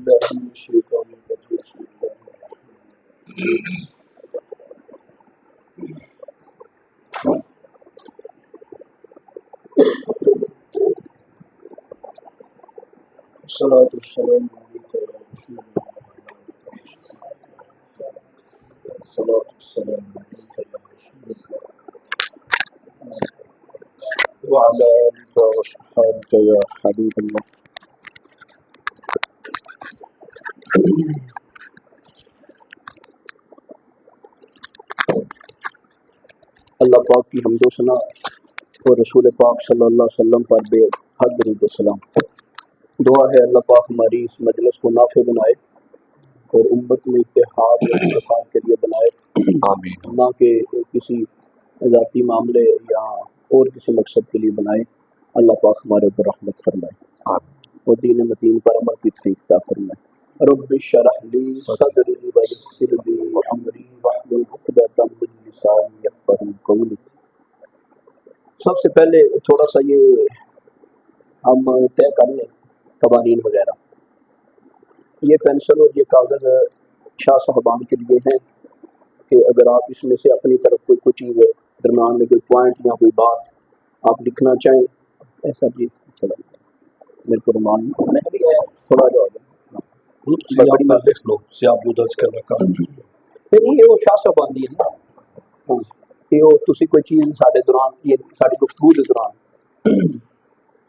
بالله من الشيطان الرجيم بسم الله الصلاة والسلام عليك يا رسول الله الصلاة والسلام عليك يا رسول الله وعلى آلك وصحبك يا حبيب الله. अल्लाह पाक की हम्दो सना और रसूल पाक सल्लल्लाहु अलैहि वसल्लम पर बेहद दरूद व सलाम। दुआ है अल्लाह पाक हमारी इस मजलिस को नाफे बनाए और उम्मत में इत्तेहाद और इत्तेफाक के लिए बनाए, आमीन। ना कि किसी ज़ाती मामले या और किसी मकसद के लिए बनाए। अल्लाह पाक हमारे ऊपर रहमत फरमाए और दीन मतीन पर अमल की तौफीक अता फरमाए। रब्बि शरह ली सदरी व यस्सिर ली अमरी वहलुल उक़दतम मिन लिसानी यफ़क़हू क़ौली। सबसे पहले थोड़ा सा ये हम तय कर लें कवानीन वगैरह। ये पेंसिल और ये कागज़ शाह साहबान के लिए हैं कि अगर आप इसमें से अपनी तरफ कोई चीज़ दरम्यान में कोई पॉइंट या कोई बात आप लिखना चाहें। ऐसा जी चलो मेरे को रुमान मैंने भी है थोड़ा जो लिख लो से आप जो दर्ज करना काम नहीं ये वो शाह साहबान दी है ना। हाँ ये वो तुसी कोई चीज़ साढ़े दौरान ये साड़ी गुफ्तगू के दौरान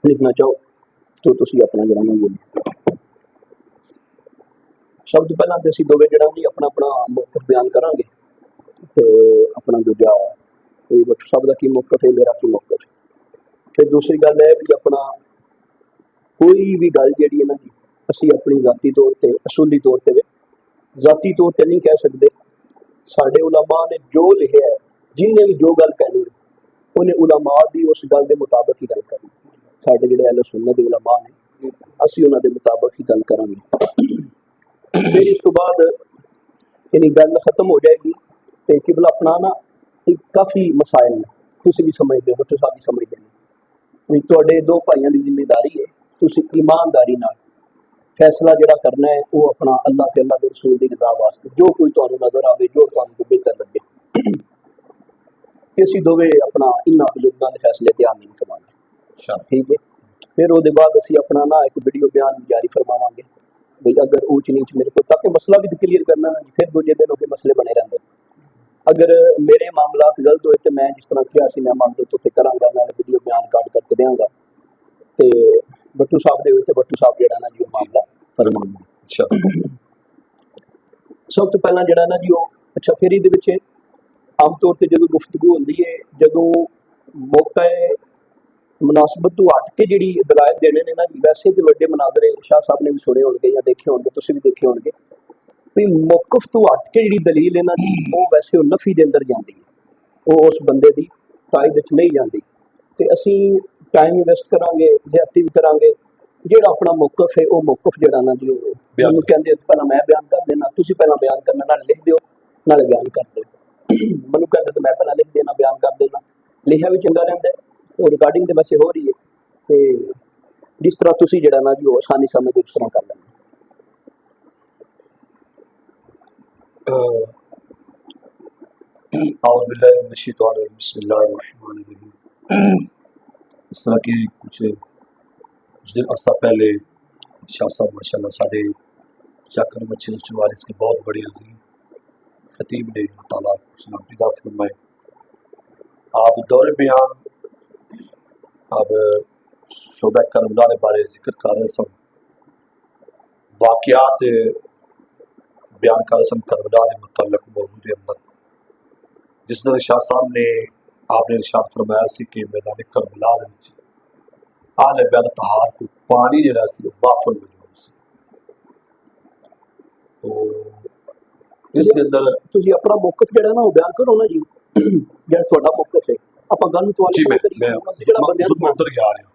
लिखना चाहो तो तुसी अपना जरा नाम बोलो। सब तो पहला तो असीं दोवें जड़ा जी अपना अपना मौक़िफ़ बयान करांगे ते अपना दूजा बट सब दा की मौक़िफ़ है मेरा की मौक़िफ़ है। फिर दूसरी गल है भी अपना कोई भी गल जिहड़ी है ना जी असीं अपनी ज़ाती तौर ते असूली तौर ते ज़ाती तौर ते नहीं कह सकदे। साडे उलमा ने जो लिखिआ है जिन्हें भी जो गल कहनी है उन्हें उलमा दी उस गल दे मुताबिक ही गल करनी। साडे जिहड़े अहले सुन्नत दे उलमा ने असीं उन्हां दे मुताबिक ही गल करांगे। फिर इस तो बाद यानी गल खत्म हो जाएगी तो किबला अपना ना एक काफ़ी मसाइल ने तुसीं भी समझदे हो तो सब भी समझदे हो भी तुहाडे दो भाइयों की जिम्मेदारी है तुसीं ईमानदारी नाल फैसला जिहड़ा करना है वो अपना अल्लाह ते अल्लाह दे रसूल दी रज़ा वास्ते जो कोई तुहानूं नज़र आवे जो तुहानूं बेहतर लगे ते असीं दोवें अपना इन्हां बुजुर्गां दे फैसले ते आमीन कवांगे। ठीक है। फिर उसदे बाद असीं अपना ना एक वीडियो बयान जारी फरमावांगे भाई अगर ऊच नीच मेरे को ताकि मसला भी क्लीयर करना है। फिर दूजे दिन के मसले बने रहते अगर मेरे मामलात गलत होए तो मैं जिस तरह किया सी मैं मामले तो करांगा मैं वीडियो बयान काट करके देंगा तो बट्टू साहब दे होए तो बट्टू साहब जिहड़ा ना जी मामला फरमाएंगे। अच्छा सब तो पहला जिहड़ा ना जी वो अच्छा फिर इहदे विच आम तौर पर जो गुफ्तगू होंदी है जो मौका मुनासबत तो हट के जी दलाइल देने ने ना वैसे तो वड्डे मनाजरे शाह साहब ने भी सुने होंगे या देखे होंगे तुसीं भी देखे होंगे भी मौकफ तो हट के जी दलील है ना जी वो वैसे वो नफी के अंदर जाती है वो उस बंदे की तायद नहीं जाती तो असीं टाइम इन्वेस्ट करांगे ज्यादती भी करांगे जिहड़ा अपना मौकफ है वो मौकफ जिहड़ा ना जी वो कहते पहला मैं बयान कर देना तुसीं पहला बयान करना नाले लिख दिओ नाले बयान कर दो मैनूं कहते तो मैं पहला लिख देना बयान कर देना लिखा भी चंगा रहिंदा और रिकॉर्डिंग तो वैसे हो रही है तो जिस तरह तुसीं जिहड़ा ना जी वो आसानी समझ उस तरह कर लेना। औज़ु बिल्लाहि मिनश शैतानिर रजीम बिस्मिल्लाहिर रहमानिर रहीम। इस तरह के कुछ दिन अर्सा पहले शाह साहब माशाल्लाह साढ़े चाकर बच्चे वारिस के बहुत बड़े अजीम खतीब ने ताला इदा फरमाए आप दौरे बयान अब शोबा करबला के बारे जिक्र कर रहे सन वाक़यात बयान कर रहे सन करबला के मुतल्लक मौजूद अंदर जिस तरह शाह साहब ने आपने इरशाद फरमाया सी कि मैदान करबला आले बैत तहार को पानी जिहड़ा सी वाफर मौजूद सी तो इसके अंदर तुसीं अपना मौकफ जिहड़ा ना वो बयान करो ना जी जिहड़ा तुहाडा मौकफ है आपां गल नूं जी मैं उधर ही आ रहा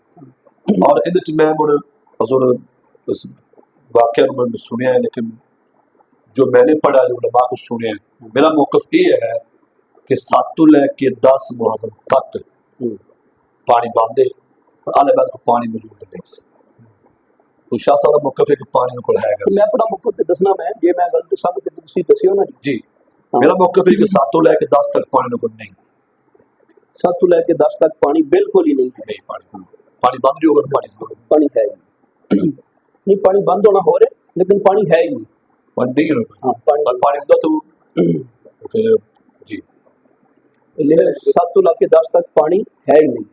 और इहदे च मैं हुण हज़ूर उस वाक़या नूं मैं सुनिया है लेकिन जो मैंने पढ़ा जो उलमा को सुने मेरा मौकफ ये है कि 7 तो लैके 10 मुहर्रम तक पानी बंद है और आले बैत को पानी मौजूद नहीं। तो शाह साहब का मौकफ है कि पानी को है मैं अपना मुकफ ते दसना, मैं जे मैं गलत सब ते तुसी दसियो ना जी। हाँ। मेरा मौकफ है कि 7 तो लेके 10 तक पानी को नहीं 7 तो लेके 10 तक पानी बिल्कुल ही नहीं है। नहीं पानी पानी बंद ही होगा तो पानी है ही नहीं, पानी बंद होना हो रहा है लेकिन पानी है ही नहीं। पानी नहीं होगा। हाँ, पानी पानी होता तो फिर जी 7 तो लेके 10 तक पानी है ही नहीं।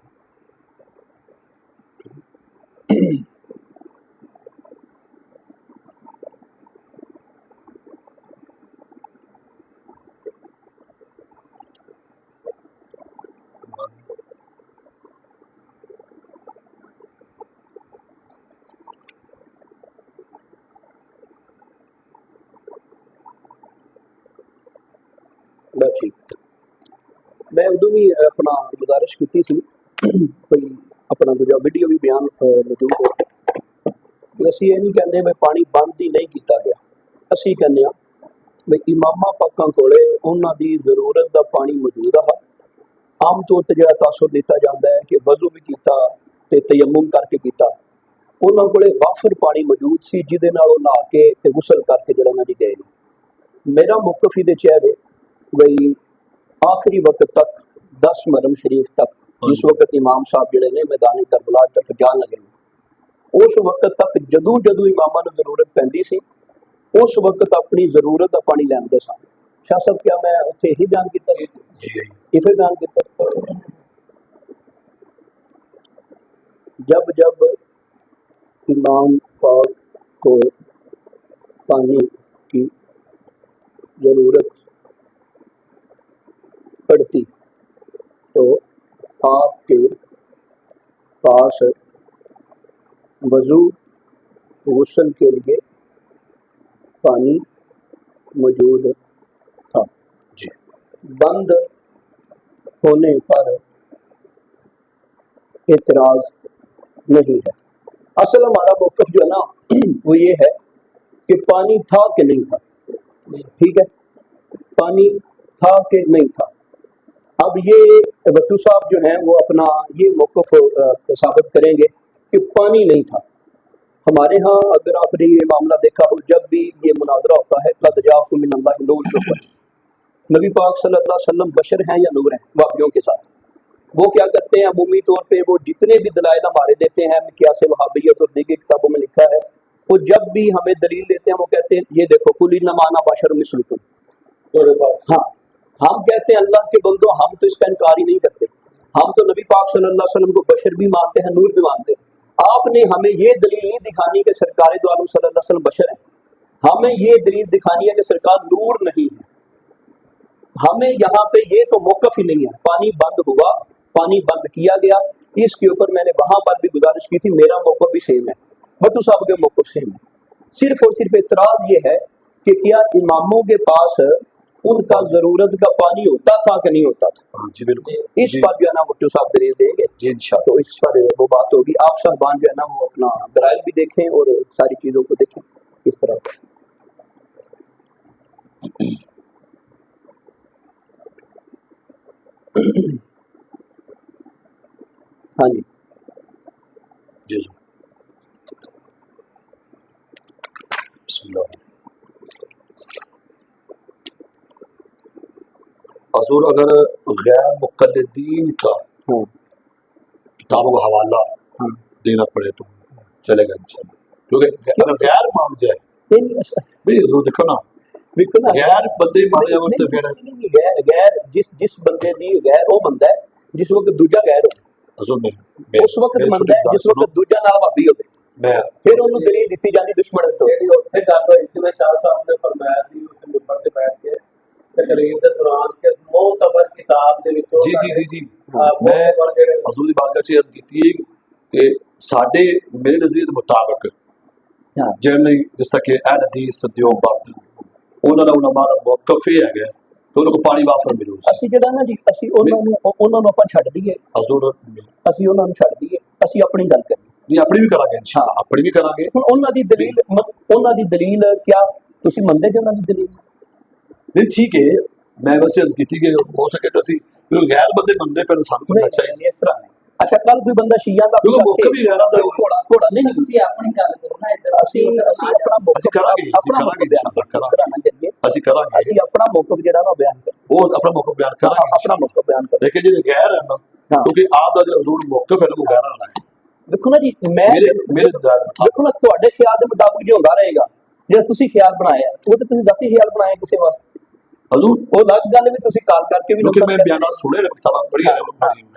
बस ठीक। मैं उदों भी अपना गुजारिश की सी कोई अपना दूजा वीडियो भी बयान मौजूद है कि असी ये नहीं कहते मैं पानी बंद ही नहीं किया गया। असी कहने भी इमामा पाकां कोले उन्हां दी जरूरत का पानी मौजूद है। आम तौर पर जो तासुर दिता जाता है कि वजू भी किया तो तयम्मुम करके किया, उन्हां कोले वाफर पानी मौजूद सी जिहदे नाल ओह नहा के ते गुसल करके जड़ा ना जी गए। मेरा मौकफ इहदे च है बई आखिरी वक्त तक 10 मुहर्रम शरीफ तक जिस वक्त इमाम साहब जिहड़े ने मैदानी करबला तरफ जान लगे, उस वक्त तक जदों जदों इमामां नूं जरूरत पैंदी सी उस वक्त अपनी जरूरत का पानी लैंदे सन। शाह साहब क्या मैं उत्थे यही बयान किया? इसे बयान किया। जब जब इमाम पाक को पानी की जरूरत पड़ती तो आपके पास वजू गुस्ल के लिए पानी मौजूद था। जी। बंद होने पर एतराज नहीं है। असल हमारा मौकफ जो है ना वो ये है कि पानी था कि नहीं था। ठीक है, पानी था कि नहीं था। अब ये भट्टू साहब जो हैं वो अपना ये मौकफ साबित करेंगे कि पानी नहीं था। हमारे यहाँ अगर आपने ये मामला देखा हो, जब भी ये मुनाजरा होता है कद जाकुम मिनल्लाहि नूर के ऊपर, नबी पाक सल्लल्लाहु अलैहि वसल्लम बशर हैं या नूर हैं वहाबियों के साथ, वो क्या करते हैं अमूमी तौर पे वो जितने भी दलाइल हमारे देते हैं मिक्यास वहाबियत और दीगर किताबों में लिखा है, वो जब भी हमें दलील देते हैं वो कहते हैं ये देखो कुल इन्नमा अना बशरुम मिस्लुकुम। हाँ, हम कहते हैं अल्लाह के बंदो हम तो इसका इनकार ही नहीं करते, हम तो नबी पाक सल्लल्लाहु अलैहि वसल्लम को बशर भी मानते हैं नूर भी मानते हैं। आपने हमें ये दलील नहीं दिखानी कि सरकार दो आलम सल्लल्लाहु अलैहि वसल्लम बशर है, हमें ये दलील दिखानी है कि सरकार नूर नहीं है। हमें यहाँ पे ये तो मौकफ ही नहीं है। पानी बंद हुआ, पानी बंद किया गया, इसके ऊपर मैंने वहां पर भी गुजारिश की थी, मेरा मौकफ भी सेम है, भट्टू साहब के मौकफ सेम है। सिर्फ और सिर्फ इतराज ये है कि क्या इमामों के पास उनका जरूरत का पानी होता था कि नहीं होता था। जी बिल्कुल, इस पर जो है ना भट्टू साहब दलील देंगे जी इंशाअल्लाह। तो इस पर वो बात होगी। आप साहबान जो है ना वो अपना दलाइल भी देखें और सारी चीजों को देखें इस तरह। हाँ जी जी जी बिस्मिल्लाह। हजूर अगर गैर मुक़ल्लिदीन का हाँ किताबों का हवाला हाँ देना पड़े तो चलेगा इंशाअल्लाह, क्योंकि अगर गैर मान जाए भाई हजूर देखो ना बिल्कुल ना गैर बंदे मान जाए तो फिर गैर गैर जिस बंदे दी गैर वो बंदा है जिस वक्त दूजा गैर हो, हजूर उस वक्त बंदा है जिस वक्त दूजा नाल भाभी होवे, मैं फिर ਉਹਨੂੰ ਦਲੀਲ ਦਿੱਤੀ ਜਾਂਦੀ ਦੁਸ਼ਮਣ ਤੋਂ। ਜਿਹੜੀ ਉੱਥੇ ਗੱਲ ਹੋਈ ਸੀ ਨਾ ਸ਼ਾਹ ਸਾਹਿਬ ਨੇ ਫਰਮਾਇਆ ਸੀ ਉੱਥੇ ਮਿੰਬਰ ਤੇ ਬੈਠ ਕੇ ਤਕਰੀਰ ਦੇ ਦੌਰਾਨ ਕਿ ਮੋਤਬਰ ਕਿਤਾਬ ਦੇ ਵਿੱਚੋਂ जी जी जी जी मैं हजूर की बारगाह च अर्ज की कि साडे मेरे नज़रिए के मुताबिक हाँ जिन्हें जिस तरह के अहल हदीस देवबंद उन्होंने उलमा का मौकफ ये है कि उन्होंने को पानी वाफर मिलूँ ਅਸੀਂ ਜਿਹੜਾ ਨਾ ਜੀ ਅਸੀਂ ਉਹਨਾਂ ਨੂੰ ਆਪਾਂ ਛੱਡ ਦਈਏ, हजूर ਅਸੀਂ ਉਹਨਾਂ ਨੂੰ ਛੱਡ ਦਈਏ, ਅਸੀਂ ਆਪਣੀ ਗੱਲ ਕਰੀਏ। नहीं अपनी भी करांगे इंशाअल्लाह, अपनी भी करांगे। ਹੁਣ ਉਹਨਾਂ ਦੀ ਦਲੀਲ ਕਿਆ ਤੁਸੀਂ ਮੰਨਦੇ ਜੇ ਉਹਨਾਂ ਦੀ ਦਲੀਲ? नहीं ठीक है, मैं वैसे अर्ज की कि हो सके तो असी गैर बंदे बनते पर सानू करना चाहिए। नहीं, इस तरह नहीं, ਅੱਛਾ ਕੱਲ ਕੋਈ ਬੰਦਾ ਸ਼ੀਆ ਦਾ ਕਿਉਂਕਿ ਮੁੱਖ ਵੀ ਗੈਰਾਂ ਦਾ ਘੋੜਾ ਘੋੜਾ ਨਹੀਂ ਤੁਸੀਂ ਆਪਣੀ ਗੱਲ ਕਰੋ ਨਾ ਇੱਧਰ ਅਸੀਂ ਆਪਣਾ ਮੁੱਖ ਅਸੀਂ ਕਰਾਂਗੇ ਆਪਣਾ ਮੁੱਖ ਬਿਆਨ ਕਰਾਂਗੇ ਅਸੀਂ ਕਰਾਂਗੇ ਅਸੀਂ ਆਪਣਾ ਮੁੱਖ ਜਿਹੜਾ ਨਾ ਬਿਆਨ ਕਰਾਂਗੇ ਉਹ ਆਪਣਾ ਮੁੱਖ ਬਿਆਨ ਕਰਾਂਗੇ ਆਪਣਾ ਮੁੱਖ ਬਿਆਨ ਕਰਾਂਗੇ ਲੇਕਿਨ ਜਿਹੜੇ ਗੈਰ ਹਨ ਹਾਂ। ਕਿਉਂਕਿ ਆਪ ਦਾ ਜਿਹੜਾ ਹਜ਼ੂਰ ਮੁੱਖ ਫਿਰ ਉਹ ਗੈਰ ਵਾਲਾ ਹੈ ਦੇਖੋ ਨਾ ਜੀ ਮੈਂ ਮੇਰੇ ਦੇਖੋ ਨਾ ਤੁਹਾਡੇ ਖਿਆਲ ਦੇ ਮੁਤਾਬਕ ਜੋ ਹੁੰਦਾ ਰਹੇਗਾ ਜਿਹੜਾ ਤੁਸੀਂ ਖਿਆਲ ਬਣਾਇਆ ਉਹ ਤੇ ਤੁਸੀਂ ਜ਼ਾਤੀ ਖਿਆਲ ਬਣਾਇਆ ਕਿਸੇ ਵਾਸਤੇ ਹਜ਼ੂਰ ਉਹ ਅਲੱਗ ਗੱਲ ਵੀ ਤੁਸੀਂ ਕਾਲ ਕਰਕੇ ਵੀ ਕਿਉਂਕਿ ਮੈਂ ਬਿਆਨਾਂ ਸੁਣੇ ਨੇ ਕਿਤਾਬਾਂ ਪੜ੍ਹੀਆਂ ਨੇ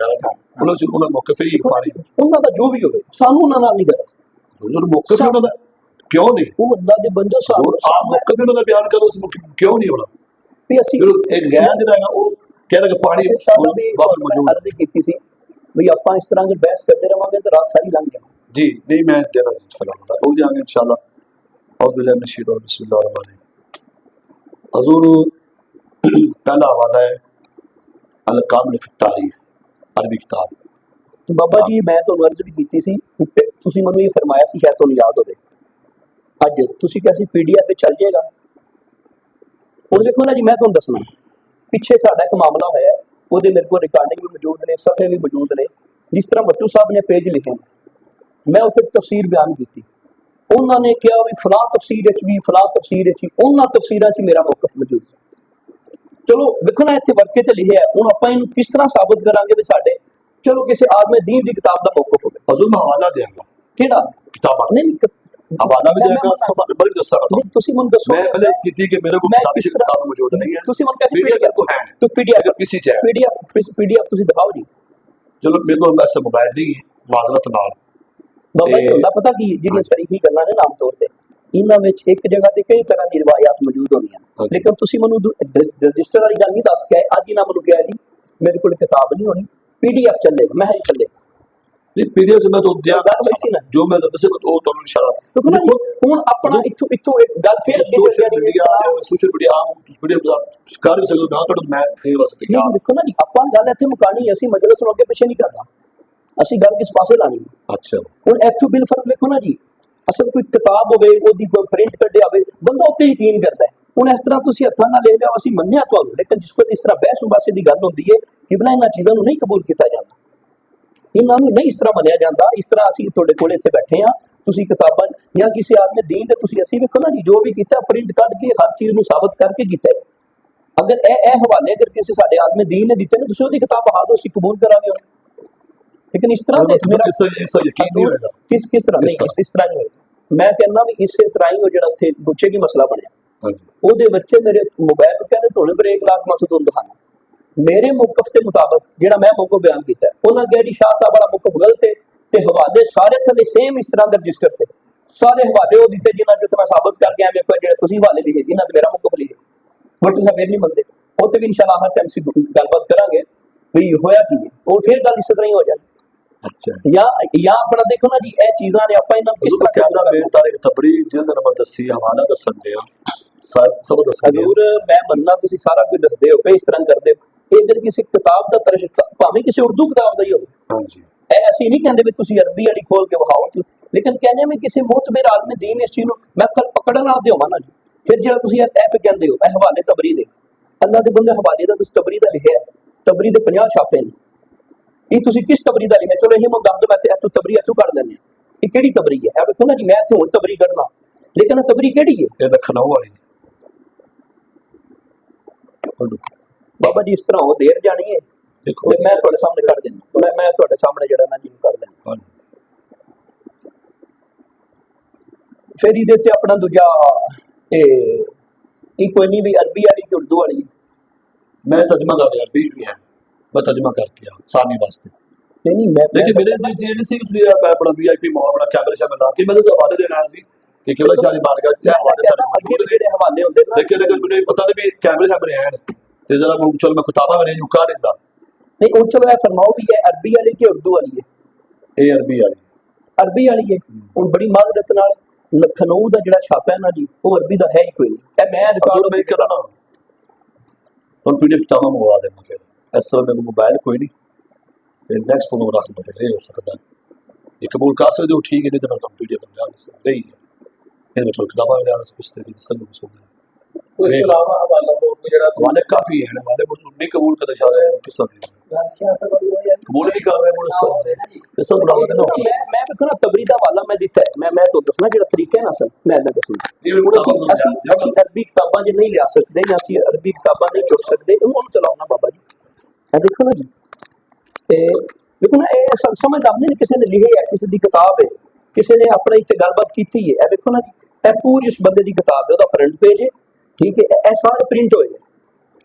ਉਹਨਾਂ ਚ ਉਹਨਾਂ ਮੌਕੇ ਹੀ ਪਾਣੀ ਉਹਨਾਂ ਦਾ ਜੋ ਵੀ ਹੋਵੇ ਸਾਨੂੰ ਉਹਨਾਂ ਨਾਲ ਨਹੀਂ ਗੱਲ ਹਜ਼ੂਰ ਮੌਕੇ ਤੇ ਉਹਨਾਂ ਦਾ ਕਿਉਂ ਨਹੀਂ ਉਹ ਅੱਲਾ ਦੇ ਬੰਦੇ ਹਜ਼ੂਰ ਆਪ ਮੌਕੇ ਤੇ ਉਹਨਾਂ ਦਾ ਬਿਆਨ ਕਰੋ ਉਸ ਕਿਉਂ ਨਹੀਂ ਹੋਣਾ ਵੀ ਅਸੀਂ ਇਹ ਗੈਰ ਜਿਹੜਾ ਹੈਗਾ ਉਹ ਕਹਿੰਦਾ ਕਿ ਪਾਣੀ ਵਾਪਸ ਮੌਜੂਦ ਅਰਜ਼ੀ ਕੀਤੀ ਸੀ ਵੀ ਆਪਾਂ ਇਸ ਤਰ੍ਹਾਂ ਦੀ ਬਹਿਸ ਕਰਦੇ ਰਵਾਂਗੇ ਤਾਂ ਰਾਤ ਸਾਰੀ ਲੰਘ ਜਾਣੀ जी नहीं मैं देना इंशाल्लाह हो जाएंगे इंशाल्लाह और बिस्मिल्लाह रहमान हजूर पहला हवाला है अल कामिल फी तारीख अरबी किताब ਤੇ ਬਾਬਾ ਜੀ ਮੈਂ ਤੁਹਾਨੂੰ ਅਰਜ਼ ਵੀ ਕੀਤੀ ਸੀ ਤੁਸੀਂ ਮੈਨੂੰ ਇਹ ਫਰਮਾਇਆ ਸੀ ਸ਼ਾਇਦ ਤੁਹਾਨੂੰ ਯਾਦ ਹੋਵੇ ਅੱਜ ਤੁਸੀਂ ਕਿਹਾ ਸੀ ਪੀਡੀਐਫ ਵਿੱਚ ਚੱਲ ਜਾਏਗਾ ਹੁਣ ਦੇਖੋ ਨਾ ਜੀ ਮੈਂ ਤੁਹਾਨੂੰ ਦੱਸਣਾ ਪਿੱਛੇ ਸਾਡਾ ਇੱਕ ਮਾਮਲਾ ਹੋਇਆ ਉਹਦੇ ਮੇਰੇ ਕੋਲ ਰਿਕਾਰਡਿੰਗ ਵੀ ਮੌਜੂਦ ਨੇ ਸਫੇ ਵੀ ਮੌਜੂਦ ਨੇ ਜਿਸ ਤਰ੍ਹਾਂ ਮੱਟੂ ਸਾਹਿਬ ਨੇ ਪੇਜ ਲਿਖੇ ਮੈਂ ਉੱਥੇ ਤਫਸੀਰ ਬਿਆਨ ਕੀਤੀ ਉਹਨਾਂ ਨੇ ਕਿਹਾ ਵੀ ਫਲਾਂ ਤਫਸੀਰ ਵਿੱਚ ਵੀ ਫਲਾਂ ਤਫਸੀਰ ਵਿੱਚ ਵੀ ਉਹਨਾਂ ਤਫਸੀਰਾਂ 'ਚ ਮੇਰਾ ਮੌਕਫ ਮੌਜੂਦ ਸੀ ਚਲੋ ਵੇਖੋ ਨਾ ਇੱਥੇ ਵਰਕੇ 'ਚ ਲਿਖਿਆ ਹੁਣ ਆਪਾਂ ਇਹਨੂੰ ਕਿਸ ਤਰ੍ਹਾਂ ਸਾਬਤ ਕਰਾਂਗੇ ਵੀ ਸਾਡੇ ਚਲੋ ਕਿਸੇ ਆਦਮੇ ਦੀਨ ਦੀ ਕਿਤਾਬ ਦਾ ਮੌਕਫ ਹੋਵੇ हजूर मैं हवाला देंगा ਕਿਹੜਾ किताब ਨਹੀਂ हवाला भी देंगा सब बड़ी दस्ता ਤੁਸੀਂ ਮੈਨੂੰ ਦੱਸੋ मैं पहले इसकी थी कि मेरे को मैं किताबी किस तरह- किताब मौजूद नहीं है ਤੁਸੀਂ ਮੈਨੂੰ ਕਹਿੰਦੇ PDF को है तो पीडीएफ अगर किसी चाहे पीडीएफ ਤੁਸੀਂ ਦਿਖਾਓ ਜੀ चलो मेरे को ऐसा मोबाइल नहीं है माजरत नाल ਬਾਬਾ ਜੀ ਦਾ ਪਤਾ ਕੀ ਜਿਹੜੀਆਂ ਸ਼ਰੀਫੀ ਗੱਲਾਂ ਨੇ ਆਮ ਤੌਰ ਤੇ ਇਹਨਾਂ ਵਿੱਚ ਇੱਕ ਜਗ੍ਹਾ ਤੇ ਕਈ ਤਰ੍ਹਾਂ ਦੀ ਰਿਵਾਇਤ ਮੌਜੂਦ ਹੁੰਦੀਆਂ ਹਾਂਜੀ। ਲੇਕਿਨ ਤੁਸੀਂ ਮੈਨੂੰ ਰਜਿਸਟਰ ਵਾਲੀ ਗੱਲ ਨਹੀਂ ਦੱਸ ਕੇ ਆਏ ਅੱਜ ਇਹਨਾਂ ਮੈਨੂੰ ਕਿਹਾ ਜੀ ਮੇਰੇ ਕੋਲ ਕਿਤਾਬ ਨਹੀਂ ਹੋਣੀ ਪੀਡੀਐਫ ਚੱਲੇਗਾ ਮੈਂ ਹੀ ਚੱਲੇਗਾ नहीं पीडीएफ से मैं तो दिया ਗੱਲ ਵੈਸੀ ना जो मैं दसे वो तो इंशाल्लाह ਕਿਉਂਕਿ ਨਾ ਹੁਣ ਆਪਣਾ ਇੱਥੋਂ ਇੱਕ ਗੱਲ ਫਿਰ सोशल मीडिया वीडियो कर भी सकते ना तो मैं नहीं बस सकते क्या ਦੇਖੋ ਨਾ ਜੀ ਆਪਾਂ ਗੱਲ ਇੱਥੇ ਮੁਕਾਣੀ ਅਸੀਂ ਮਜਲਿਸ ਨੂੰ ਅੱਗੇ ਪਿੱਛੇ ਨਹੀਂ ਕਰਨਾ ਅਸੀਂ ਗੱਲ ਕਿਸ ਪਾਸੇ ਲਾਣੀ अच्छा ਹੁਣ ਇੱਥੋਂ ਬਿਲ ਫਰਕ ਦੇਖੋ ਨਾ ਜੀ ਅਸਲ ਕੋਈ ਕਿਤਾਬ ਹੋਵੇ ਉਹਦੀ ਪ੍ਰਿੰਟ ਕੱਢਿਆ ਹੋਵੇ ਬੰਦਾ ਉੱਤੇ ਯਕੀਨ ਕਰਦਾ ਹੈ ਹੁਣ ਇਸ ਤਰ੍ਹਾਂ ਤੁਸੀਂ ਹੱਥਾਂ ਨਾਲ ਲੈ ਲਿਆ ਅਸੀਂ ਮੰਨਿਆ ਤੁਹਾਨੂੰ ਲੇਕਿਨ ਜਿਸ ਕੋਲ ਇਸ ਤਰ੍ਹਾਂ ਬਹਿਸ ਉਬਾਸੇ ਦੀ ਗੱਲ ਹੁੰਦੀ ਹੈ ਕਿ ਬਣਾ ਇਹਨਾਂ ਚੀਜ਼ਾਂ ਨੂੰ ਨਹੀਂ ਕਬੂਲ ਕੀਤਾ ਜਾਂਦਾ ਇਹਨਾਂ ਨੂੰ ਨਹੀਂ ਇਸ ਤਰ੍ਹਾਂ ਮੰਨਿਆ ਜਾਂਦਾ ਇਸ ਤਰ੍ਹਾਂ ਅਸੀਂ ਤੁਹਾਡੇ ਕੋਲ ਇੱਥੇ ਬੈਠੇ ਹਾਂ ਤੁਸੀਂ ਕਿਤਾਬਾਂ ਜਾਂ ਕਿਸੇ ਆਦਮੀ ਦੀਨ ਦੇ ਤੁਸੀਂ ਅਸੀਂ ਵੇਖੋ ਨਾ ਜੀ ਜੋ ਵੀ ਕੀਤਾ ਪ੍ਰਿੰਟ ਕੱਢ ਕੇ ਹਰ ਚੀਜ਼ ਨੂੰ ਸਾਬਤ ਕਰਕੇ ਕੀਤਾ ਹੈ ਅਗਰ ਇਹ ਹਵਾਲੇ ਅਗਰ ਕਿਸੇ ਸਾਡੇ ਆਦਮੀ ਦੀਨ ਨੇ ਦਿੱਤੇ ਨੇ ਤੁਸੀਂ ਉਹਦੀ ਕਿਤਾਬ ਬਹਾ ਦਿਓ ਅਸੀਂ ਕਬੂਲ ਕਰਾਂਗੇ लेकिन इस तरह मेरा इससे यकीन नहीं होगा किस तरह नहीं इस तरह नहीं होगा मैं कहना भी इसे तरह ही ਜਿਹੜਾ ਉੱਥੇ ਗੁੱਛੇ ਕੀ ਮਸਲਾ ਬਣਿਆ ਹਾਂਜੀ ਉਹਦੇ ਬੱਚੇ ਮੇਰੇ ਮੋਬਾਈਲ ਨੂੰ ਕਹਿੰਦੇ ਤੁਹਾਡੇ ਪਰ 1 ਲੱਖ ਮਸੂਦ ਤੁਹਾਨੂੰ ਦਿਖਾਣਾ ਮੇਰੇ ਮੌਕਫ ਦੇ ਮੁਤਾਬਕ ਜਿਹੜਾ ਮੈਂ ਮੌਕਫ ਬਿਆਨ ਕੀਤਾ ਉਹਨਾਂ ਕਿਹਾ ਜੀ ਸ਼ਾਹ ਸਾਹਿਬ ਵਾਲਾ ਮੌਕਫ ਗਲਤ ਹੈ ਤੇ ਹਵਾਲੇ ਸਾਰੇ ਥੱਲੇ ਸੇਮ ਇਸ ਤਰ੍ਹਾਂ ਦੇ ਰਜਿਸਟਰ ਤੇ ਸਾਰੇ ਹਵਾਲੇ ਉਹ ਦਿੱਤੇ ਜਿਨ੍ਹਾਂ ਚੋਂ ਮੈਂ ਸਾਬਤ ਕਰ ਗਿਆ ਵੇਖੋ ਜਿਹੜੇ ਤੁਸੀਂ ਹਵਾਲੇ ਲਿਖੇ ਜਿਨ੍ਹਾਂ ਤੇ ਮੇਰਾ ਮੌਕਫ ਲਿਖੇ ਬਟ ਤੁਸੀਂ ਫਿਰ ਨਹੀਂ ਮੰਨਦੇ ਉਹ ਤੇ ਵੀ ਇਨਸ਼ਾਅੱਲਾ ਹਰ ਟਾਈਮ ਸੀ ਗੱਲਬਾਤ ਕਰਾਂਗੇ ਵੀ ਹੋਇਆ ਕੀ ਹੈ ਉਹ ਫਿਰ ਗੱਲ ਇਸੇ ਤਰ੍ਹਾਂ ਹੀ ਹੋ ਜਾਣੀ अच्छा या अपना देखो ना जी ਇਹ ਚੀਜ਼ਾਂ ਨੇ ਆਪਾਂ ਇਹਨਾਂ ਕਿਸ ਤਰ੍ਹਾਂ कहना मेरे तारीख तबड़ी जिल्द नंबर 10 हवाला दसन दिया सब दसन दिया ਹਜ਼ੂਰ ਮੈਂ ਮੰਨਣਾ ਤੁਸੀਂ ਸਾਰਾ ਕੁਝ ਦੱਸਦੇ ਹੋ ਕਿ ਇਸ ਤਰ੍ਹਾਂ ਕਰਦੇ ਹੋ ਇਹ ਅਗਰ ਕਿਸੇ ਕਿਤਾਬ ਦਾ ਤਰਜ ਭਾਵੇਂ ਕਿਸੇ ਉਰਦੂ ਕਿਤਾਬ ਦਾ ਹੀ ਹੋਵੇ हां जी ਇਹ ਅਸੀਂ ਨਹੀਂ ਕਹਿੰਦੇ ਵੀ ਤੁਸੀਂ ਅਰਬੀ ਵਾਲੀ ਖੋਲ ਕੇ ਵਹਾਓ ਲੇਕਿਨ ਕਹਿੰਦੇ ਮੈਂ ਕਿਸੇ ਮੁਤਬਰ ਆਲਮ ਦੀਨ ਇਸ ਚੀਜ਼ ਨੂੰ ਮੈਂ ਕੱਲ ਪਕੜਨ ਨਾ ਦਿਓ ਨਾ ਜੀ ਫਿਰ ਜਿਹੜਾ ਤੁਸੀਂ ਇਹ ਤੈਅ ਕਹਿੰਦੇ ਹੋ ਇਹ ਹਵਾਲੇ ਤਬਰੀ ਦੇ ਅੱਲਾਹ ਦੇ ਬੰਦੇ ਹਵਾਲੇ ਦਾ ਤੁਸੀਂ ਤਬਰੀ ਦਾ ਲਿਖਿਆ ਤਬਰੀ ਦੇ 50 ਛਾਪੇ ਨੇ ਇਹ ਤੁਸੀਂ ਕਿਸ ਤਬਰੀ ਦਾ ਲਿਖਿਆ ਚਲੋ ਇਹ ਮੈਂ ਦੱਸ ਦੋ ਮੈਂ ਤੇ ਤਬਰੀ ਇੱਥੋਂ ਕੱਢ ਦਿੰਦੇ ਇਹ ਕਿਹੜੀ ਤਬਰੀ ਹੈ ਇਹ ਵੇਖੋ ਨਾ ਜੀ ਮੈਂ ਇੱਥੋਂ ਹੁਣ ਤਬਰੀ ਕੱਢਣਾ ਲੇਕਿਨ ਇਹ ਤਬਰੀ ਕਿਹੜੀ ਹੈ ये लखनऊ वाली ਬਾਬਾ ਜੀ ਇਸ ਤਰ੍ਹਾਂ ਉਹ ਦੇਰ ਜਾਣੀ ਹੈ देखो ਤੇ ਮੈਂ ਤੁਹਾਡੇ ਸਾਹਮਣੇ ਕੱਢ ਦਿੰਦਾ ਮੈਂ ਤੁਹਾਡੇ ਸਾਹਮਣੇ ਜਿਹੜਾ ਮੈਂ ਜੀ ਕੱਢ ਲੈਣਾ ਫਿਰ ਇਹਦੇ ਤੇ ਆਪਣਾ ਦੂਜਾ ਇਹ ਕੋਈ ਨਹੀਂ ਵੀ ਅਰਬੀ ਵਾਲੀ ਕਿ ਉਰਦੂ ਵਾਲੀ मैं तर्जुमा कर दिया अरबी भी है मैं तर्जुमा करके आया सानी वास्ते नहीं मैं लेकिन मेरे से जी नहीं सी कि मैं बड़ा वीआईपी माहौल बड़ा कैमरे शामिल आके मैं तो हवाले देना सी कि केवल शादी बारगाह से हवाले सारे ਅੱਗੇ ਜਿਹੜੇ हवाले ਹੁੰਦੇ ਨਾ लेकिन अगर मुझे पता नहीं भी कैमरे शामिल हैं ते जरा चल मैं किताबा मैंने युका लेंदा नहीं ਉਹ ਚਲੋ ਇਹ ਫਰਮਾਓ ਵੀ ਇਹ ਅਰਬੀ ਵਾਲੀ ਕਿ ਉਰਦੂ ਵਾਲੀ ਹੈ ये अरबी वाली ਅਰਬੀ ਵਾਲੀ ਹੈ ਹੁਣ ਬੜੀ ਮਾਜ਼ਰਤ ਨਾਲ ਲਖਨਊ ਦਾ ਜਿਹੜਾ ਛਾਪਾ ਹੈ ਨਾ ਜੀ ਉਹ ਅਰਬੀ ਦਾ ਹੈ ਹੀ ਕੋਈ ਨਹੀਂ ਇਹ ਮੈਂ ਰਿਕਾਰਡ मैं करा ना और पीडीएफ किताबा मंगवा देना फिर इस तरह मेरे मोबाइल कोई नहीं फिर नेक्स्ट को रख लो फिर ये हो सकता है ये कबूल कर सकते हो ठीक है नहीं तो मैं पीडीएफ बना सकते ही है मतलब किताबा में जाना इस तरह को ਉਸ ਤੋਂ ਇਲਾਵਾ ਹਵਾਲਾ ਹੋਰ ਕੋਈ ਜਿਹੜਾ हमारे काफी है हमारे को नहीं कबूल करते शायद किस तरह कबूल नहीं कर रहे मुझे सब सब बना देना मैं देखो ना तबरी का हवाला मैं दिता है मैं तो दसना जो तरीका है ना असल मैं इन्ना दसूंगा ਅਸੀਂ ਅਰਬੀ ਕਿਤਾਬਾਂ ਜੇ ਨਹੀਂ ਲਿਆ ਸਕਦੇ ਜਾਂ ਅਸੀਂ ਅਰਬੀ ਕਿਤਾਬਾਂ ਨਹੀਂ ਚੁੱਕ ਸਕਦੇ ਉਹਨੂੰ ਚਲਾਓ ਨਾ ਬਾਬਾ ਜੀ ਇਹ ਦੇਖੋ ਨਾ ਜੀ ਤੇ ਦੇਖੋ ਨਾ ਇਹ ਸਮਝ ਆਉਂਦੀ ਨਹੀਂ ਕਿਸੇ ਨੇ ਲਿਖਿਆ ਹੈ ਕਿਸੇ ਦੀ ਕਿਤਾਬ ਹੈ ਕਿਸੇ ਨੇ ਆਪਣੇ ਇੱਥੇ ਗੱਲਬਾਤ ਕੀਤੀ ਹੈ ਇਹ ਦੇਖੋ ਨਾ ਜੀ ਇਹ ਪੂਰੀ ਉਸ ਬੰਦੇ ਦੀ ਕਿਤਾਬ ਹੈ ਉਹਦਾ ਫਰੰਟ ਪੇਜ ਹੈ ਠੀਕ ਹੈ ਇਹ ਸਾਰੇ ਪ੍ਰਿੰਟ ਹੋਏ ਨੇ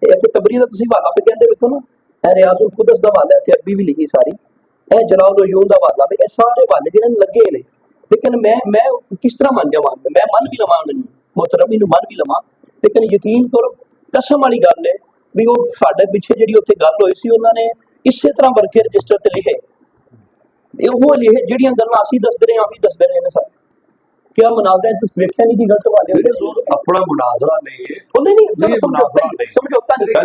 ਤੇ ਇੱਥੇ ਤਬਰੀ ਦਾ ਤੁਸੀਂ ਹਵਾਲਾ ਵੀ ਕਹਿੰਦੇ ਵੇਖੋ ਨਾ ਇਹ ਰਿਆਜ਼ੁਲ ਕੁਦਸ ਦਾ ਹਵਾਲਾ ਇੱਥੇ ਅਰਬੀ ਵੀ ਲਿਖੀ ਸਾਰੀ ਇਹ ਜਲਾਲ ਉਯੂਨ ਦਾ ਹਵਾਲਾ ਵੀ ਇਹ ਸਾਰੇ ਹਵਾਲੇ ਜਿਹੜੇ ਲੱਗੇ ਨੇ ਲੇਕਿਨ ਮੈਂ ਕਿਸ ਤਰ੍ਹਾਂ ਮੰਨ ਜਾਵਾਂ ਮੈਂ ਮੰਨ ਵੀ ਲਵਾਂ ਮੈਨੂੰ ਮੁਹਤਰਮ ਨੂੰ ਮੰਨ ਵੀ ਲਵਾਂ ਲੇਕਿਨ ਯਕੀਨ ਕਰੋ ਕਸਮ ਵਾਲੀ ਗੱਲ ਹੈ ਵੀ ਉਹ ਸਾਡੇ ਪਿੱਛੇ ਜਿਹੜੀ ਉੱਥੇ ਗੱਲ ਹੋਈ ਸੀ ਉਹਨਾਂ ਨੇ ਇਸੇ ਤਰ੍ਹਾਂ ਵਰਕੇ ਰਜਿਸਟਰ ਤੇ ਲਿਖੇ ਇਹ ਉਹ ਲਿਖੇ ਜਿਹੜੀਆਂ ਗੱਲਾਂ ਅਸੀਂ ਦੱਸਦੇ ਰਹੇ ਆ ਵੀ ਦੱਸਦੇ ਰਹੇ ਨੇ ਸਰ क्या मुनाजरा है तुम देखा नहीं कि गलत वाले अपना मुनाजरा नहीं है नहीं चलो समझौता नहीं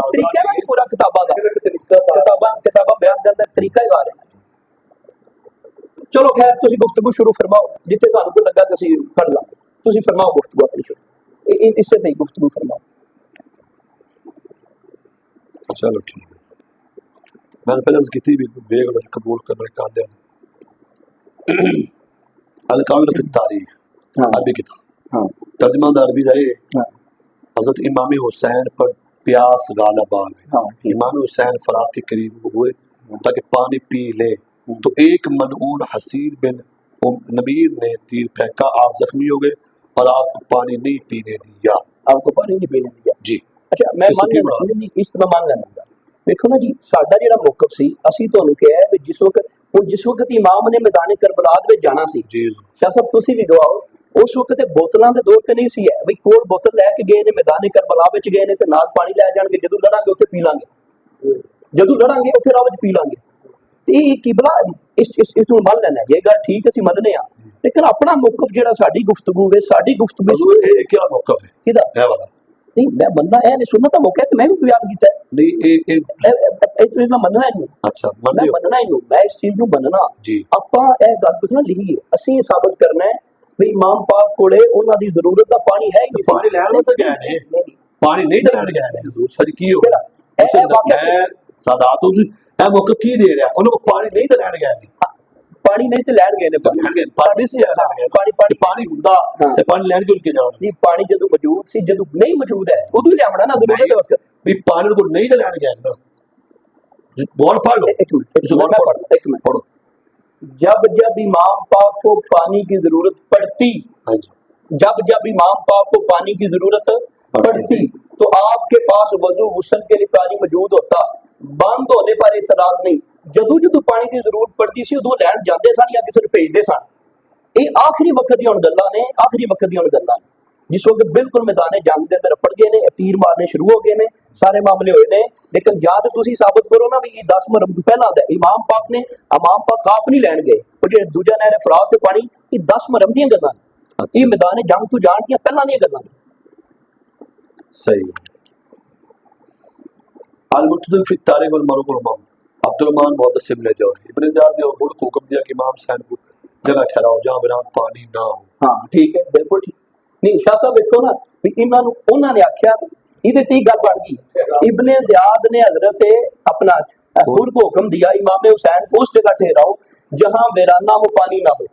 तरीका है पूरा किताबा का किताबा बयान करने का तरीका ही आ रहा चलो खैर तुसी गुफ्तगू शुरू फरमाओ जिथे सानू कोई लगा तुसी फड़ ला तुसी फरमाओ गुफ्तगू अपनी शुरू इससे नहीं गुफ्तगू फरमाओ चलो ठीक है मैंने पहले की भी बेग कबूल करने का अलकामिल फिल तारीख अरबी किताब तर्जमा अरबी है हजरत इमाम हुसैन पर प्यास गालिब आ गई इमाम हुसैन फरात के करीब हुए ताकि पानी पी ले तो एक मनऊन हसीर बिन नबीर ने तीर फेंका आप जख्मी हो गए और आपको पानी नहीं पीने दिया आपको पानी नहीं पीने दिया जी अच्छा मैं मान लेना इस तरह मान लेना देखो ना जी साडा जिहड़ा मौकफ सी असीं तुहानूं कहा है जिस वक्त ਹੁਣ जिस वक्त इमाम ने मैदान करबला दे विच जाना सी जी शाह साहब तुसीं भी गवाओ उस वक्त बोतलों के दौर ते नहीं सी है बई कोल बोतल लैके गए ने मैदान करबला विच गए ने ते नाल पानी लै जाणगे जदों लड़ांगे उत्थे पी लांगे जदों लड़ांगे उत्थे राह विच पी लांगे ते इह किबला इस नूं मान लैना ये गल ठीक असीं मनने आ लेकिन अपना मौकफ जिहड़ा साडी गुफ्तगू है साडी गुफ्तगू ये क्या मौकफ है किहदा है वाला नहीं मैं बनना है नहीं सुनना तो मौका है तो मैं भी बयान किया नहीं ए मैं मनना है अच्छा मैं मनना है मैं इस चीज को मनना जी ਆਪਾਂ ਇਹ ਗੱਲ ਦੇਖਣਾ ਲਿਖੀ ਹੈ ਅਸੀਂ ਇਹ ਸਾਬਤ ਕਰਨਾ ਹੈ ਵੀ ਇਮਾਮ ਪਾਕ ਕੋਲੇ ਉਹਨਾਂ ਦੀ ਜ਼ਰੂਰਤ ਦਾ ਪਾਣੀ ਹੈ ਹੀ ਨਹੀਂ ਪਾਣੀ ਲੈਣ ਵਾਸਤੇ ਗਏ ਨੇ ਪਾਣੀ ਨਹੀਂ ਲੈਣ ਗਏ ਨੇ ਹਜ਼ੂਰ ਸਰ ਕੀ ਹੋ ਇਹ ਵਾਕਿਆ ਸਾਦਾਤ ਉਹ ਇਹ ਮੌਕਫ ਕੀ ਦੇ ਰਿਹਾ ਉਹਨਾਂ ਨੂੰ ਪਾਣੀ ਨਹੀਂ ਲੈਣ ਗਏ ਨੇ पानी नहीं से लैन गए ने पानी से पानी हुंदा ते पानी लैन के जाना नहीं पानी जदों मौजूद सी जदों नहीं मौजूद है उदों लियावना ना जरूरत है उसका भी पानी को नहीं लैन गए ना बहुत पढ़ लो एक मिनट पढ़ो जब जब इमाम पाक को पानी की जरूरत पड़ती जब इमाम पाक को पानी की जरूरत पड़ती तो आपके पास वजू गुस्ल के लिए पानी मौजूद होता बंद होने पर इतराज नहीं जदों जदों पानी की जरूरत पड़ती सी उदों लैन जाते सन या किसी भेजते सन ये आखिरी वक्त दी हुण गल्लां ने आखिरी वक्त दी हुण गल्लां जिस वक्त बिल्कुल मैदान जंग के अंदर अपड़ गए ने तीर मारने शुरू हो गए ने सारे मामले हुए ने लेकिन या तो तुसीं साबित करो ना भी ये 10 मुहर्रम तो पहला आंदा इमाम पाक आप नहीं लैन गए और जो दूजा नहर फरात ते पानी ये 10 मुहर्रम दी गल्लां ये मैदान जंग तो जाण दी पहला दी गल्लां सही अल-मुतदल फी तारीख वल मरूक उल अब्दुर्रहमान मुहद्दिस इब्न जौहरी इब्न ज़ियाद ने और हुक्म दिया कि इमाम हुसैन को जगह ठहराओ जहां बिना पानी ना हो हाँ ठीक है बिल्कुल ठीक नहीं शाह साहब देखो ना भी इन्होंने उन्होंने आख्या इहदे ते गल बन गई इब्न ज़ियाद ने हजरत अपना खुद को हुक्म दिया इमाम हुसैन को उस जगह ठहराओ जहां वीराना हो पानी ना हो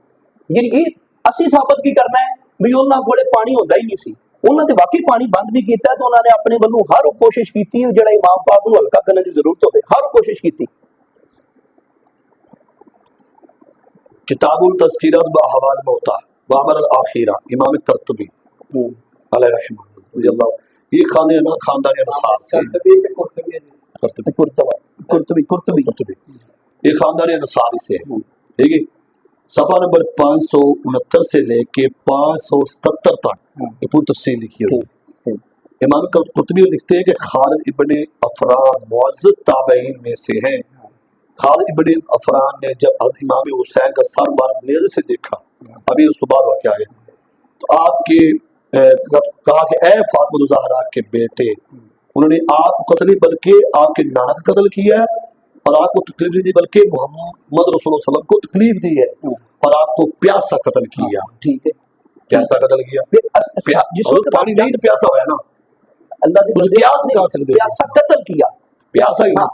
यानी असीं साबित की करना है भी उन्होंने कोले पानी होंदा ही नहीं सी उन्होंने वाकई पानी बंद भी किया तो उन्होंने अपने वालों हर कोशिश की जो इमाम पाक को हल्का करने की जरूरत हो हर कोशिश की किताबुल तज़किरात व अहवाल मौता व अमल आखिरा इमाम कुर्तुबी अलैहि रहमतुल्लाह ये खानदानी अनुसार से कुर्तुबी ये खानदानी अनुसार से ठीक है सफा नंबर 569 से लेके 577 तक ये पूरी तफसील लिखी है इमाम कुर्तुबी लिखते हैं कि खालिद इब्ने अफरान मुअज़्ज़ज़ ताबईन में से हैं खालिद इब्ने अफरान ने जब इमाम हुसैन का सर बार नेज़े से देखा अभी उसके बाद वाक़या है तो आपके कहा कि ए फातिमा ज़हरा के बेटे उन्होंने आपको कत्ल नहीं बल्कि आपके नाना का कत्ल किया है और आपको तकलीफ नहीं दी बल्कि मोहम्मद रसूलुल्लाह सल्लल्लाहु अलैहि वसल्लम को तकलीफ दी है और आपको प्यासा कत्ल किया ठीक है प्यासा कत्ल किया जिस वक्त पानी नहीं तो प्यासा होया ना अल्लाह ने प्यास नहीं खा सकते प्यासा कत्ल किया प्यासा ही हाँ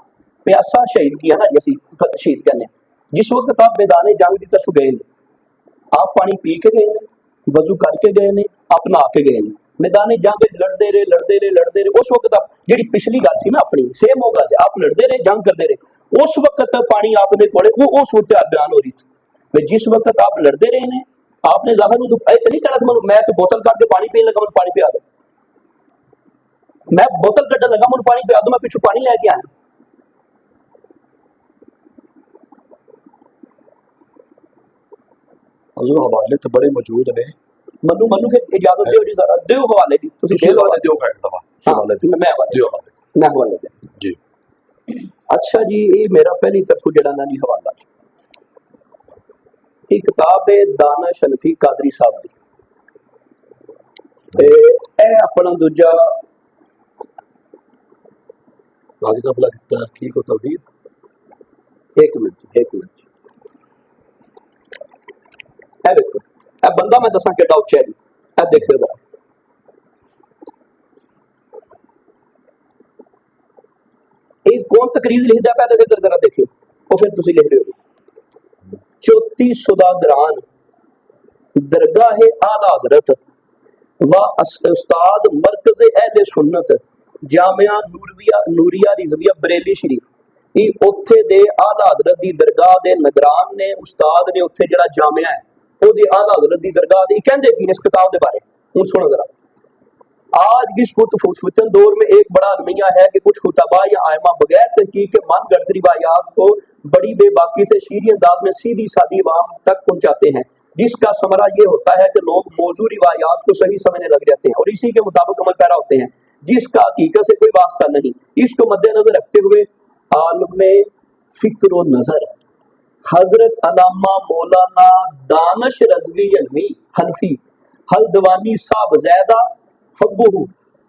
प्यासा शहीद किया ना, जैसी शहीद कहने, जिस वक्त आप मैदान जंग की तरफ गए ने, आप पानी पी के गए ने, वजू करके गए ने, आप नहा के गए ने, मैदान जंग लड़ते रहे, उस वक्त आप जी पिछली गल सी ना अपनी सेम हो गल, आप लड़ते रहे, जंग करते रहे, उस वक्त पानी आपने कोले वो सूरत बयान हो रही थी। जिस वक्त आप लड़ते रहे ने, आपने जाहिर तो नहीं कहना था मैं तो बोतल काट के पानी पीने लगा, मैं पानी पिया दो, मैं बोतल कट्टा लगा, मैं पानी पिया दो, मैं पिछू पानी लेके आया। हजूर हवाले तो बड़े मौजूद ने, मनु फिर इजाजत दियो जी, जरा दियो हवाले दी, तुसी ਤੁਸੀਂ ਹਵਾਲੇ ਦਿਓ ਘੱਟ ਦਵਾ ਹਵਾਲੇ ਦਿਓ मैं हवाले ਦਿਓ ਹਵਾਲੇ मैं हवाले दे। ਜੀ। अच्छा जी, ये मेरा पहली तरफों जड़ा ना जी हवाला जी, एक किताब है दानिश हनफी कादरी साहब दी, ते ए अपना दूजा आगे का भला कितना की को तब्दील एक मिनट ए देखो, ए बंदा मैं दसा केड़ा उच्चा है जी, ए देखियो जरा, एक कौन तकरीर लिखता है पहले इधर जरा देखियो, और फिर तुसी लिख रहे हो, 34 सुदागरान दरगाह आला हजरत व उस्ताद मरकज अहले सुन्नत जामिया नूरिया रिजविया बरेली शरीफ, ये उत्थे दे आला हजरत दी दरगाह दे नगरान ने, उस्ताद ने उत्थे जड़ा जामिया है ओदे आला हजरत दी दरगाह दे कहंदे की इस किताब दे बारे। हुण सुनो जरा, आज की फुतन दौर में एक बड़ा अलमिया है कि कुछ खुतबा या आयमा बगैर तहकीक के मन गढ़ रिवायात को बड़ी बेबाकी से शीरी अंदाज में सीधी सादी आवाम तक पहुंचाते हैं, जिसका समरा ये होता है कि लोग मौजू रिवायात को सही समझने लग जाते हैं और इसी के मुताबिक अमल पैरा होते हैं, जिसका हकीकत से कोई वास्ता नहीं। इसको मद्देनजर रखते हुए आलम फिक्र नजर हजरत अल्लामा मौलाना दानिश रजवी हनफी हल्दवानी साहब ज़ैदा हब्बुहु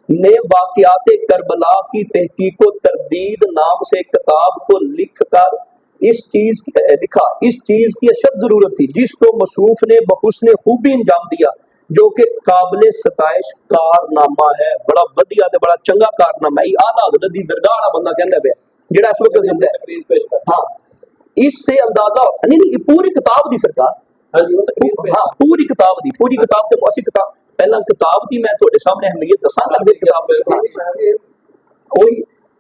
ने वाक़यात करबला की तहकीक व तरदीद नाम से किताब को लिखकर इस चीज की अशद जरूरत थी, जिसको मसूफ ने बहुस्ने खूबी अंजाम दिया, जो कि काबिल सताइश कारनामा है, बड़ा वधिया ते बड़ा चंगा कारनामा है। आला हज़रत दी दरगाह वाला बंदा कहंदा पिया जेड़ा इस वक्त जिंदा है। हाँ, इससे अंदाजा नहीं पूरी किताब दी सरकार, हाँ पूरी किताब ते मौसी किताब पहला किताब दी मैं थोड़े सामने अहमियत दसांगा, फिर किताब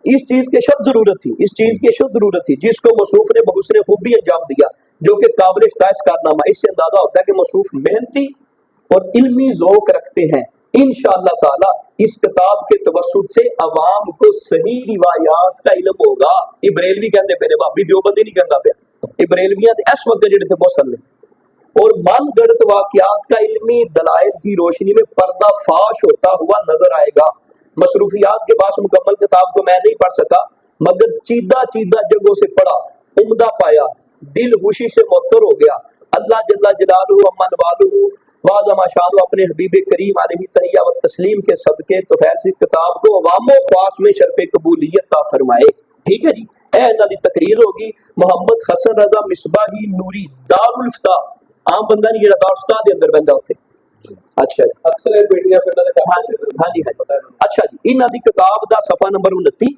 इस चीज की शद जरूरत थी, जिसको मसूफ ने बहुसरे खूबी अंजाम दिया, जो कि काबिल इस्ताइश कारनामा। इससे अंदाजा होता है कि मसूफ मेहनती और इल्मी ज़ौक़ रखते हैं। इंशाअल्लाह ताला इस किताब के तवस्सुत से अवाम को सही रिवायात का इल्म होगा। ये बरेलवी कहते पे ने, भाभी देवबंदी नहीं कहता पे, ये बरेलवियां इस वक्त जेड़े थे मौसल ने, और मन गढ़त वाक़यात का इल्मी दलाइल की रोशनी में पर्दाफाश होता हुआ नजर आएगा। मसरूफियात के बाद मुकम्मल किताब को मैं नहीं पढ़ सका, मगर चीदा जगहों से पढ़ा, उम्दा पाया, दिल खुशी से मुअत्तर हो गया। अल्लाह जल्ला जलालुहु अम्मन वालुहु वाज़मा शानु अपने हबीब करीम अलैहि तहिया व तस्लीम के सदके तोफैल से किताब को अवामो ख्वास में शर्फ़े कबूलियत ता फरमाए। ठीक है जी, ए इन्हां दी तकरीर होगी। मोहम्मद हसन रजा मिसबाही नूरी दारुल इफ्ता, आम बंदा नहीं जेड़ा दारुल इफ्ता दे अंदर बंदा उत्थे। अच्छा अक्सर ये बेटियां फिर दे हाँ जी अच्छा जी, इन्हां दी किताब दा सफा नंबर 29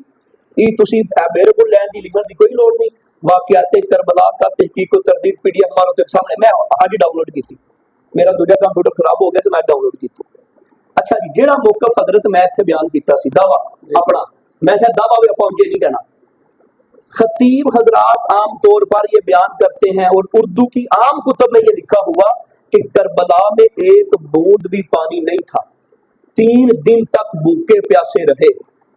ई तुसी मेरे को लैन दी लिखण दी कोई लोड़ नहीं। वाक़यात करबला का तहकीक व तरदीद पीडीएफ मारो ते सामने मैं आज डाउनलोड की, मेरा दूजा कंप्यूटर खराब हो गया तो मैं डाउनलोड की। अच्छा जी, जेड़ा मौकफ हजरत मैं इत्थे बयान कीता सी दावा अपना, मैं क्या दावा भी आपा उनके नहीं कहना। खतीब हजरात आम तौर पर ये बयान करते हैं और उर्दू की आम कुतब में ये लिखा हुआ कि करबला में एक बूंद भी पानी नहीं था, 3 दिन तक भूखे प्यासे रहे,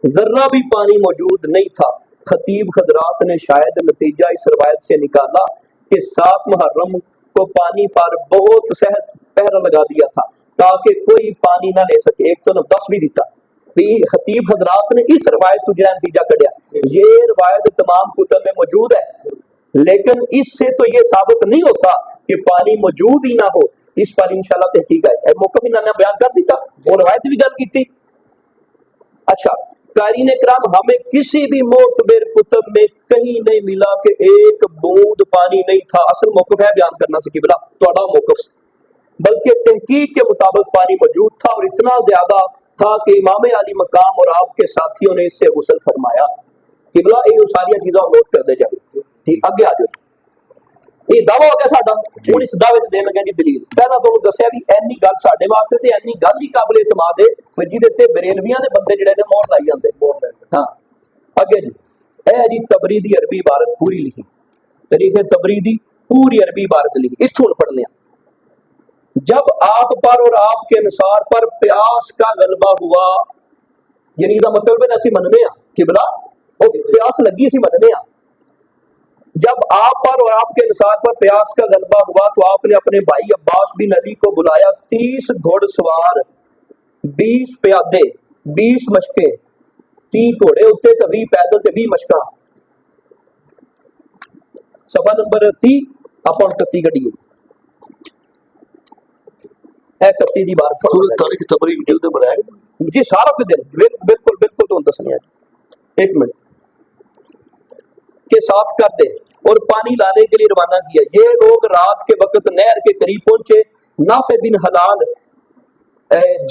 जर्रा भी पानी मौजूद नहीं था। खतीब हजरात ने शायद नतीजा इस रवायत से निकाला कि 7 मुहर्रम को पानी पर बहुत सहत पहरा लगा दिया था ताकि कोई पानी ना ले सके। एक तो नफस भी दिता, खतीब हजरात ने इस रवायत को जरा नतीजा कढ़िया। ये रवायत तमाम कुतब में मौजूद है, लेकिन इससे तो ये साबित नहीं होता कि पानी मौजूद ही ना हो। इस पर इंशाल्लाह तहकीक है, मौकफ इन्होंने बयान कर दिता और रवायत भी गल की। अच्छा, कारीन इकराम हमें किसी भी मोतबर कुतब में कहीं नहीं मिला कि एक बूंद पानी नहीं था। असल मौकफ है बयान करना से किबला तोड़ा मौकफ, बल्कि तहकीक के मुताबिक पानी मौजूद था और इतना ज्यादा था कि इमाम अली मकाम और आपके साथियों ने इससे गुस्ल फरमाया। किबला ये सारिया चीज़ां नोट करते जाओ। ठीक, अगे आ जाओ। ਇਹ ਦਾਵਾ ਹੋ ਗਿਆ ਸਾਡਾ। ਹੁਣ ਇਸ ਦਾਅਵੇ ਤੇ ਦੇਣ ਲੱਗੇ ਜੀ ਦਲੀਲ। ਪਹਿਲਾਂ ਤੁਹਾਨੂੰ ਦੱਸਿਆ ਵੀ ਇੰਨੀ ਗੱਲ ਸਾਡੇ ਵਾਸਤੇ ਤੇ ਇੰਨੀ ਗੱਲ ਹੀ ਕਾਬਲੇ ਇਤਮਾਦ ਹੈ ਵੀ ਜਿਹਦੇ ਤੇ ਬਰੇਲਵੀਆਂ ਦੇ ਬੰਦੇ ਜਿਹੜੇ ਨੇ ਮੋਹਰ ਲਾਈ ਜਾਂਦੇ। ਹਾਂ, ਅੱਗੇ ਜੀ ਇਹ जी तबरी दी अरबी इबारत पूरी लिखी, तरीके तबरी दी पूरी अरबी इबारत लिखी। इत्थों पढ़ने जब आप पर और आपके अनुसार पर प्यास का गलबा हुआ, यानी इसका मतलब है असं मनने किबला वो प्यास लगी सी मनने। जब आप पर और आपके अनुसार पर प्यास का गलबा हुआ तो आपने अपने भाई अब्बास बिन अली को बुलाया। 30 घोड़सवार, 20 प्यादे, 20 मशके, 30 घोड़े उत्ते ते 20 पैदल ते 20 मशका। सफा नंबर 30 आप 31 कढ़िए। 31 दी बात सूरत तारीख तबरी जिल्द बनाया जी सारा कुछ दिन बिल्कुल बिल्कुल तो दसने। एक मिनट के साथ कर दे और पानी लाने के लिए रवाना किया। ये लोग रात के वक्त नहर के करीब पहुंचे। नाफे बिन हलाल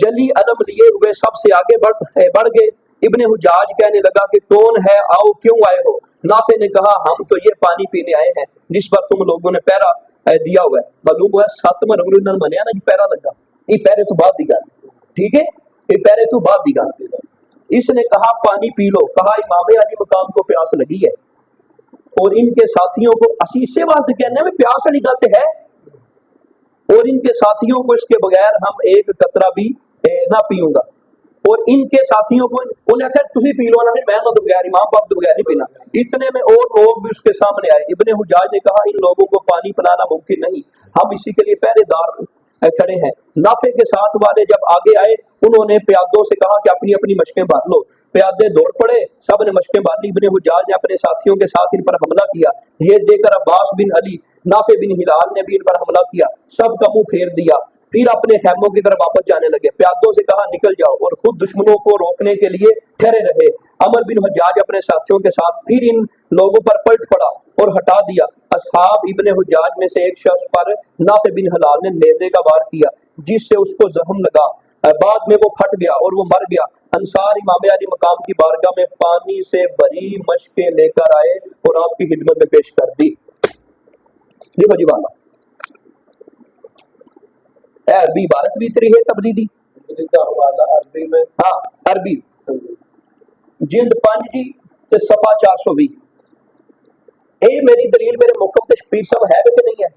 जली अलम लिए हुए सबसे आगे बढ़ गए। इब्ने हुजाज कहने लगा कि कौन है, आओ, क्यों आए हो? नाफे ने कहा हम तो ये पानी पीने आए हैं जिस पर तुम लोगों ने पहरा दिया हुआ है। मालूम हुआ 7 रमज़ान मनिया ना जी पहरा लगा। ये पहरे तो बाद दी गल, ठीक है, ये पहरे तो बाद दी गल। इसने कहा पानी पी लो। कहा इमाम अली मकाम को प्यास लगी है और इनके साथियों को असी इससे वास्ते कहने में प्यास वाली गल है, और इनके साथियों को इसके बगैर हम एक कतरा भी ना पीऊंगा। और इनके साथियों को उन्हें आखिर तुम पी लो, उन्होंने मैं तो बगैर इमाम बाप तो बगैर नहीं पीना। इतने में और लोग भी उसके सामने आए। इब्ने हुजाज ने कहा इन लोगों को पानी पिलाना मुमकिन नहीं, हम इसी के लिए पहरेदार खड़े हैं। नाफे के साथ वाले जब आगे आए उन्होंने प्यादों से कहा कि अपनी अपनी मशकें भर लो। प्यादे दौड़ पड़े, सब ने मशकें भर ली। इब्ने हुजाज ने अपने साथियों के साथ इन पर हमला किया। ये देखकर अब्बास बिन अली, नाफे बिन हिलाल ने भी इन पर हमला किया। सबका मुंह फेर दिया, फिर अपने खैमों की तरफ वापस जाने लगे। प्यादों से कहा निकल जाओ, और खुद दुश्मनों को रोकने के लिए ठहरे रहे। अमर बिन हुज्जाज अपने साथियों के साथ फिर इन लोगों पर पलट पड़ा और हटा दिया। असहाब इब्ने हुज्जाज में से एक शख्स पर नाफे बिन हलाल ने नेज़े का वार किया जिससे उसको जख्म लगा। बाद में वो फट गया और वो मर गया। अंसार इमाम अली मकाम की बारगाह में पानी से भरी मशकें लेकर आए और आपकी खिदमत में पेश कर दी। देखो जी वाला अरबी इबारत भी तरी है तबरीदी का हवाला अरबी में। हाँ अरबी जिल्द 5 जी ते सफा 420। ये मेरी दलील मेरे मौकफ ते पीर साहब है कि नहीं है?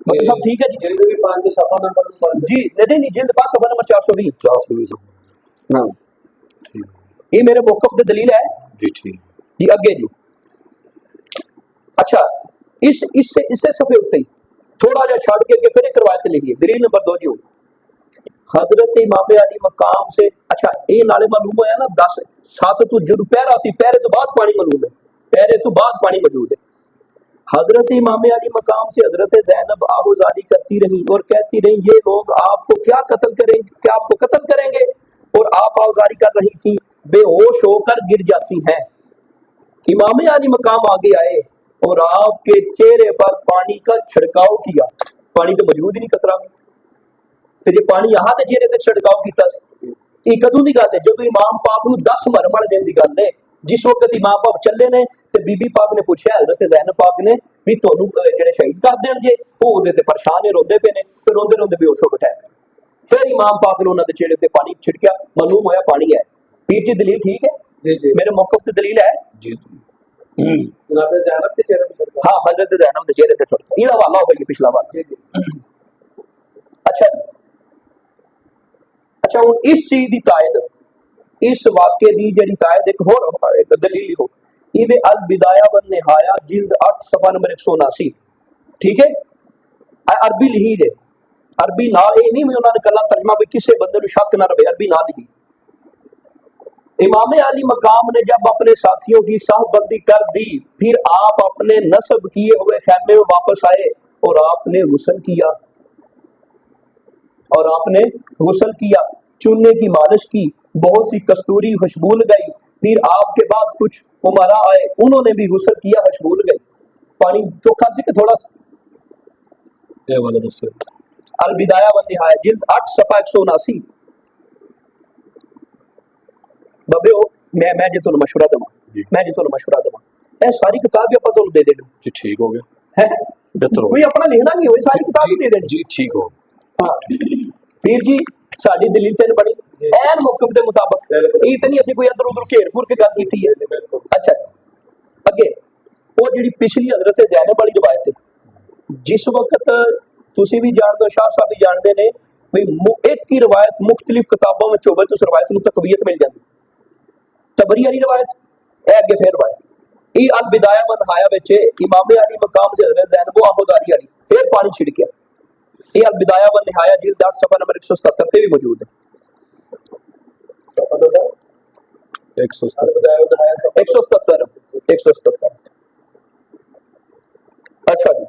मतलब सब ठीक है जी। जिल्द भी 5 सफा नंबर 5 जी नहीं जिल्द 5 सफा नंबर 420। 420 हाँ ठीक ये मेरे मौकफ ते दलील है जी। ठीक जी अगे जी। अच्छा इससे इससे सफे उत्ते थोड़ा जा छाड़ के फिर एक रवायत लिखी है। दलील नंबर 2 जी हजरत इमाम अली मकाम से। अच्छा ये नाले मालूम होया ना 10 7 तो जो पहरा सी पहरे तो बाद पानी मालूम है, पहरे तो बाद पानी मौजूद है। हजरत इमाम अली मकाम से हजरत ज़ैनब आबूजारी करती रही और कहती रही ये लोग आपको क्या कत्ल करेंगे, क्या आपको कत्ल करेंगे? और आप आबूजारी कर रही थी, बेहोश होकर गिर जाती हैं। इमाम अली मकाम आगे आए और आपके चेहरे पर पानी का छिड़काव किया। पानी तो मौजूद ही नहीं कतरा भी, तो जे पानी यहाँ के चेहरे ते छिड़काव किया ये कदों की गल है? जो इमाम पाक नूं 10 मरमण देने की गल है। जिस वक्त इमाम पाक चले ने ते बीबी पाक ने पूछा हजरत ज़ैनब पाक ने भी तुहानूं जिहड़े शहीद कर देण जे वो उहदे ते परेशान ने रोंदे पे ने, ते रोंदे रोंदे बेहोश हो बैठा। फिर इमाम पाक ने उन्हां दे चेहरे ते पानी छिड़किया, मालूम होया पानी है। पीर जी दलील ठीक है जी जी मेरे मौकफ ते दलील है जी जनाब ज़ैनब के चेहरे पे छिड़का। हाँ हजरत ज़ैनब के चेहरे ते छिड़का। ये हवाला हो गया पिछला वाला। जी जी अच्छा अच्छा हूँ इस चीज की तायद इस वाक्य की जी तायद एक होर दलील हो इवे अल बिदाया व निहाया जिल्द 8 सफा नंबर 179। ठीक है अरबी लिखी जे अरबी ना ये नहीं भी उन्होंने कला तर्जमा भी किसी बंदे को शक ना रहे, अरबी ना लिखी। इमाम अली मकाम ने जब अपने साथियों की सहबंदी कर दी फिर आप अपने नस्ब किए हुए खैमे में वापस आए और आपने गुस्ल किया चूने की मालिश की, बहुत सी कस्तूरी खुशबू लगाई। फिर आपके बाद कुछ उमरा आए, उन्होंने भी गुस्ल किया, खुशबू लगाई। पानी चोखा सी कि थोड़ा सा? ये वाला दस अल बिदाया व निहाया जिल्द 8 सफा 179। बबे हो मैं जो तुहानू मशवरा देवां, जी। मैं जो तुहानू मशवरा देवां, ये सारी किताब भी आपां तुहानू दे देनी जी ठीक हो गया, है, बेहतर हो कोई गया। अपना लिखना नहीं होए, सारी किताब ही दे देनी। जी ठीक हो हाँ वीर जी, साडी दलील ते बनी ऐन मौकफ के मुताबिक, ये तो नहीं असीं कोई इधर उधर घेर घूर के गल कीती है। अच्छा अगे वो जिहड़ी पिछली हजरत ज़ैनब वाली रिवायत है, जिस वक्त तुसीं भी जानदे हो, शाह साहब भी जानते ने भी एक ही रिवायत मुख्तलिफ किताबों में होवे तो उस रिवायत को तकवीयत मिल जाती। तबरी वाली रिवायत है, अगे फिर रिवायत ये अल बिदाया व नहाया विच इमाम अली मकाम से हजरत ज़ैनब आमोदारी वाली फिर पानी छिड़किया। ये अल बिदाया व नहाया जिल्द 8 सफ़ा नंबर 177 पे भी मौजूद है। 177 अच्छा जी।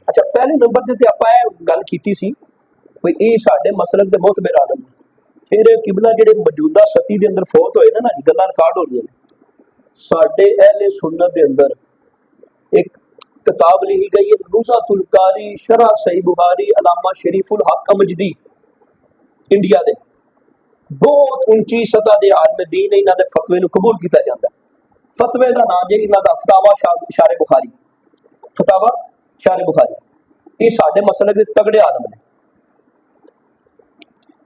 अच्छा पहले नंबर ते आपां इह गल कीती सी भी ये साडे मसलक दे मोतबर आलम ने। फिर किबला जिहड़े मौजूदा सती दे अंदर फौत होए ना गल्लां रिकॉर्ड हो रही ने। साडे अहले सुन्नत दे अंदर एक किताब लिखी गई है नुज़हतुल कारी शरह सही बुखारी अलामा शरीफुल हक अमजदी, इंडिया दे बहुत ऊंची सतह दे आलम दीन इन्हां दे फतवे नूं कबूल कीता जांदा। फतवे दा नाम जे इन्हां दा फतावा शारे बुखारी, फतावा शारे बुखारी, ये साडे मसलक दे तगड़े आलम ने।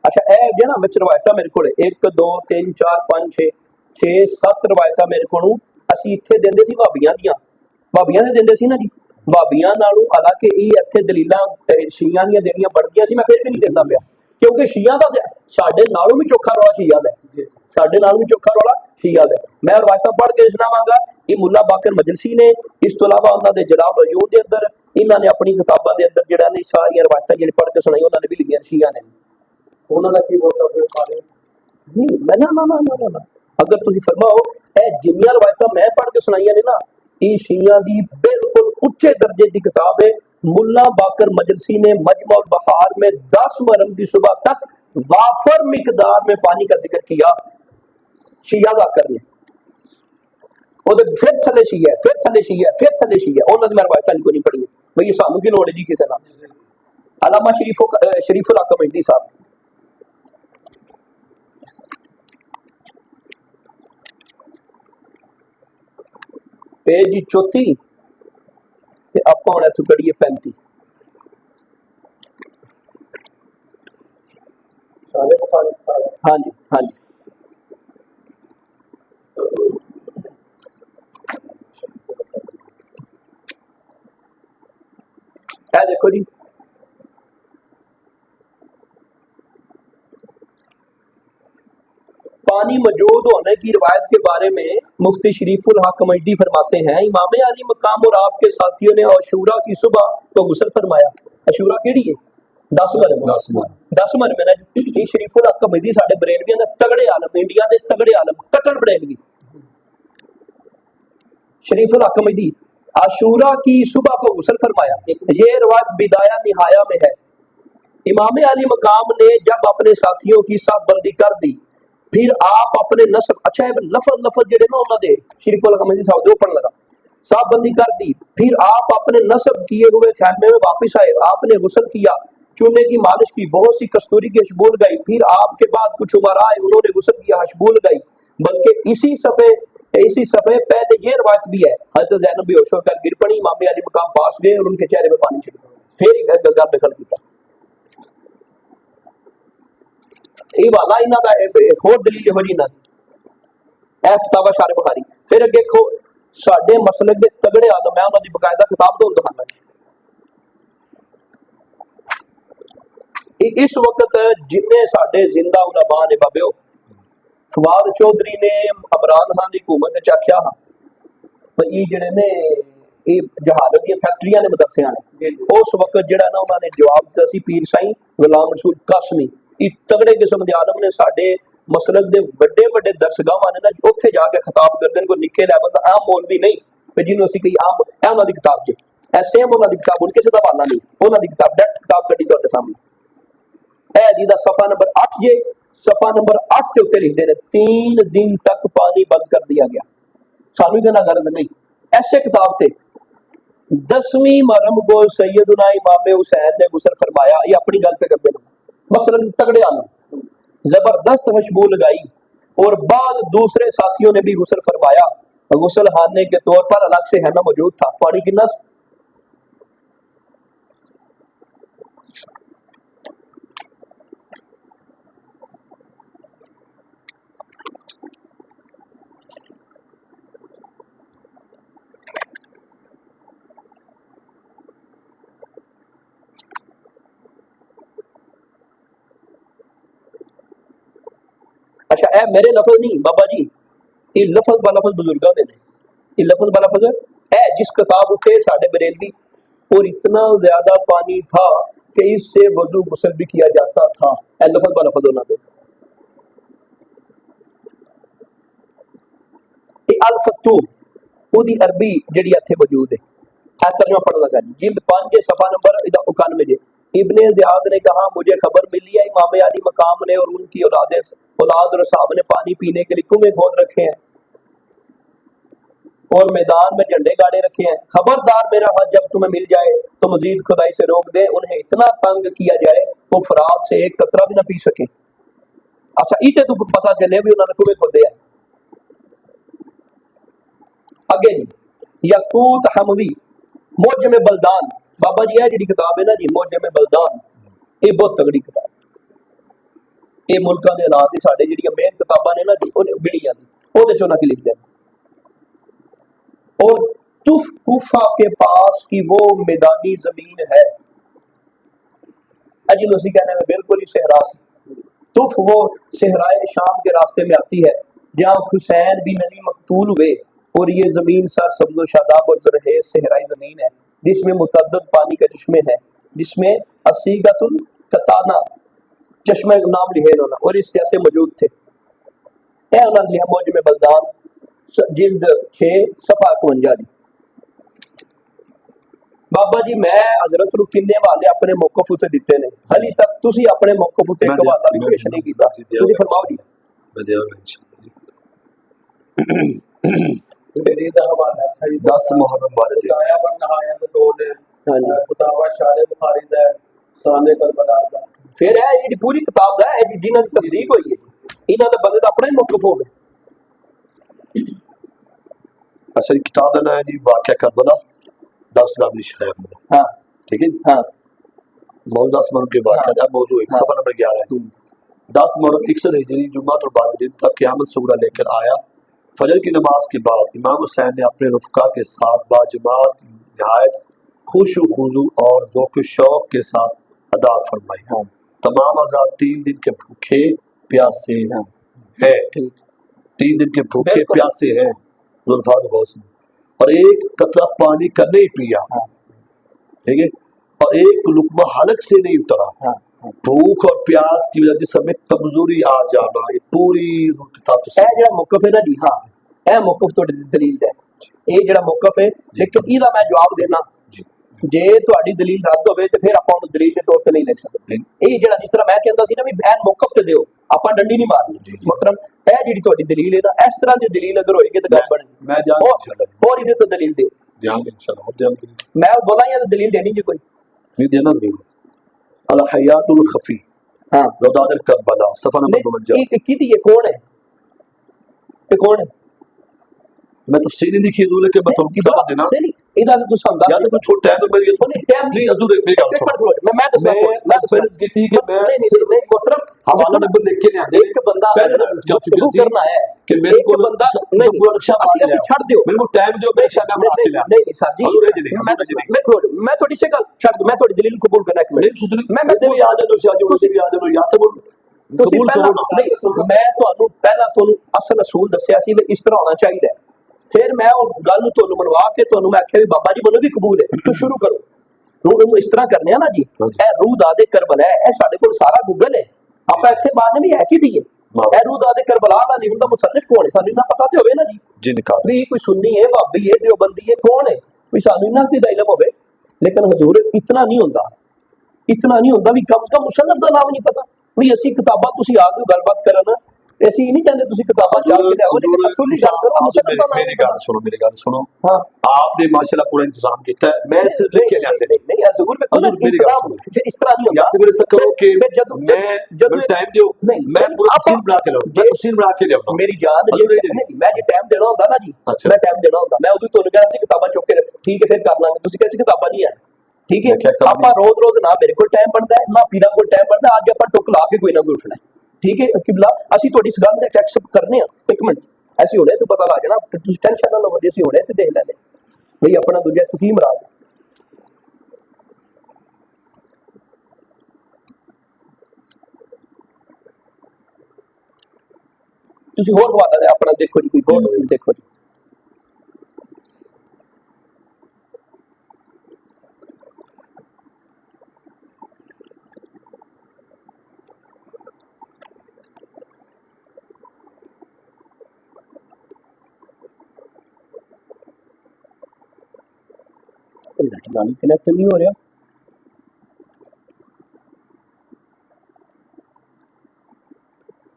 अच्छा ए जे ना विच रवायतां मेरे कोल 1 2 3 4 5 6 6 7 रवायतां मेरे कोलों असीं इत्थे दिंदे सी भाबियां दियां, भाबियां दे दिंदे सी ना जी, भाबियां नालों हालांकि ये इत्थे दलीलां शियां दियां देनियां बनदियां सी, मैं फिर भी नहीं दिंदा पिया क्योंकि शियां दा साडे नालों भी चोखा रौला शिया दा, साडे नालों भी चोखा रौला शिया दा। मैं रवायतां पढ़ के सुणावांगा, ये मुल्ला बाकर मजलसी ने, इस तो इलावा उन्हां दे जलाल वजूद दे अंदर इन्हां ने अपनी किताबां दे अंदर जेड़ा ने सारियां रवायतां जेहड़ी पढ़ के सुणाई उन्हां ने भी लिखियां शिया ने। ਉਹਨਾਂ ਦਾ ਕੀ ਵੋਟ ਹੈ ਪਾਣੀ नहीं मैं ना अगर तुसीं फरमाओ ए जिन्नियां रवायतां मैं पढ़ के सुनाइयां ने ना ये शिया दी बिल्कुल उच्चे दर्जे की किताब है। मुल्ला बाकर मजलसी ने मजमा उल बहार में 10 मुहर्रम की सुबह तक वाफर मिकदार में पानी का जिक्र किया। शिया बाकर ने ਉਹਦੇ फिर थले शिया है, फिर थले शिया है, फिर थले शिया है। ਉਹਨਾਂ ਦੀ ਮੈਂ ਰਵਾਇਤਾਂ ਕੋਈ ਨਹੀਂ ਪੜ੍ਹੀਆਂ ਬਈ ਸਾਨੂੰ ਕੀ ਲੋੜ ਹੈ ਜੀ ਕਿਸੇ ਨਾਲ। ਅਲਾਮਾ शरीफुल हक अमजदी साहब पेज 34 ਤੇ ਆਪਾਂ ਹੁਣ ਇੱਥੋਂ ਕੜੀਏ 35। ਸਾਰੇ ਬੁਖਾਰੀ हाँ जी हाँ जी ए देखो जी पानी मौजूद होने की रिवायत के बारे में मुफ्ती शरीफुल हक मजदी फरमाते हैं इमाम अली मकाम और आपके साथियों ने अशूरा की सुबह को गुस्ल फरमाया। अशूरा केड़ी है 10 मरहम है ना जी। ये शरीफुल हक मजदी साडे बरेलवियां दा तगड़े आलम, इंडिया दे तगड़े आलम, कट्टर बरेलवी शरीफुल हक मजदी अशूरा की सुबह को गुस्ल फरमाया। ये रिवायत बिदाया निहाया में है। इमाम अली मकाम ने जब अपने साथियों की साहबबंदी कर दी फिर आप अपने नस्ब, अच्छा है लफज जेडे ना उन्होंने शरीफुल हक मजदी साहब दे पढ़न लगा, साहबबंदी कर दी फिर आप अपने नस्ब किए हुए खैमे में वापस आए, आपने गुस्ल किया, चूने की मालिश की, बहुत सी कस्तूरी की हशबूल गई, फिर आपके बाद कुछ उमर आए उन्होंने गुस्ल किया, हशबूल गई। बल्कि इसी सफ़े पहले ये रवायत भी है हज़रत ज़ैनब बेहोश होकर गिर पड़ी, इमाम अली मकाम पास गए और उनके चेहरे पे पानी छिड़का, फिर गल दखल किया। ये वाला इन्हां दा एक होर दलील हो जी इन्हां दी ए फतावा शारे बुखारी। फिर अगे देखो साडे मसलक दे तगड़े आलम, मैं उन्हां दी बकायदा किताब तो दिखाना। इस वक्त जिन्ने साडे जिंदा उलमा ने बाबेओ फवाद चौधरी ने इमरान खान की हुकूमत च आख्या हा ये जिहड़े ने ये जहालत दी फैक्ट्रियां ने मदरसियां ने, उस वक्त जिहड़ा ना उन्होंने जवाब दिता सी पीर साईं गुलाम रसूल कासमी, ये तगड़े किस्म के आलम ने साडे मसलक दे वड्डे वड्डे दरसगाहां ने ना उत्थे जाके खिताब करदे ने, कोई निक्के लैवल दा आम मौलवी नहीं कि जिन्होंने असीं कही आम ए उन्हां दी किताब च ए सेम उन्हां दी किताब, उनके से दा हवाला नहीं, उन्हां दी किताब डायरेक्ट किताब कड्डी तुहाडे सामने ए जी दा सफ़ा नंबर 8 जे सफ़ा नंबर 8 के उत्ते लिखदे ने 3 दिन तक पानी बंद कर दिया गया। सानू इहदे नाल गरज नहीं, ऐसे किताब थे 10वीं मरहम को सैयदना इमाम हुसैन ने गुस्ल फरमाया। ये अपनी गल पे करते हैं, मसलन तगड़े आलम जबरदस्त खुशबू लगाई और बाद दूसरे साथियों ने भी गुस्ल फरमाया। गुस्ल खाने के तौर पर अलग से हैमा मौजूद था। पानी कितना अच्छा ए मेरे लफज नहीं बाबा जी, ये लफज ब लफज बुजुर्गों दे ने, ये लफज ब लफज ए जिस किताब उते साडे बरेलवी और इतना ज्यादा पानी था कि इससे वजू गुस्ल भी किया जाता था। ए लफज ब लफज उन्हां दे। ये अल फतू ओदी अरबी जेड़ी इत्थे मौजूद है, ए तर्जुमा पढ़ लगा जी, जिल्द 5 सफा नंबर 91 जे। इब्ने ज़ियाद ने कहा मुझे खबर मिली है इमाम अली मकाम ने और उनकी औलाद और साहब ने पानी पीने के लिए कुएं खोद रखे हैं और मैदान में झंडे गाड़े रखे हैं। खबरदार मेरा हाथ जब तुम्हें मिल जाए तो मजीद खुदाई से रोक दे, उन्हें इतना तंग किया जाए वो फरात से एक कतरा भी ना पी सके। अच्छा इते तो पता चले भी उन्होंने कुएं खोदे हैं। अगे जी यकूत हमवी मोजमे बलदान, बाबा जी है जी किताब है ना जी मोजमे बलदान, ये बहुत तगड़ी किताब। ये मुल्कों के हालात ही साढ़े जी मेन किताबां ने ना जी बिड़िया की चो ना की लिखते हैं। और तुफ कुफा के पास की वो मैदानी जमीन है, अजी उसी कहने में बिल्कुल ही सहरा से तुफ वो सहराए शाम के रास्ते में आती है जहाँ हुसैन बिन अली मकतूल हुए और ये जमीन सर सब्ज़ो शादाब और जरहेज सहराई जमीन है जिसमें मुतअद्दिद पानी के चश्मे हैं, जिसमें असीगतुल कताना चश्मे नाम लिखे इन्होंने और इस तरह से मौजूद थे। ए उन्होंने लिखा मौज में बलदान जिल्द 6 सफा 51 जी। बाबा जी मैं हजरत नु किन्ने वाले अपने मौकफ उते दिते ने, हली तक तुसी अपने मौकफ उते एक हवाला भी पेश नहीं कीता, तुसी फरमाओ जी। मैं देवांगा इंशाअल्लाह। मेरी दा हवाला सही 10 मुहर्रम वाले थे। बताया पर नहाया तो दो ने हां जी फतावा शाह बुखारी दा साने करबला दा फिर है ये पूरी किताब है जिन्हां दी तस्दीक हुई है, इन्हां दे बंदे दा अपना ही मौकफ हो गया। अच्छा ये किताब है ना जी वाक़या करबला 10 नाम लिखा है। हां ठीक है जी। हां मौजूदा 10 मुहर्रम के वाक़या का मौजू है सफा नंबर 11 है। 10 मुहर्रम 61 हिजरी जुम्मा और बाद दिन तक क़यामत सुगरा लेकर आया। फजर की नमाज के बाद इमाम हुसैन ने अपने रुफ़का के साथ बाजमात नहायत खुशू खुजू और ज़ौक़ शौक़ के साथ अदा फरमाई। हां तमाम आज़ाद 3 दिन के भूखे प्यासे हैं, 3 दिन के भूखे बिल्कुल। प्यासे हैं जुल्फ़ात बहुत और एक कतरा पानी का नहीं पिया, ठीक है, और एक लुकमा हलक से नहीं उतरा। हां भूख और प्यास की वजह से हमें कमजोरी आ जाना, ये पूरी किताब तो ए जेड़ा मौकफ है ना जी, हां ए मौकफ तो दलील है, ये जेड़ा मौकफ है लेकिन इहदा मैं जवाब देना जे ਤੁਹਾਡੀ ਦਲੀਲ ਰੱਦ ਹੋਵੇ ਤੇ ਫਿਰ ਆਪਾਂ ਉਹਨੂੰ ਦਲੀਲ ਦੇ ਤੌਰ ਤੇ ਨਹੀਂ ਲਿਖ ਸਕਦੇ। ਇਹ ਜਿਹੜਾ ਜਿਸ ਤਰ੍ਹਾਂ ਮੈਂ ਕਹਿੰਦਾ ਸੀ ਨਾ ਵੀ ਬੈਨ ਮੌਕਫ ਤੇ ਦਿਓ, ਆਪਾਂ ਡੰਡੀ ਨਹੀਂ ਮਾਰਨੀ। ਮਤਲਬ ਇਹ ਜਿਹੜੀ ਤੁਹਾਡੀ ਦਲੀਲ ਹੈ ਨਾ ਇਸ ਤਰ੍ਹਾਂ ਦੀ ਦਲੀਲ ਅਗਰ ਹੋਏਗੀ ਤਾਂ ਗੱਲ ਬਣੇਗੀ। मैं जाऊंगा इंशाल्लाह, ਹੋਰ ਇਹਦੇ ਤੋਂ ਦਲੀਲ ਦਿਓ। जाऊंगा इंशाल्लाह, और जाऊंगा मैं बोला या तो दलील देनी जी कोई। नहीं देना दलील। अल हयातुल खफी हाँ रदादल करबला सफा नंबर 52। ये किदी ये कौन है, ये कौन है? मैं तफसीर नहीं लिखी दूर के मैं तुमको बता देना नहीं इधर तो तुम समझा या तो थोड़ा टाइम तो मेरी नहीं टाइम नहीं हजूर मेरी गल सुनो। मैं दसना मैं फर्ज की थी कि मैं नहीं मोहतरम हवाला नंबर लिख के ले आंदे एक बंदा पहले इसका शुरू करना है कि मेरे को बंदा नहीं असि छड़ दियो मेरे को टाइम दियो मैं शायद मैं बना के ले नहीं सर जी मैं मैं थोड़ी से गल छड़ दूं, मैं थोड़ी दलील कबूल करना एक मिनट नहीं मैं मैं भी आ जानो शायद उसे भी आ जानो या तो ਤੁਸੀਂ ਪਹਿਲਾਂ ਨਹੀਂ ਮੈਂ ਤੁਹਾਨੂੰ ਪਹਿਲਾਂ ਤੁਹਾਨੂੰ ਅਸਲ ਅਸੂਲ ਦੱਸਿਆ ਸੀ ਵੀ ਇਸ ਤਰ੍ਹਾਂ ਹੋਣਾ ਚਾਹੀਦਾ। ਫਿਰ ਮੈਂ ਉਹ ਗੱਲ ਨੂੰ ਤੁਹਾਨੂੰ ਮਨਵਾ ਕੇ ਤੁਹਾਨੂੰ ਮੈਂ ਆਖਿਆ ਵੀ ਬਾਬਾ ਜੀ ਮੈਨੂੰ ਵੀ ਕਬੂਲ ਹੈ, ਤੂੰ ਸ਼ੁਰੂ ਕਰੋ। ਨੂੰ ਇਸ ਤਰ੍ਹਾਂ ਕਰਨੇ ਆ ਨਾ ਜੀ, ਇਹ ਰੂਹ ਦਾ ਦੇ ਕਰਬਲਾ ਹੈ, ਇਹ ਸਾਡੇ ਕੋਲ ਸਾਰਾ ਗੂਗਲ ਹੈ, ਆਪਾਂ ਇੱਥੇ ਬਾਅਦ ਵੀ ਹੈ ਕੀ ਦੀਏ ਇਹ ਰੂਹ ਦਾ ਦੇ ਕਰਬਲਾ ਦਾ ਲਿਖਣ ਦਾ ਮੁਸੰਨਿਫ ਕੌਣ ਹੈ ਸਾਨੂੰ ਇੰਨਾ ਪਤਾ ਤੇ ਹੋਵੇ ਨਾ ਜੀ ਵੀ ਕੋਈ ਸੁन्नी ਹੈ ਭਾਬੀ ਹੈ ਦੇਵਬੰਦੀ ਹੈ ਕੌਣ ਹੈ, ਵੀ ਸਾਨੂੰ ਇੰਨਾ ਤੇ ਦਾ ਇਲਮ ਹੋਵੇ। ਲੇਕਿਨ ਹਜ਼ੂਰ ਇਤਨਾ ਨਹੀਂ ਹੁੰਦਾ ਵੀ ਕਮ ਸੇ ਕਮ ਮੁਸੰਨਿਫ ਦਾ ਨਾਮ ਨਹੀਂ ਪਤਾ ਵੀ ਅਸੀਂ ਕਿਤਾਬਾਂ ਤੁਸੀਂ ਆ ਕੇ ਗੱਲਬਾਤ ਕਰਨ ਤੇ ਅਸੀਂ ਨਹੀਂ ਕਹਿੰਦੇ ਤੁਸੀਂ ਕਿਤਾਬਾਂ ਚਾਹ ਕੇ ਲਿਆਓ, ਲੇਕਿन ਅਸੂਲੀ ਗੱਲ करो, मुसलमान का मेरी गल सुनो, मेरी गल सुनो। हाँ आपने माशाल्लाह पूरा इंतजाम किया है, मैं सिर्फ लिख के लिया नहीं नहीं हजूर में हजूर मेरी गल इंतजाम सुनो। फिर इस तरह नहीं या होता। तो मेरे से कहो कि फिर जब मैं टाइम दो, नहीं मैं पूरा आप तफसील बना के लाऊं, मैं तफसील बना के लियाऊंगा। मेरी जान हजूर नहीं देनी। नहीं, मैं जे टाइम देना होता ना जी, अच्छा। मैं टाइम देना होता, मैं उਦੋਂ ਤੁਹਾਨੂੰ ਕਹਿਣਾ ਸੀ ਕਿਤਾਬਾਂ ਚੁੱਕ ਕੇ ਠੀਕ ਹੈ ਫਿਰ ਕਰ ਲਾਂਗੇ, ਤੁਸੀਂ ਕਹਿੰਦੇ ਕਿਤਾਬਾਂ ਨਹੀਂ ਆ ਠੀਕ मैं क्या है। किताब ਆਪਾਂ ਰੋਜ਼ ਨਾ ਮੇਰੇ ਕੋਲ ਟਾਈਮ ਬਣਦਾ ਹੈ, ਨਾ ਪੀਰਾਂ ਕੋਲ ਟਾਈਮ ਬਣਦਾ, ਅੱਜ ਆਪਾਂ ਟੁੱਕ ਲਾ ਕੇ ਕੋਈ ਨਾ ਕੋਈ ਉੱਠਣਾ ਠੀਕ ਹੈ ਕਿਬਲਾ। ਅਸੀਂ ਤੁਹਾਡੀ ਇਸ ਗੱਲ ਦਾ ਐਕਸੈਪਟ ਕਰਨੇ ਆ, ਇੱਕ ਮਿੰਟ ਅਸੀਂ ਹੁਣੇ ਤੋਂ ਪਤਾ ਲੱਗ ਜਾਣਾ, ਤੁਸੀਂ ਟੈਨਸ਼ਨ ਨਾ ਲਵੋ, ਅਸੀਂ ਹੁਣੇ ਤੇ ਦੇਖ ਲੈਣੇ ਬਈ ਆਪਣਾ ਦੂਜਾ ਤੁਸੀਂ ਮਰਾਜ ਤੁਸੀਂ ਹੋਰ ਹਵਾਲਾ ਦੇ ਆਪਣਾ ਦੇਖੋ ਜੀ, ਕੋਈ ਹੋਰ ਦੇਖੋ ਜੀ। ਨਾਲ ਕਨੈਕਟ ਨਹੀਂ ਹੋ ਰਿਹਾ।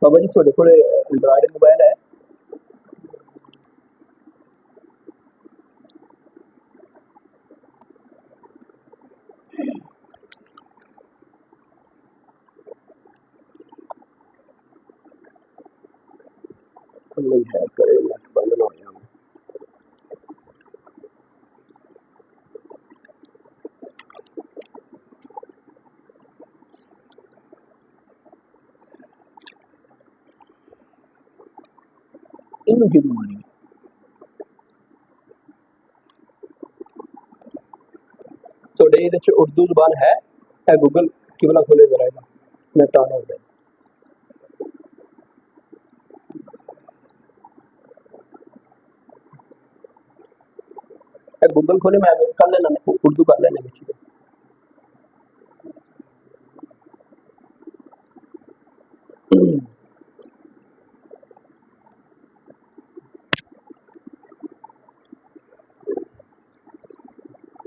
ਬਾਬਾ ਜੀ ਤੁਹਾਡੇ ਕੋਲ ਐਂਡਰਾਇਡ ਮੋਬਾਈਲ ਹੈ? ਨਹੀਂ ਹੈ, ਕਰੇ ਨੈਟ ਬੰਦ ਨਾ ਹੋ ਜਾਵੇ। ਇਹਨੂੰ ਕੀ ਬਿਮਾਰੀ ਹੈ? ਤੁਹਾਡੇ ਇਹਦੇ ਚ ਉਰਦੂ ਜ਼ੁਬਾਨ ਹੈ? ਇਹ ਗੂਗਲ ਕਿਵਲਾ ਖੋਲੇ ਜ਼ਰਾ, ਇਹਦਾ ਨੈਟ ਆਨ ਹੋ ਗਿਆ। ਇਹ ਗੂਗਲ ਖੋਲੇ, ਮੈਂ ਕਰ ਲੈਣਾ ਉਰਦੂ ਕਰ ਲੈਣੇ ਵਿੱਚ।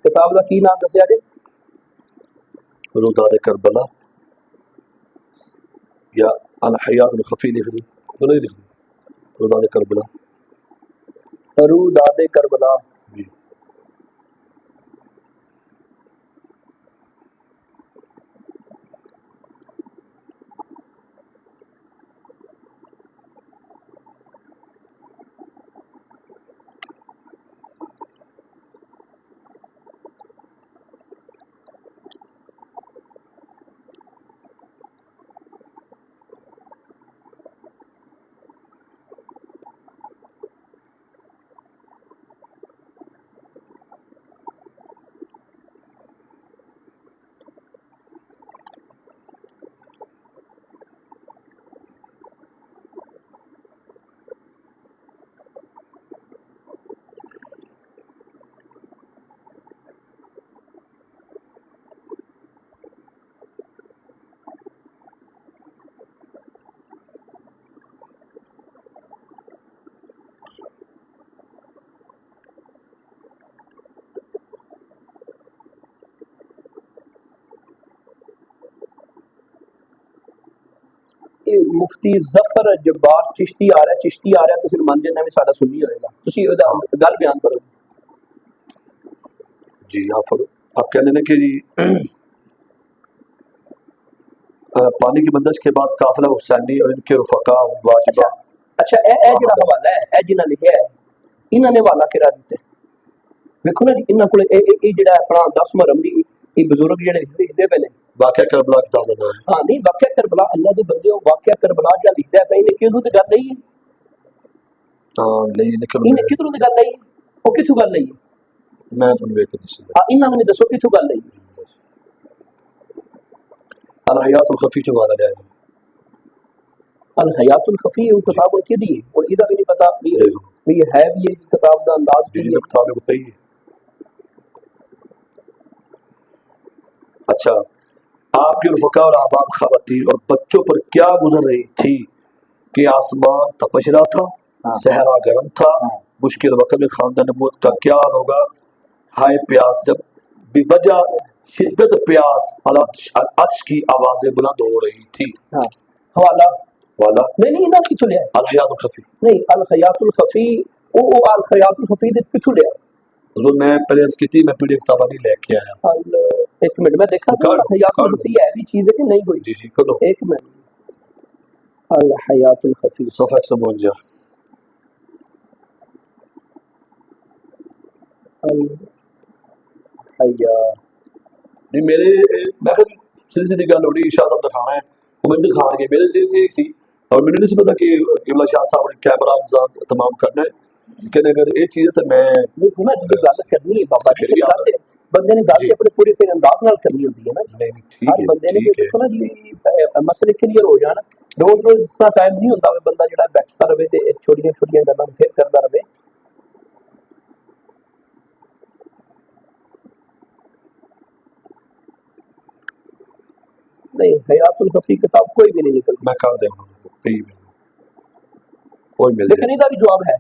किताब का की नाम दसिया जी? रूदाद करबला या अल हयात अल खफी लिख दी, दोनों ही लिख दी। रूदाद करबला, रूदाद करबला जी। मुफ्ती जफर जब्बार चिश्ती आ रहा, चिश्ती आ रहा, तुसीं मन जाना भी साडा सुन्नी होएगा, तुसीं ओहदा गल बयान करो जी। आप कहते हैं कि जी पानी की बंदिश के बाद काफिला हुसैनी और इनके रुफका वाजिबा। अच्छा ए जिहड़ा हवाला है, ए जिन्हां लिखिया है, इन्हां ने हवाला किरा दित्ता? वेखो ना जी, इन्हां कोल ए जिहड़ा अपना 10 मुहर्रम दी ये बुजुर्ग जिहड़े लिखदे पे ने वाक़या करबला किताब बना है। हाँ नहीं, वाक़या करबला अल्लाह दे बंदे, वाक़या करबला जिहड़ा लिखदा पे, इन्हें किधरों ते गल नहीं है? नहीं लेकिन इन्हें किधरों ते गल नहीं है? ओ किथों गल नहीं है? मैं तुहानू वेख के दस्सदा। हाँ इन्हां ने दसो किथों गल नहीं है? अल हयात अल खफी चो वाला लिया। अल हयातुल खफी वो किताब उनकी दी है, और इदा भी नहीं पता भी ये है भी है किताब का अंदाज भी है। किताब को पई है। अच्छा, आपके रुफका और अहबाब खवातीन और बच्चों पर क्या गुजर रही थी कि आसमान तपश रहा था, सहरा गर्म था, मुश्किल वक्त में खानदान मौत का क्या हाल होगा। हाय प्यास, जब बेवजह शिद्दत प्यास अल अत्श की आवाजें बुलंद हो रही थी। हाँ हवाला वाला नहीं नहीं, इन्होंने किथों लिया? अल हयातुल खफी। नहीं, अल हयातुल खफी, वो अल हयातुल खफी दे किथों लिया? हुजूर मैं पहले अर्ज की थी, मैं पीडीएफ किताबा नहीं लेके आया। एक मिनट, मैं देखा था कर हयातुल खफी है भी चीज है कि नहीं कोई? जी जी करो। एक मिनट, अल हयातुल खफी सफ़ा 152। अल हया, नहीं मेरे मैं कभी सीधी सीधी गल होनी शाह साहब दिखाना है, वो मैंने दिखा के मेरे से सी, और मैंने नहीं पता कि किबला शाह साहब ने कैमरा इंतजाम तमाम करना है, लेकिन अगर ये चीज़ है तो मैं देखो ना जी, गल करनी है बाबा जी, फिर गल बंदे ने गल जी। अपने पूरे फिर अंदाज नाल करनी होती है ना। नहीं नहीं ठीक हर है बंदे ने ठीक है। देखो ना जी, मसले क्लियर हो जान। रोज रोज इस तरह टाइम नहीं होता बंदा जो बैठता रहे तो छोटिया छोटिया गल्लां फिर करता रहे। नहीं, हयातुल खफी किताब कोई भी नहीं निकलती, मैं कर देगा कोई मिल लेकिन जाए ਇਹਦਾ ਵੀ ਜਵਾਬ ਹੈ।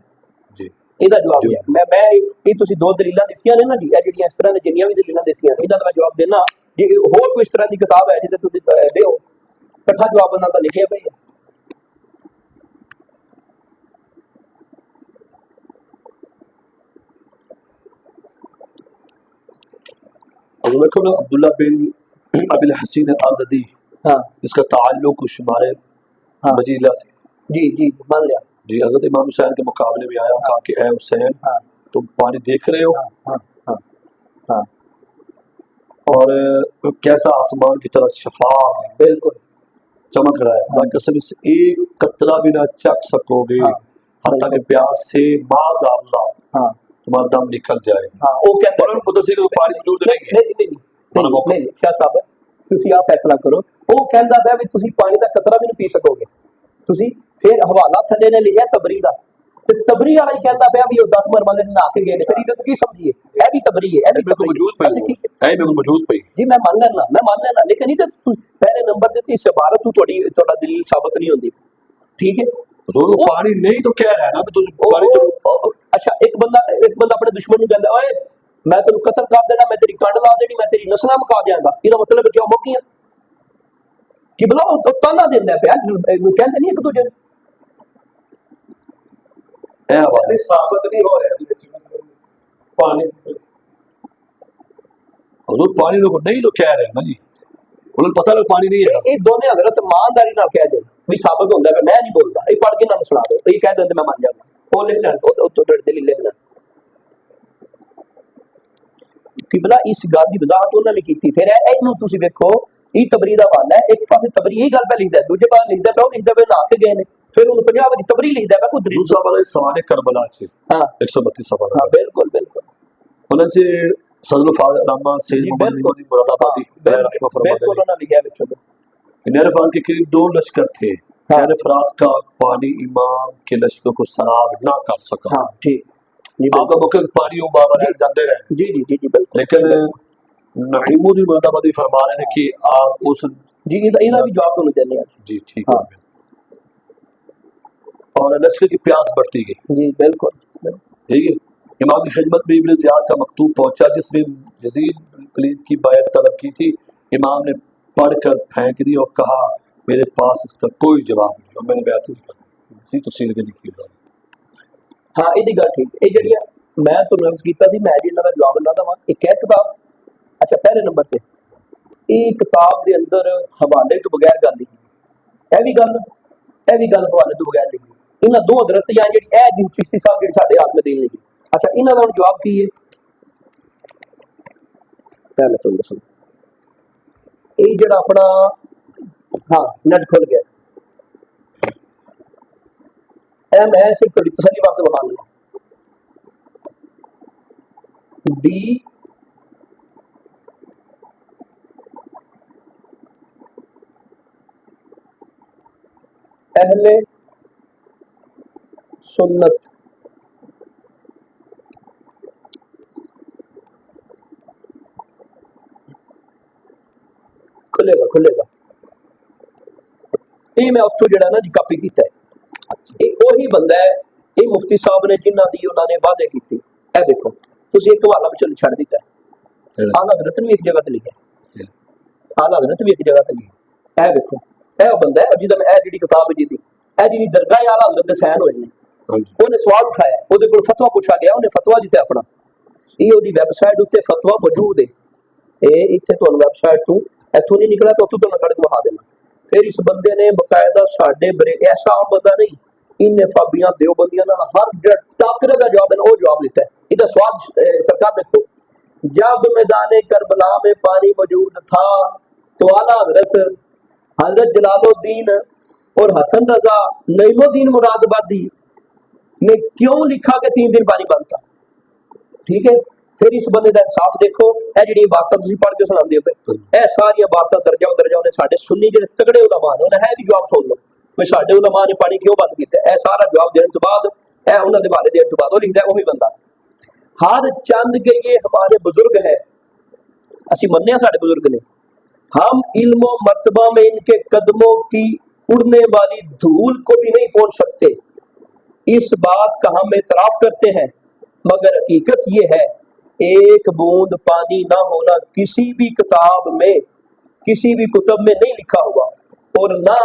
जी। ਇਹਦਾ ਜਵਾਬ ਜੀ। ਹੈ, ਮੈਂ ਇਹ ਤੁਸੀਂ ਦੋ ਦਲੀਲਾਂ ਦਿੱਤੀਆਂ ਨੇ ਨਾ ਜੀ, ਇਹ ਜਿਹੜੀਆਂ ਇਸ ਤਰ੍ਹਾਂ ਦੇ ਜਿੰਨੀਆਂ ਵੀ ਦਲੀਲਾਂ ਦਿੱਤੀਆਂ ਨੇ, ਇਹਨਾਂ ਦਾ ਮੈਂ ਜਵਾਬ ਦੇਣਾ। ਜੇ ਹੋਰ ਕੋਈ ਇਸ ਤਰ੍ਹਾਂ ਦੀ ਕਿਤਾਬ ਹੈ ਜਿਹਦੇ ਤੁਸੀਂ ਦਿਓ, ਇਕੱਠਾ ਜਵਾਬ ਉਹਨਾਂ ਦਾ ਲਿਖਿਆ ਪਿਆ ਹੈ। और देखो ना अब्दुल्ला बिन अबिल हसीन आज़दी, हाँ इसका ताल्लुक शुमारे हाँ बजीला से। जी जी, मान लिया। जी हजरत इमाम हुसैन के मुकाबले में आया और कहा कि ए हुसैन हाँ तुम पानी देख रहे हो हाँ हाँ हाँ हाँ, और कैसा आसमान की तरह शफाफ बिल्कुल चमक रहा है, हाँ कसम से एक कतरा भी ना चख सकोगे, हाँ हत्ता के बिल्कुल प्यास से माज़अल्लाह हाँ तुम्हारा दम निकल जाएगा। हाँ, वो कहते और उन मुदस्सिर को पानी मौजूद नहीं नहीं है। नहीं नहीं नहीं नहीं, शाह साहब ਤੁਸੀਂ ਆ ਫੈਸਲਾ ਕਰੋ। ਉਹ ਕਹਿੰਦਾ ਪਿਆ ਵੀ ਤੁਸੀਂ ਪਾਣੀ ਦਾ ਕਤਰਾ ਵੀ ਨਹੀਂ ਪੀ ਸਕੋਗੇ। ਤੁਸੀਂ ਫਿਰ ਹਵਾਲਾ ਥੱਲੇ ਨੇ ਲਿਖਿਆ ਤਬਰੀ ਦਾ, ਤੇ ਤਬਰੀ ਵਾਲਾ ਹੀ ਕਹਿੰਦਾ ਪਿਆ ਵੀ ਉਹ 10 ਮਰਮਲੇ ਨਹਾ ਕੇ ਗਏ ਨੇ, ਫਿਰ ਇਹਦੇ ਤੋਂ ਕੀ ਸਮਝੀਏ? ਇਹ ਵੀ ਤਬਰੀ ਹੈ, ਇਹ ਵੀ मेरे को ਤਬਰੀ मौजूद ਹੈ। पई ਅਸੀਂ ठीक है है मेरे को मौजूद पई। जी, मैं मान लेना, लेकिन ये तो पहले नंबर ते इस इबारत तू थोड़ा दलील साबित नहीं होती। ठीक है, हुजूर वो पानी नहीं तो कह रहा है ना कि तुझे पानी तो अच्छा एक बंदा अपने दुश्मन को कहता ओए मैं तेन कतल कर देना, मैं तेरी कंड ला देनी, मैं तेरी नस्लां मुका देंगा, ਇਹਦਾ मतलब क्यों मुक्कियां कि भला ਉਹ ਤਾਨਾ ਦਿੰਦਾ ਪਿਆ, ਕਹਿੰਦੇ ਨਹੀਂ ਇੱਕ ਦੂਜੇ ਨੂੰ। है हवाले नहीं साबित नहीं हो रहा है पानी। हुजूर पानी लोग नहीं तो कह रहे हैं ना जी, उन्हें पता लग पानी नहीं है। ਇਹ ਦੋਨੇ ਹਜ਼ਰਤ ਇਮਾਨਦਾਰੀ ਨਾਲ ਕਹਿ ਦੇਣ ਵੀ ਸਾਬਤ ਹੁੰਦਾ ਕਿ ਮੈਂ ਨਹੀਂ ਬੋਲਦਾ, ਇਹ ਪੜ੍ਹ ਕੇ ਨਾ ਸੁਣਾ ਦਿਓ, ਇਹ ਕਹਿ ਦਿੰਦੇ ਮੈਂ ਮੰਨ ਜਾਂਦਾ, ਉਹ ਲਿਖ ਲੈਣ, ਉਹ ਤੋਂ ਦਲੀਲ ਲਿਖ ਲੈਣ। ਕਿਬਲਾ ਇਸ ਗੱਲ ਦੀ ਵਜ਼ਾਹਤ ਉਹਨਾਂ ਨੇ ਕੀਤੀ। ਫਿਰ ਇਹਨੂੰ ਤੁਸੀਂ ਵੇਖੋ, ਇਹ ਤਬਰੀ ਦਾ ਹਵਾਲਾ ਹੈ, ਇੱਕ ਪਾਸੇ ਤਬਰੀ ਇਹ ਗੱਲ ਪੈ ਲਿਖਦਾ, ਦੂਜੇ ਪਾਸੇ ਲਿਖਦਾ ਪਿਆ ਉਹ ਲਿਖਦਾ ਪਿਆ ਨਹਾ ਕੇ ਗਏ ਨੇ, ਫਿਰ ਉਹਨੂੰ 50 ਵਾਰੀ ਤਬਰੀ लिखता है कोई दलील। दूसरा वाला सवाल करबला से हाँ 132 सवाल हाँ, बिल्कुल बिल्कुल उन्हें से सदरुल फाज़िल सैयद जी, मोहम्मद बिल्कुल। नईमी मुरादाबादी बिल्कुल उन्होंने लिखा है बच्चों को। नहर के करीब 2 लश्कर थे। हाँ। नहर फरात का पानी इमाम के लश्कर को सराब ना कर सका। हाँ ठीक जी, आपका मुख्य पानी उबाल जाते रहे, जी जी जी जी बिल्कुल। लेकिन नईमुद्दीन मुरादाबादी फरमा रहे हैं कि आप उस जी इधर भी जवाब तो नहीं देने हैं। जी ठीक हाँ। है। और लश्कर की प्यास बढ़ती गई। जी बिल्कुल। ठीक है, इमाम की खिदमत में इब्न ज़ियाद का मकतूब पहुंचा जिसमें यजीद प्लीद की बैत तलब की थी। इमाम ने पढ़कर फेंक दी और कहा मेरे पास इसका कोई जवाब नहीं, और मैंने बैत नहीं कर इसी तफसील के लिखी हुई। हाँ ਇਹਦੀ ਗੱਲ ठीक है। ਇਹ ਜਿਹੜੀਆਂ मैं तो अर्ज ਕੀਤਾ ਸੀ, मैं जी ਇਹਨਾਂ ਦਾ ਜਵਾਬ ਨਾ ਦਵਾਂ। ਇੱਕ ਹੈ ਕਿਤਾਬ, ਅੱਛਾ ਪਹਿਲੇ ਨੰਬਰ ਤੇ ਇਹ ਕਿਤਾਬ ਦੇ ਅੰਦਰ ਹਵਾਲੇ ਤੋਂ ਬਗੈਰ ਗੱਲ ਲਿਖੀ, ਇਹ ਵੀ ਗੱਲ ਹਵਾਲੇ ਤੋਂ ਬਗੈਰ ਲਿਖੀ। ਇਹਨਾਂ ਦੋ ਹਜ਼ਰਤ ਜਾਂ ਜਿਹੜੀ ਇਹ ਦਿਨ ਚਿਸ਼ਤੀ ਸਾਹਿਬ ਜਿਹੜੀ ਸਾਡੇ ਹੱਥ में ਦੇਣ ਲਿਖੀ। ਅੱਛਾ ਇਹਨਾਂ ਦਾ ਹੁਣ ਜਵਾਬ ਕੀ ਹੈ? ਪਹਿਲੇ ਤੁਹਾਨੂੰ ਦੱਸੋ, ਇਹ ਜਿਹੜਾ ਆਪਣਾ हाँ नेट खुल गया, मैं सिर्फ थोड़ी तसल्ली वास्ते बता दूंगा। दी अहले सुन्नत खुलेगा ये मैं उत्थों जड़ा ना जी कापी किया है। ये वही बंदा है, ये मुफ्ती साहब ने जिन्हों की उन्होंने वादे की। ए देखो तुम एक हवाला विचों छड़ दिता है, आला हज़रत ने भी एक जगह ते लिखा, आला हज़रत भी एक जगह ते लिखा। ए देखो ਇਹ ਬੰਦਾ ਹੈ ਜਿਹਦਾ ਇਹ ਜਿਹੜੀ ਕਿਤਾਬ ਹੈ ਜਿਹਦੀ ਇਹ ਜਿਹੜੀ ਦਰਗਾਹ ਆਲਾ ਹਜ਼ਰਤ ਦੇ ਸੈਨ ਹੋਏ ਨੇ ਹਾਂਜੀ ਉਹਨੇ ਸਵਾਲ ਉਠਾਇਆ ਉਹਦੇ ਕੋਲ ਫਤਵਾ ਪੁੱਛਿਆ ਗਿਆ ਉਹਨੇ ਫਤਵਾ ਦਿੱਤਾ ਆਪਣਾ ਇਹ ਉਹਦੀ ਵੈਬਸਾਈਟ ਉੱਤੇ ਫਤਵਾ ਮੌਜੂਦ ਹੈ ਇਹ ਇੱਥੇ ਤੁਹਾਨੂੰ ਵੈਬਸਾਈਟ ਤੋਂ ਇੱਥੋਂ ਨਹੀਂ ਨਿਕਲਿਆ ਤਾਂ ਉੱਥੋਂ ਤੁਹਾਨੂੰ ਕੱਢ ਕੇ ਵਿਖਾ ਦੇਣਾ ਫਿਰ ਇਸ ਬੰਦੇ ਨੇ ਬਕਾਇਦਾ ਸਾਡੇ ਬਰੇ ਐਸਾ ਆਮ ਬੰਦਾ ਨਹੀਂ इन्हें फबियां देवबंदियां नाल हर टाकरे का जवाब है वो जवाब देता है इधर स्वाद सरकार देखो जब मैदान करबला में पानी मौजूद था तो आला हजरत जलालुद्दीन और हसन रजा नईमुद्दीन मुरादाबादी ने क्यों लिखा कि 3 दिन पानी बंद था ठीक है फिर इस बंदे का इंसाफ देखो ए जिहड़ी इबारतां तुसीं पढ़ के सुणांदे हो ए सारियां इबारतां दर्जा ने साडे सुन्नी जिहड़े तगड़े उलमा ने उन्हें है भी जवाब सुन लो मैं साडे उलमा ने पानी क्यों बंद किया है सारा जवाब देने तो बाद है उन्होंने हवाले देने तो बाद वो लिखता है वही बंदा हर चंद के ये हमारे बुजुर्ग है असी मन्ने साडे बुजुर्ग ने हम इल्म मर्तबा में इनके कदमों की उड़ने वाली धूल को भी नहीं पहुंच सकते इस बात का हम एतराफ करते हैं मगर हकीकत ये है एक बूंद पानी ना होना किसी भी किताब में किसी भी कुतब में नहीं लिखा हुआ और ना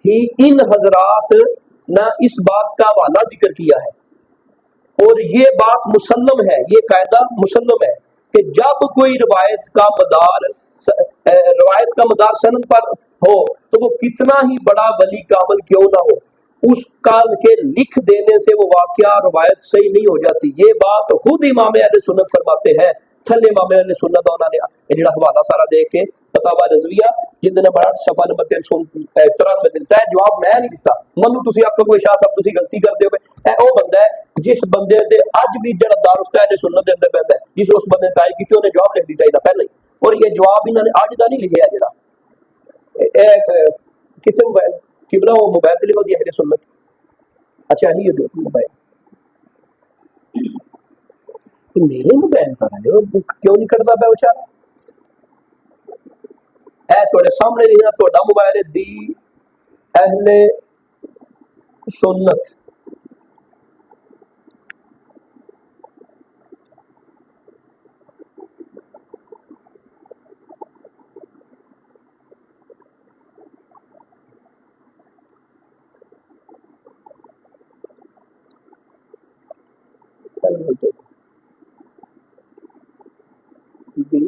ही इन हजरात ना इस बात का हवाला जिक्र किया है और ये बात मुसल्लम है ये कायदा मुसल्लम है कि जब कोई रवायत का मदार सनद पर हो तो वो कितना ही बड़ा वली कामल क्यों ना हो उस काल के लिख देने से वो वाकया रवायत सही नहीं हो जाती ये बात खुद इमाम अहले सुन्नत फरमाते हैं थले इमाम अहले सुन्नत उन्होंने जिहड़ा हवाला सारा दे के फतावा रज़विया जिंदे बड़ा सफा नंबर 393 दिता है जवाब मैं नहीं दिता मनु तुसीं आखो कोई शाह साहब तुसीं गलती करदे हो ए ओ बंदा है जिस बंदे ते अज भी जिहड़ा दारुस्ता अहले सुन्नत दे अंदर पैंदा है जिस उस बंदे ने ताई कीती उन्हें जवाब लिख दिता इहदा पहले ही और ये जवाब इन्होंने अज दा नहीं लिखिया जिहड़ा किथे मोबाइल किबला वो मोबाइल ते लिखो दी अहले सुन्नत अच्छा ही मोबाइल मेरे मोबाइल पर है क्यों नहीं कटदा पिया बेचारा ए तुहाडे सामने लिखना तुहाडा मोबाइल है दी अहले सुन्नत दी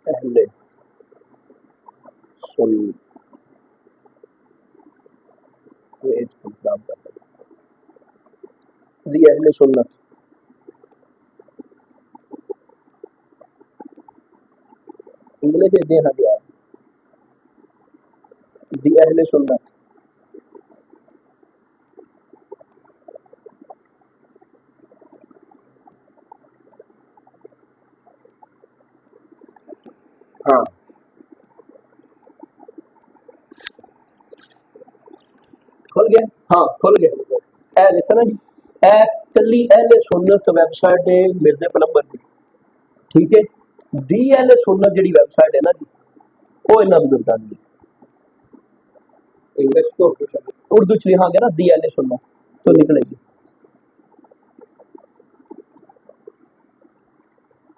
अहले सुन्नत पेज को खराब कर दिया दी अहले सुन्नत इंग्लिश दे ना जवाब दी अहले सुन्नत हाँ खुल गया हाँ खुल गया ए लिखा ना जी ए कली अहले सुन्नत वेबसाइट है मिर्जे पलंबर की ठीक है दी अहले सुन्नत जी वेबसाइट है ना जी वो इन्ना बुजुर्गों की इंग्लिश को उर्दू च लिखांगे ना दी अहले सुन्नत तो निकलेगी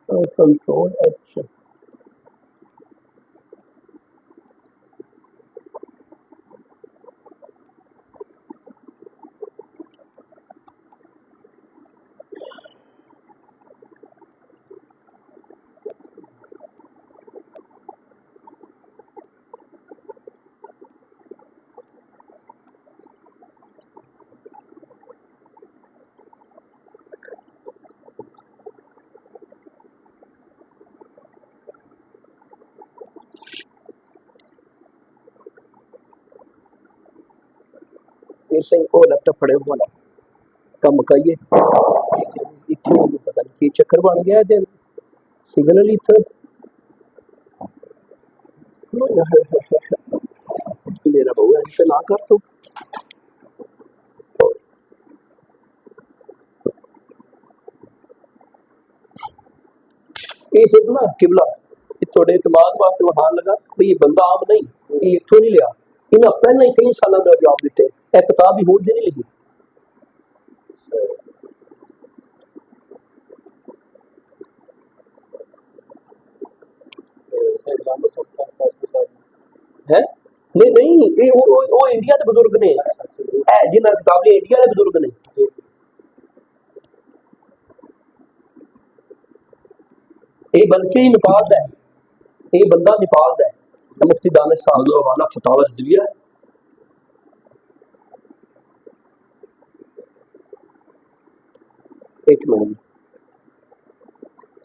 कंट्रोल अच्छा ऐसे वो लैपटॉप पड़े वाला कम मुकाइए इतने पता नहीं की चक्कर बन गया है सिग्नल इतना मेरा बहू ऐसे ना कर तो ये सिर्फ ना किबला थोड़े दिमाग वास्ते वहां लगा भाई ये बंदा आम नहीं ये इतों नहीं लिया इन्हें पहले ही कई सालों का जवाब दिते एक किताब भी होर दी नहीं लिखी जैसे इमाम सुल्तान कासमी साहब। है नहीं नहीं ये वो इंडिया के बुजुर्ग ने जिन्होंने किताब लिखी इंडिया के बुजुर्ग ने। ये बल्कि नेपाल का है, ये बंदा नेपाल का है, मुफ्ती दानिश साहब वाला फतावा रिजविया है। एक मिनट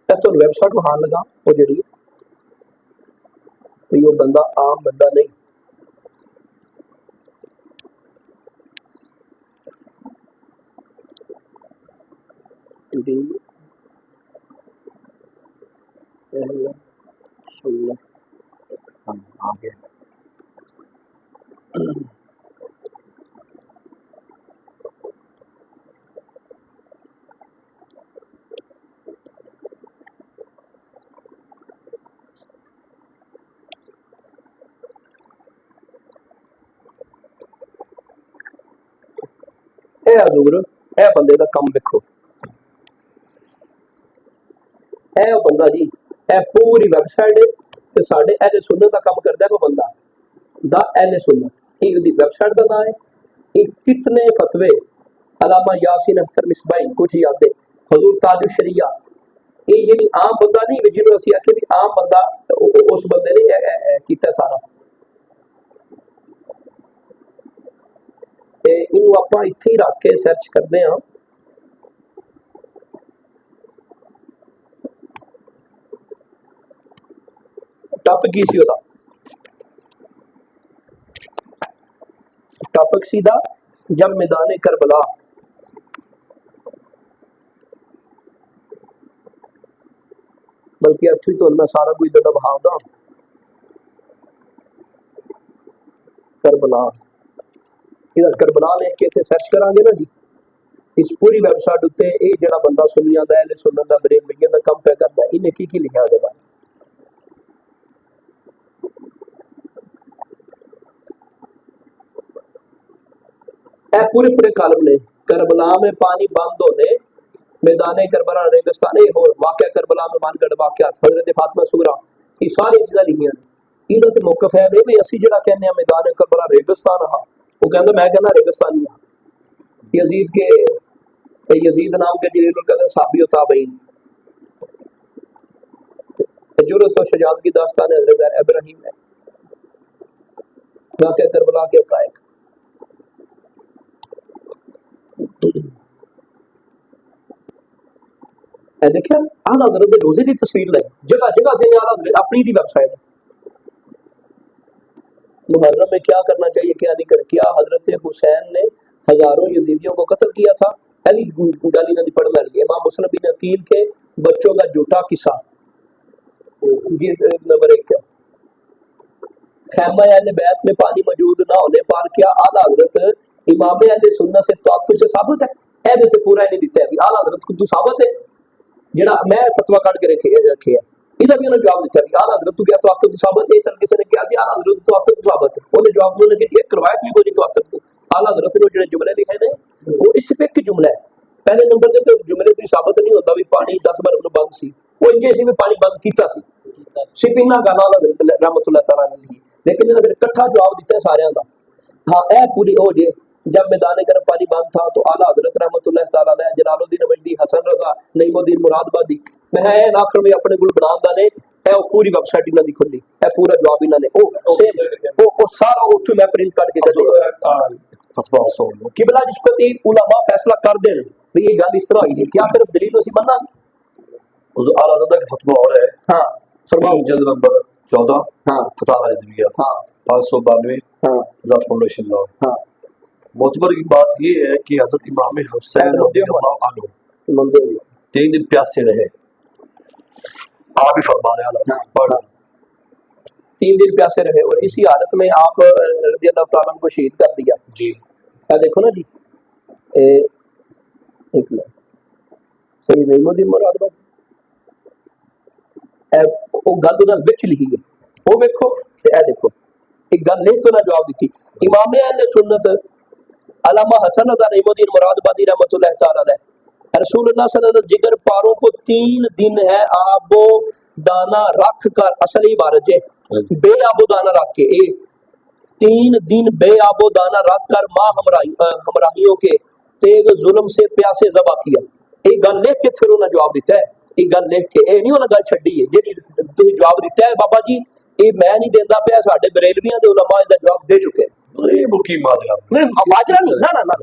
मैं तो वेबसाइट वहां लगा वो जी वो बंदा आम बंदा नहीं। दी सुन्नत हम आगे ए हजूर ए बंदे का कम देखो, ए बंदा जी ए पूरी वेबसाइट ते साडे अहले सुन्नत का काम करदा है वो बंदा दा अहले सुन्नत, ये उदी वेबसाइट का नाम है। ये कितने फतवे अलामा यासीन अख्तर मिसबाई कुछ याद है हजूर ताजुल शरिया, ये जी आम बंदा नहीं जिन्होंने असं आखे भी आम बंदा उस बंदे ने किया सारा। इनू आप इत्थे ही रख के सर्च करते हैं। टॉपिक की सी ओदा टॉपिक सीधा जब मैदान करबला, बल्कि अच्छी तो मैं सारा कुछ दादा बहावदा करबला इधर करबला लेके इसे सर्च करांगे ना जी, इस पूरी वेबसाइट उत्ते ये जड़ा बंदा सुनिया दा अहले सुन्नत दा ब्रेन विज्ञान दा काम पे करदा इन्हें की लिखा दे बारे ए पूरे पूरे कालम ने करबला में पानी बंद होने, मैदान करबला रेगिस्तान और वाकया करबला में मानगढ़ वाकयात हजरत फातिमा सुगरा, ये सारी चीज़ां लिखियां ने। इन्हां ते मौकफ है भी असी जड़ा कहने मैदान करबला रेगिस्तान हा, वो कहंदा मैं कहना रेगिस्तानी हां। यजीद के यजीद नाम के जलीलुल कदर साहबी और ताबईन, जुरत और शजाअत की दास्तान हज़रत इब्राहीम है, वाक़या करबला के हक़ाइक़। देखिए आला हज़रत के रोजे की तस्वीर लाई जगह जगह देने आला हज़रत अपनी दी वेबसाइट है। मुहर्रम में क्या करना चाहिए क्या नहीं कर, क्या हज़रत हुसैन ने हजारों यजीदियों को कत्ल किया था, अली गाली नदी पढ़ने वाली इमाम मुस्लिम बिन अकील के बच्चों का झूठा किस्सा नंबर 1 खैमा अहले बैत में पानी मौजूद ना होने पर क्या आला हज़रत इमाम अहले सुन्नत से ताक़ुर से साबित है, ए ते पूरा नहीं दिता है भी आला हज़रत को तू साबित है जेड़ा मैं फतवा काट के रखे है इधर भी उन्होंने जवाब दिता कि आला हज़रत तू क्या तो आप तो साबित है, इस किसी ने क्या सी आला हज़रत तो आप तो साबित है, उन्हें जवाब उन्होंने कि एक रवायत भी कोई तो आप तक आला हज़रत ने जो जुमले लिखे ने वो इस पे एक जुमला है। पहले नंबर ते तो जुमले कोई साबित नहीं होता भी पानी 10 बार बंद सी, वो इंजे सी भी पानी बंद कीता सी सिर्फ इन्ना गल आला हज़रत रहमतुल्लाह तआला ने लिखी, लेकिन इन्होंने फिर इकट्ठा जवाब दिता है सारियां दा। हाँ ए पूरी हो जे जब मैदान करब पानी बंद था तो आला हज़रत रहमतुल्लाह तआला अलैह जलालुद्दीन अवैधी हसन रजा नईमुद्दीन मुरादबादी मैं आखिर में अपने गुल बनान दा ने ए पूरी वेबसाइट इन्हां दी खुली ए पूरा जवाब इन्हां ने ओ सेम ओ सारा उत्थे मैं प्रिंट करके दे फतवा सुन लो किबला जिसको ती उलमा फैसला कर देन भी ये गल इस तरह हुई है क्या फिर दलील उसी मन्ना उस आला हज़रत का फतवा और है। हां फरमाओ जल्द नंबर 14 हां फतवा रिजविया हां 592 हां ज़ात फाउंडेशन लॉ। हां मोतबर की बात ये है कि हज़रत इमाम हुसैन रज़ियल्लाहु अन्हु मंदे 3 दिन प्यासे रहे, आप ही फरमा रहे हैं पढ़ 3 दिन प्यासे रहे और इसी हालत में आप रज़ियल्लाहु तआला को शहीद कर दिया जी। देखो ना जी एक मिनट सही नईमुद्दीन मुरादबादी वो गल उन्होंने विच लिखी है वो वेखो ते ए देखो एक गल लिख के ना जवाब दी इमाम अहले सुन्नत अल्लामा हसन रज़ा नईमुद्दीन मुरादबादी रहमतुल्लाह तआला अलैह रसूलुल्लाह सल्लल्लाहु अलैहि वसल्लम जिगर पारों को 3 दिन है आप वो दाना रख कर, असली इबारत है, बेआबो दाना रख के, 3 दिन बेआबो दाना रख कर माँ हमराहियों के तेग जुल्म से प्यासे ज़बा किया। ये गल लिख के फिर उन्हें जवाब दिता है, ये गल लिख के, ये नहीं उन्हें गल छड्डी है जेडी तुसीं जवाब दिता है बाबा जी, ये मैं नहीं देंदा पिया, साडे बरेलवियां दे उलमा इसदा जवाब दे चुके हैं। ये मुकी माजरा नहीं माजरा नहीं, ना ना ना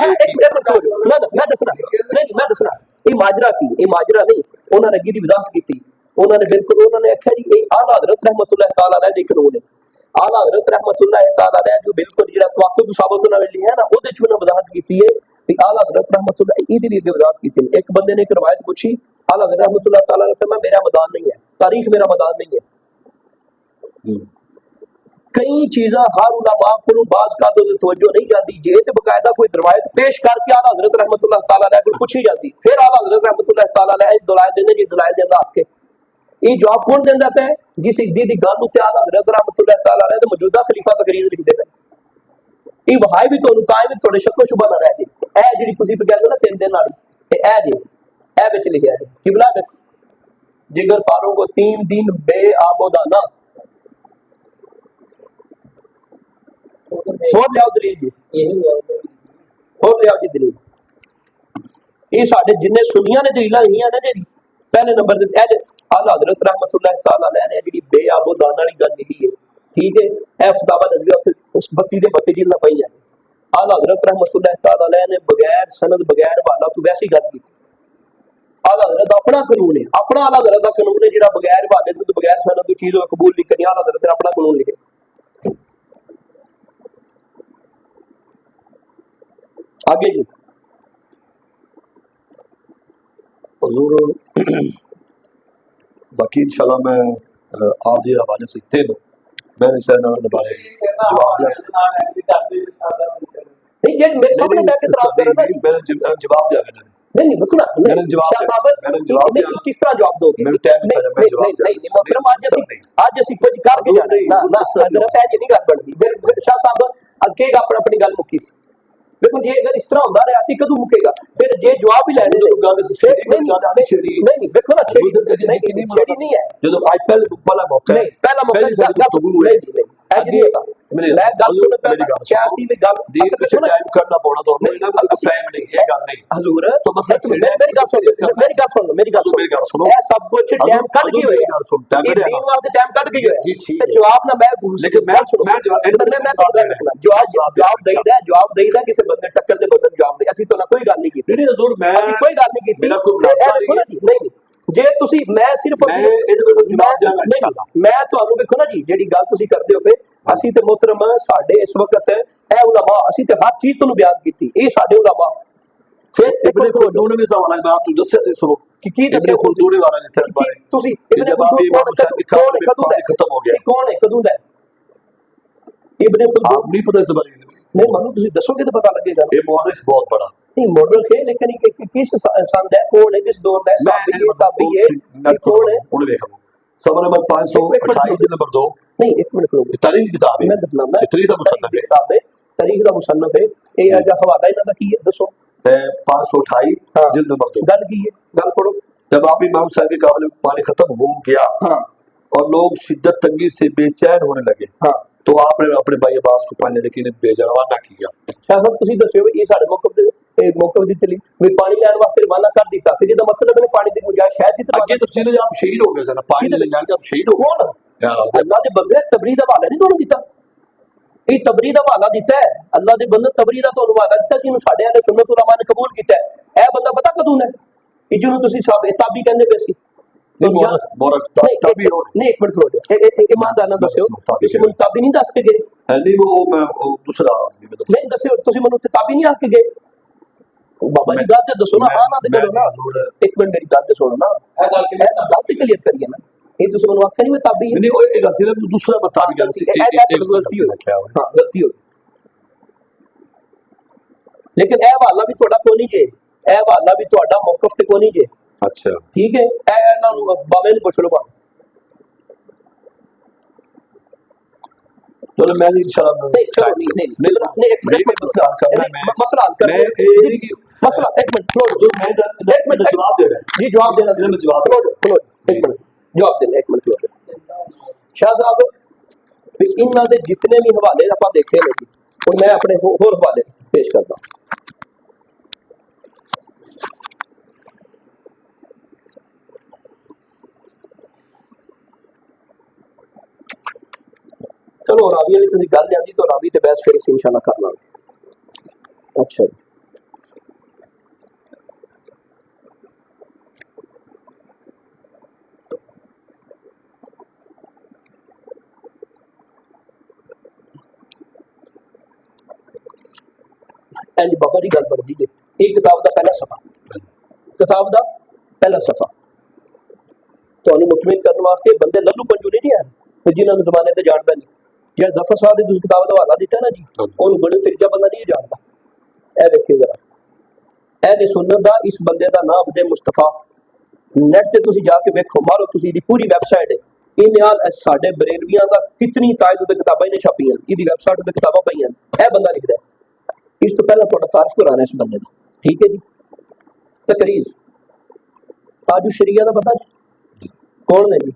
एक मिनट छोड़ो, ना ना मैं दसना, नहीं मैं दसना, ये माजरा की, ये माजरा नहीं, उन्होंने अगे दी वजाहत की, उन्होंने बिल्कुल उन्होंने आख्या जी ये आला हज़रत रहमतुल्लाह तआला अलैह दी कानून है, आला हज़रत रहमतुल्लाह तआला अलैह जो बिल्कुल जिहड़ा तवक्कुल साबत होने वाली है ना, ਉਹਦੇ ਚ उन्होंने वजाहत की है कि आला हज़रत रहमतुल्लाह ਇਹਦੀ भी अगे वजाहत की। एक बंदे ने एक रवायत पूछी, आला हज़रत रहमतुल्लाह तआला ने फरमाया मेरा मैदान नहीं है, तारीख मेरा मैदान नहीं है। कई चीज़ा हर उलमा को बाज का तो तवज्जो नहीं जाती, जे ते बकायदा कोई रवायत पेश करके आला हज़रत रहमतुल्लाह तआला अलैह को पूछी जाती, फिर आला हज़रत रहमतुल्लाह तआला अलैह दलाइल देंदे जी, दलाइल देंदा आपके ये जवाब कौन देंदा पे जिस एक दी गल उत्ते आला हज़रत रहमतुल्लाह तआला अलैह दे मौजूदा खलीफा तकरीर लिखदे पे। ये वहाई भी तुहानू तां भी थोड़े शक्को शुबा ना रह जे, ए जिहड़ी तुसीं कहंदे ना 3 दिन वाली, ए जे ए विच लिखिया है किबला देखो, जिगर पारों को 3 दिन बेआबो दाना, होर लियाओ दलील जी, होर लियाओ जी दलील। ये साडे जिन्ने सुनियां ने दलीलां लिखियां ने जी, पहले नंबर ते आला हज़रत रहमतुल्लाह तआला अलैह ने जिहड़ी बेआबो दाना वाली गल लिखी है, ठीक है, ए फतावा नज़रिया उस 32 दे 32 जिल्दा पई है। आला हज़रत रहमतुल्लाह तआला अलैह ने बगैर सनद बगैर हवाला तो वैसी गल की। आला हज़रत दा अपना कानून है, अपना आला हज़रत दा कानून है जिहड़ा बगैर हवाले तो बगैर सनद दी चीज़ कबूल नहीं करनी, आला हज़रत ने अपना कानून लिखे। आगे जी हुजूर बाकी इंशाल्लाह मैं आप दे हवाले से थे मैं इसे ना बारे जवाब दिया नहीं जेड मेरे सामने बैठ के तराज कर रहा है, मैंने जवाब दिया नहीं रुकना, मैंने जवाब दिया किस तरह जवाब दोगे? मैंने टाइम दिया मैं जवाब नहीं मोहतरम आज ਅਸੀਂ कुछ करके जाना ना ना हज़रत है जी नहीं गल बनदी, फिर शाह साहब अगे अपनी गल मुक्की सी। देखो जे अगर इस तरह होंदा रहा ती कदों मुकेगा, फिर जे जवाब ही लैने नहीं देखो ना छेड़ी नहीं है जो आज पहला मौका नहीं पहला मौका मैं गल सुन क्या सी भी गल टाइम करना पौना तो टाइम नहीं ये गल नहीं हजूर मेरी गल सुनो ये सब कुछ टाइम कट गई होए ये दीन वास्ते टाइम कट गई होए जी ठीक है जवाब ना मैं लेकिन मैं जवाब देईदा किसी बंदे टक्कर दे बंदे जवाब दे असि तो ना कोई गल नहीं कीती नहीं हजूर मैं कोई गल नहीं कीती मेरा कोई नहीं जे तुसी मैं सिर्फ मैं ਤੁਹਾਨੂੰ ਵੇਖੋ ਨਾ ਜੀ ਜਿਹੜੀ ਗੱਲ ਤੁਸੀਂ ਕਰਦੇ ਹੋ ਪਏ ਅਸੀਂ ਤੇ ਮੁਹਤਰਮ ਸਾਡੇ ਇਸ ਵਕਤ ਇਹ ਉਲਮਾ ਅਸੀਂ ਤੇ ਹਰ ਚੀਜ਼ ਤੁਹਾਨੂੰ ਬਿਆਨ ਕੀਤੀ ਇਹ ਸਾਡੇ ਉਲਮਾ ਫਿਰ इब्ने खुलदून ने सवाल मैं आपको दस्या से सुनो कि इब्ने खुलदून वाला जिथे इस बारे ਤੁਸੀਂ इब्ने खुलदून खत्म हो गया कौन है कदों दा इब्ने खुलदून आप नहीं पता इस बारे नहीं मानो ਤੁਸੀਂ ਦੱਸੋਗੇ ਤਾਂ ਪਤਾ ਲੱਗੇਗਾ ये मौरख बहुत बड़ा नहीं मॉडल है लेकिन किस संद है कौन है किस दौर का है ताबी है कौन है उन्हें देखो सवाल नंबर 528 नंबर 2 नहीं एक मिनट रुको तारीख किताब है मैं बताना तारीख का मुसन्नफ है किताब है तारीख का मुसन्नफ है ये आजा हवाला इनका की है दसो 528 जिल्द नंबर 2 गल की है गल पढ़ो जब आप इमाम साहब के काबिल पानी खत्म हो गया हां और लोग शिद्दत तंगी से बेचैन होने लगे हां तो आपने अपने भाई अब्बास को पानी लेके भेजा रवाना किया शाह साहब ਤੁਸੀਂ ਦੱਸਿਓ ਇਹ ਸਾਡੇ ਮੌਕਫ ਦੇ मौकफ दी चली मैं पानी लैन वास्ते रवाना कर दिता फिर इसका मतलब है पानी की गुंजाइश शायद दी आगे तफसील आप शहीद हो गए सर पानी ले जाके आप शहीद हो कौन अल्लाह दे बंदे तबरी दा हवाला नहीं तोड़ दिता ये तबरी दा हवाला दिता है अल्लाह दे बंदे तबरी दा तोड़ हवाला दिता कि साडे अहले सुन्नत उलमा ने कबूल किया है ए बंदा पता कदों है कि जिन्हों तुसी साहब ताबी कहंदे पे सी नहीं एक मिनट खड़ो जाओ ईमानदार ना दस्यो तुसी मैनूं ताबी नहीं दस के गए नहीं वो मैं दूसरा नहीं दस्यो तुसी मैनूं ताबी नहीं आख के गए बाबा जी गल दसो ना हां ना ते करो ना एक मिनट मेरी गल सुनो ना ए गल ते क्लियर करिए ना ये तुसी मैनूं आखिया नहीं मैं ताबी है नहीं वो एक गलती है दूसरा बता भी गल सी एक गलती हो क्या हां गलती हो लेकिन ए हवाला भी ਤੁਹਾਡਾ कोई नहीं जे ए हवाला भी ਤੁਹਾਡਾ मौकफ ते कोई नहीं जे अच्छा ठीक है ए ना बाबे ने पूछ लो बा चलो मैं इंशाल्लाह नहीं एक मिनट मसला हल करना है मसला हल करना है मसला एक मिनट छोड़ दो मैं जवाब दे रहा है जी जवाब देना मैं जवाब छोड़ो एक मिनट जवाब देना, एक मिनट लो शाह साहब भी इन्हों के जितने भी हवाले आप देखे ने जी, और मैं अपने होर हवाले पेश करता। चलो रावी वाली तुसीं गल लियांदी तो रावी ते बहस फिर असीं इंशाअल्लाह कर लांगे। अच्छा जी, इंज बाबा जी गल बनदी है, एक किताब का पहला सफा, किताब का पहला सफा तुहानूं मुतमिन करने वास्ते बंदे लल्लू पंजू नहीं है जिन्होंने जमाने ते जानदा नहीं। या जफर साहब की किताब का हवाला दिता ना जी, उन्होंने बड़े तरीका बंदा नहीं जानता। ए देखिए जरा, अहले सुन्नत दा इस बंदे का नाम अब्दे मुस्तफा, नैट से तुसीं जाके वेखो, मारो तुसीं दी पूरी वैबसाइट है, इन्हें साडे बरेलवियां दा कितनी तायद ते किताबां इन्हें छापियां, इहदी वैबसाइट ते किताबां पईयां, ए बंदा लिखदा है। इस तो पहला थोड़ा तारीफ कराना इस बंदे दा, ठीक है जी। तकरीज ताजु शरिया का पता जी कौन ने जी?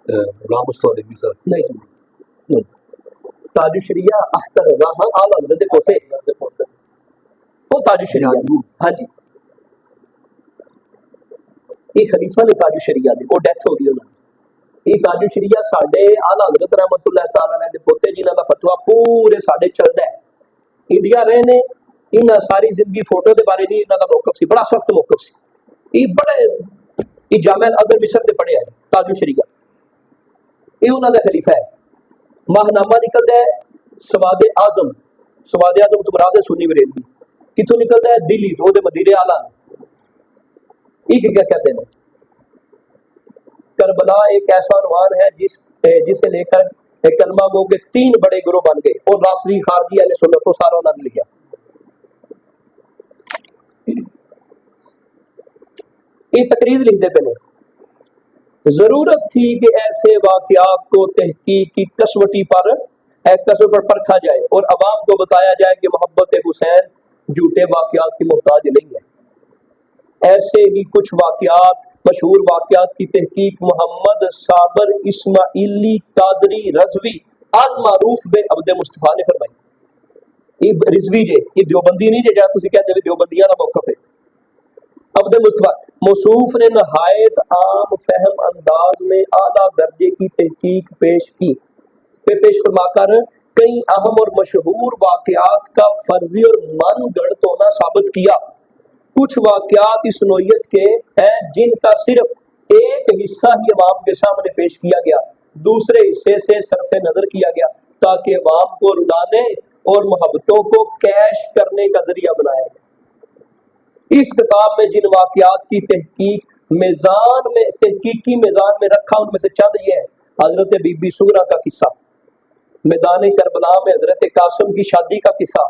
गुलाम मुस्तफा मिर्जा नहीं नहीं, ताजु शरिया अख्तर रजा खान आला हज़रत दे पोते, वो ताजु शरिया, हाँ जी, ये खलीफा ने ताजु शरिया दी, वो डेथ हो गई उन्होंने। ये ताजु शरिया साडे आला हज़रत रहमतुल्लाह तआला अलैह दे पोते जिन्हां दा फतवा पूरे साडे चलदा है, इंडिया रहे ने, इन्हां सारी जिंदगी फोटो के बारे नहीं, इन्हां दा मौकफ सी बड़ा सख्त मौकफ सी। ये बड़े ये जामिया अज़हर मिस्र दे पढ़े है ताजु शरिया, ये उन्हां दा खलीफा है। माहनामा निकलता है सवादे आजम, सवादे आजम तो मुराद है सुन्नी बरेलवी, कितों निकलता है दिल्ली तो वो मदीरे आला, ये क्या कहते हैं? करबला एक ऐसा उन्वान है जिसे लेकर कलमा गो के 3 बड़े ग्रोह बन गए, और राफजी खारजी अहले सुन्नत को सारा उन्होंने लिखा। ये तकरीर लिखते पे ने, जरूरत थी कि ऐसे वाकयात को तहकीक की कसवटी पर परखा जाए और अवाम को बताया जाए कि मोहब्बत हुसैन झूठे वाकयात की मोहताज नहीं है। ऐसे ही कुछ वाकयात, मशहूर वाकयात की तहकीक मोहम्मद साबर इस्माइली कादरी रजवी अल मारूफ बिन अब्दे मुस्तफा ने फरमाई। ये रिजवी जे, ये देवबंदी नहीं जे जहाँ तुसीं कहते देवबंदियां दा मौकफ है। अब्दे मुस्तफा मौसूफ ने नहायत आम फहम अंदाज में आला दर्जे की तहकीक पेश फरमाकर कई अहम और मशहूर वाकयात का फर्जी और मनगढ़ंत होना साबित किया। कुछ वाकयात इस नोयत के हैं जिनका सिर्फ एक हिस्सा ही अवाम के सामने पेश किया गया, दूसरे हिस्से से सरफे नजर किया गया ताकि अवाम को रुलाने और मोहब्बतों को कैश करने का जरिया बनाया गया। इस किताब में जिन वाकयात की तहकीकी मेज़ान में रखा उनमें से चंद ये है। हजरत बीबी सुगरा का किस्सा, मैदान करबला में हजरत कासिम की शादी का किस्सा,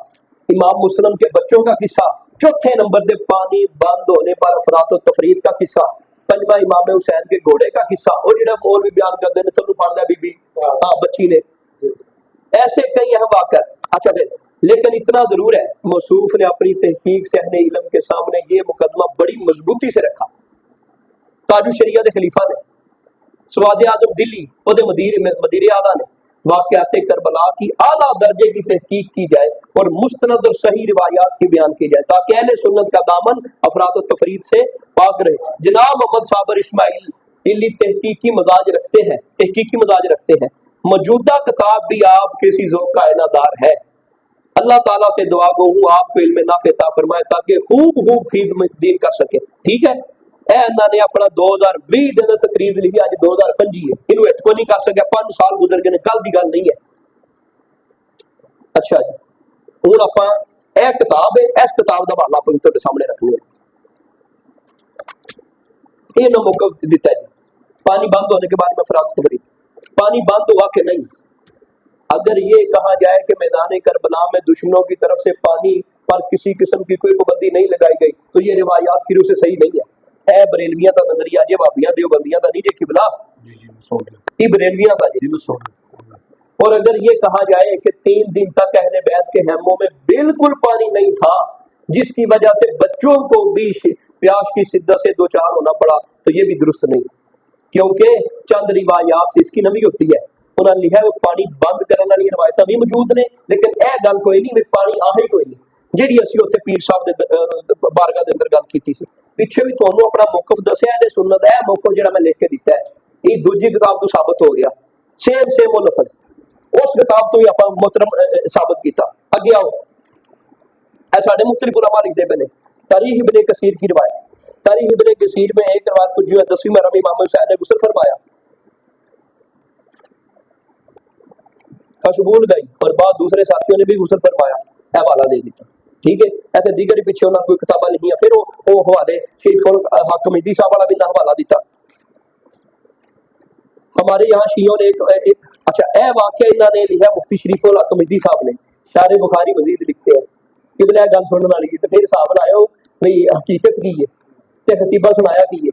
इमाम मुस्लिम के बच्चों का किस्सा, चौथे नंबर पे पानी बंद होने पर अफरात और तफरीद का किस्सा, पंजवा इमाम हुसैन के घोड़े का किस्सा, और जो और भी बयान करते हैं चलो पढ़ लिया बीबी हाँ बच्ची ने, ऐसे कई अहम वाकयात। अच्छा फिर लेकिन इतना जरूर है, मौसूफ ने अपनी तहकीक से अहले इल्म के सामने ये मुकदमा बड़ी मजबूती से रखा। ताजु शरिया के खलीफा ने, सवादे आजम दिल्ली ओदे मदीरे आला ने वाकयात करबला की आला दर्जे की तहकीक की जाए और मुस्तनद और सही रिवायात की बयान की जाए ताकि अहले सुन्नत का दामन अफरात और तफरीद से पाक रहे। जनाब मोहम्मद साबर इस्माइल इल्ली तहकीकी मजाज रखते हैं। मौजूदा किताब भी आप किसी ज़ौक़ का ऐनादार है। अल्लाह ताला से दुआ गो हूँ आपको इल्म नाफ़े अता फरमाए ताकि खूब खिदमत दीन कर सके। ठीक है, इन्होंने अपना 2020 दिन तकरीर लिखी, अज 2025 है, इनू हिट को नहीं कर सके, 5 साल गुजर गए, कल की गल नहीं है। अच्छा जी, हुण आपां यह किताब है, इस किताब का हवाला आपां तुहाडे सामने रखने इन्होंने मौका दिता है। पानी बंद होने के बाद में फरात तफरीद, पानी बंद हुआ कि नहीं? अगर ये कहा जाए कि मैदान करबला में दुश्मनों की तरफ से पानी पर किसी किस्म की कोई पाबंदी नहीं लगाई गई तो ये रिवायात की रूह से सही नहीं है। ए बरेलवियां का नजरिया जे भाबियां देवबंदियां का नहीं जे किबला जी बरेलवियां का जी। और अगर ये कहा जाए कि 3 दिन तक अहले बैत के हैमों में बिल्कुल पानी नहीं था जिसकी वजह से बच्चों को भी प्यास की शिद्दत से दो चार होना पड़ा तो ये भी दुरुस्त नहीं। क्योंकि चंद रिवायात से इसकी नवी होती है। उन्होंने लिखा है पानी बंद करने वाली रिवायत भी मौजूद ने, लेकिन यह गल कोई नहीं भी पानी आ ही कोई नहीं। ਜਿਹੜੀ ਅਸੀਂ ਉੱਥੇ ਪੀਰ ਸਾਹਿਬ ਦੇ ਬਾਰਗਾਹ ਦੇ ਅੰਦਰ ਗੱਲ ਕੀਤੀ ਸੀ, ਪਿੱਛੇ ਵੀ ਤੁਹਾਨੂੰ ਆਪਣਾ ਮੌਕਫ ਦੱਸਿਆ, ਇਹਨੇ ਸੁਨਨਤ ਹੈ ਮੌਕਫ ਜਿਹੜਾ ਮੈਂ ਲਿਖ ਕੇ ਦਿੱਤਾ ਹੈ, ਇਹ ਦੂਜੀ ਕਿਤਾਬ ਤੋਂ ਸਾਬਤ ਹੋ ਗਿਆ। ਸੇਮ ਉਹ ਲਫ਼ਜ਼ उस किताब तो भी आप मोहतरम साबित किया। अगे आओ, साढ़े मुख्तलिफ उलमा लिखते पे ने तारीख इब्ने कसीर की रिवायत, तारीख इब्ने कसीर में एक रिवायत कुछ जो है 10वीं महरम इमाम हुसैन ने गुस्ल फरमाया, कशबूल गई और बाद दूसरे साथियों ने भी गुस्ल फरमाया, हवाला दे दिया। ठीक है, ऐसे दीगर पिछे उन्होंने कोई किताबा लिखी, फिर वो हवाले शरीफुल हक मेहदी साहब वाला भी ना हवाला दिता। हमारे यहाँ शियों ने एक अच्छा यह वाकया इन्होंने लिखा मुफ्ती शरीफुल हक मेहदी साहब ने, शारे बुखारी मजीद लिखते हैं कि बोले गल सुनने वाली है, तो फिर हिसाब लाओ भाई हकीकत की है तो खतीबा सुनाया की है।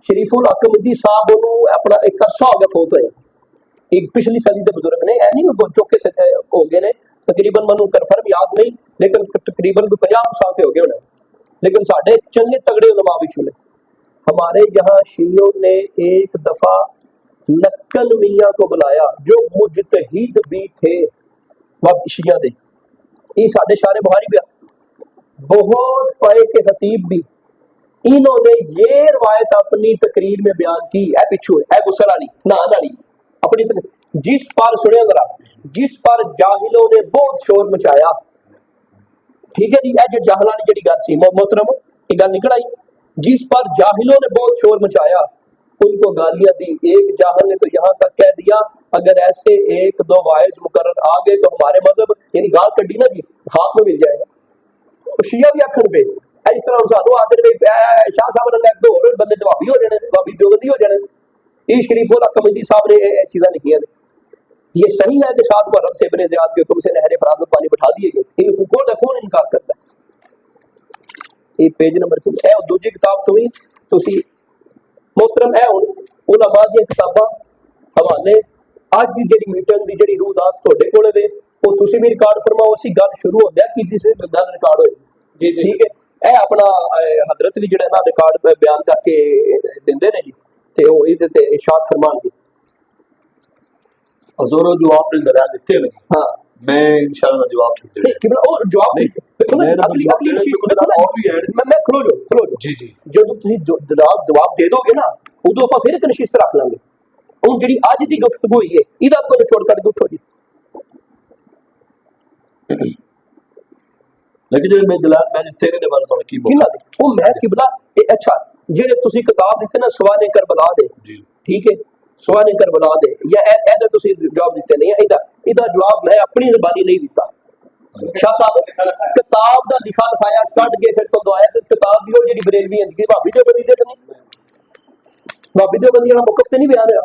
शरीफुल हक मेहदी साहब उन्होंने अपना एक अरसा हो गया फोत होया, एक पिछली सदी के बुजुर्ग ने, ऐ नहीं चौके हो गए ने, तकरीबन मैं कन्फर्म याद नहीं, लेकिन तकरीबन 50 साल हो गए होने, लेकिन साढ़े चंगे तगड़े उलमा विचों ने। हमारे यहाँ शियों ने एक दफा नक्कल मियाँ को बुलाया जो मुजतहिद भी थे शिया दे, ये साढ़े शारे बुखारी भी बहुत पढ़े के खतीब भी, इन्होंने ये रवायत अपनी तकरीर में बयान की है, पिछू है गुस्ल वाली नहान वाली अपनी जिस पर सुनिया जरा, जिस पर जाहिलों ने बहुत शोर मचाया। ठीक है जी, जो जाहिलों ने जी गल सी मोहतरम ये गल निकल आई, जिस पर जाहिलों ने बहुत शोर मचाया, उनको गालियां दी। एक जाहिल ने तो यहाँ तक कह दिया अगर ऐसे एक दो वाइज मुकर्रर आ गए तो हमारे मजहब यानी गाल कड्डी ना जी हाथ में मिल जाएगा। शिया भी आखन पे इस तरह सानू आदर भी शाह साहब ने एक दो होर बंदे दवाबी हो जाने, दवाबी देवबंदी हो जाने। ये शरीफुल हक मेहदी साहब ने चीज़ां लिखियां ने। ये सही है कि सात मुहर्रम से इब्ने ज़ियाद के हुक्म से नहर फरात में पानी बैठा दिए गए, इनको कौन इनकार करता है। ये पेज नंबर कितने है, दूसरी किताब तो ही तुसी मोहतरम है हुण उलमा दी किताबां हवाले अज दी जिहड़ी मीटिंग दी जिहड़ी रूहदात तुहाडे कोल वे वो तुसी भी रिकॉर्ड फरमाओ, असीं गल शुरू होंदे की जिसे गल रिकॉर्ड होई जी। ठीक है, ए अपना हजरत भी जिहड़ा ना रिकॉर्ड बयान करके दिंदे ने जी, ते ओह इहदे ते इरशाद फरमान जी। हजूर जो आपने दलाल दिते हैं, हाँ मैं इंशाअल्लाह जवाब नहीं कि और जवाब नहीं, अगली और भी है मैं खलो जो जी जी जो तुसीं जवाब दे दोगे ना उदों आपां फिर एक नशिस्त रख लांगे। हुण जिहड़ी अज दी गुफ्तगू होई है इहदा कोई छोड़ कट उठो जी। लेकिन जो मैं दलाल मैं दिते ने बारे थोड़ा की किला वो मैं किबला अच्छा जेड़े तुसीं किताब दिते ना सवाने करबला दे जी, ठीक है सवाने करबला दे या एदा तुसीं जवाब दिते नहीं, इहदा जवाब मैं अपनी ज़बानी नहीं दिता। शाह साहब किताब दा लिखा लिखाया कट के फिर तो दवाया ते किताब भी हो जेड़ी बरेलवी है भाभी दे बंदी दे नहीं, भाभी दे बंदी वाला मौकफ ते नहीं बयान है।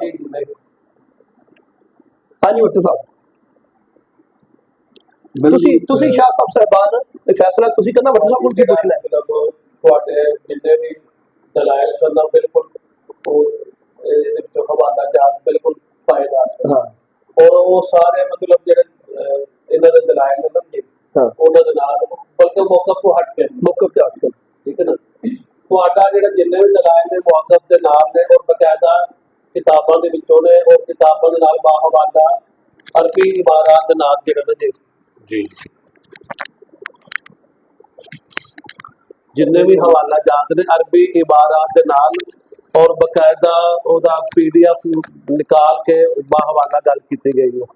हाँ जी भट्टू साहब तुसी शाह साहब साहबान फैसला तुसी करना, भट्टू साहब कोल की पुछना है ਤੁਹਾਡੇ ਜਿੰਨੇ ਵੀ ਦਲਾਇਲ ਸੁਣਨਾ ਬਿਲਕੁਲ ਉਹ ਹਵਾਲਾ ਜਾਤ ਬਿਲਕੁਲ ਪਾਏਦਾਰ ਸੀ। हाँ और वो सारे मतलब ਜਿਹੜੇ ਇਹਨਾਂ ਦੇ ਦਲਾਇਲ ਨੇ ਨਾ ਜੀ हाँ ਉਹਨਾਂ ਦੇ ਨਾਲ ਬਲਕਿ ਮੌਕਫ ਤੋਂ ਹਟ ਕੇ मौकफ ते हट कर ਠੀਕ ਹੈ ਨਾ, ਤੁਹਾਡਾ ਜਿਹੜਾ ਜਿੰਨੇ ਵੀ ਦਲਾਇਲ ਨੇ ਮੌਕਫ ਦੇ ਨਾਲ ਨੇ ਔਰ ਬਕਾਇਦਾ ਕਿਤਾਬਾਂ ਦੇ ਵਿੱਚੋਂ ਨੇ ਔਰ ਕਿਤਾਬਾਂ ਦੇ ਨਾਲ ਬਾਹਵਾਲਾ ਅਰਬੀ ਇਬਾਰਾਤ ਦੇ ਨਾਲ ਜਿਹੜਾ ਨਾ ਜੀ जिन्ने भी हवाला जात ने अरबी इबारात के नाल और बकायदा ओदा PDF निकाल के बाहवाला गल की गई है।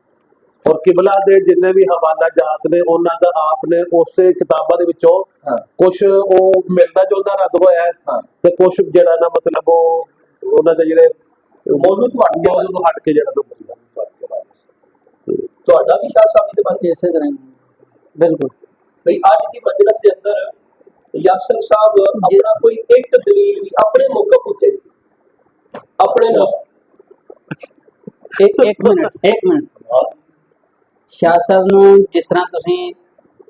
और किबला दे जिन्ने भी हवाला जात ने उन्हां दा आपने उस किताबां दे विचों कुछ ओ मिलदा जुलदा रद्द होया है ते कुछ जेड़ा ना मतलब ओ उन्हां दे जेड़े मौजूद तो हट के जेड़ा ਤੁਹਾਡਾ भी शाह साहब दे बात ऐसे करेंगे बिल्कुल भाई आज की मजलिस के अंदर यासिर साहब अपना कोई एक दलील भी अपने मौकफ उते अपने एक मिनट शाह साहब ਨੂੰ ਜਿਸ ਤਰ੍ਹਾਂ ਤੁਸੀਂ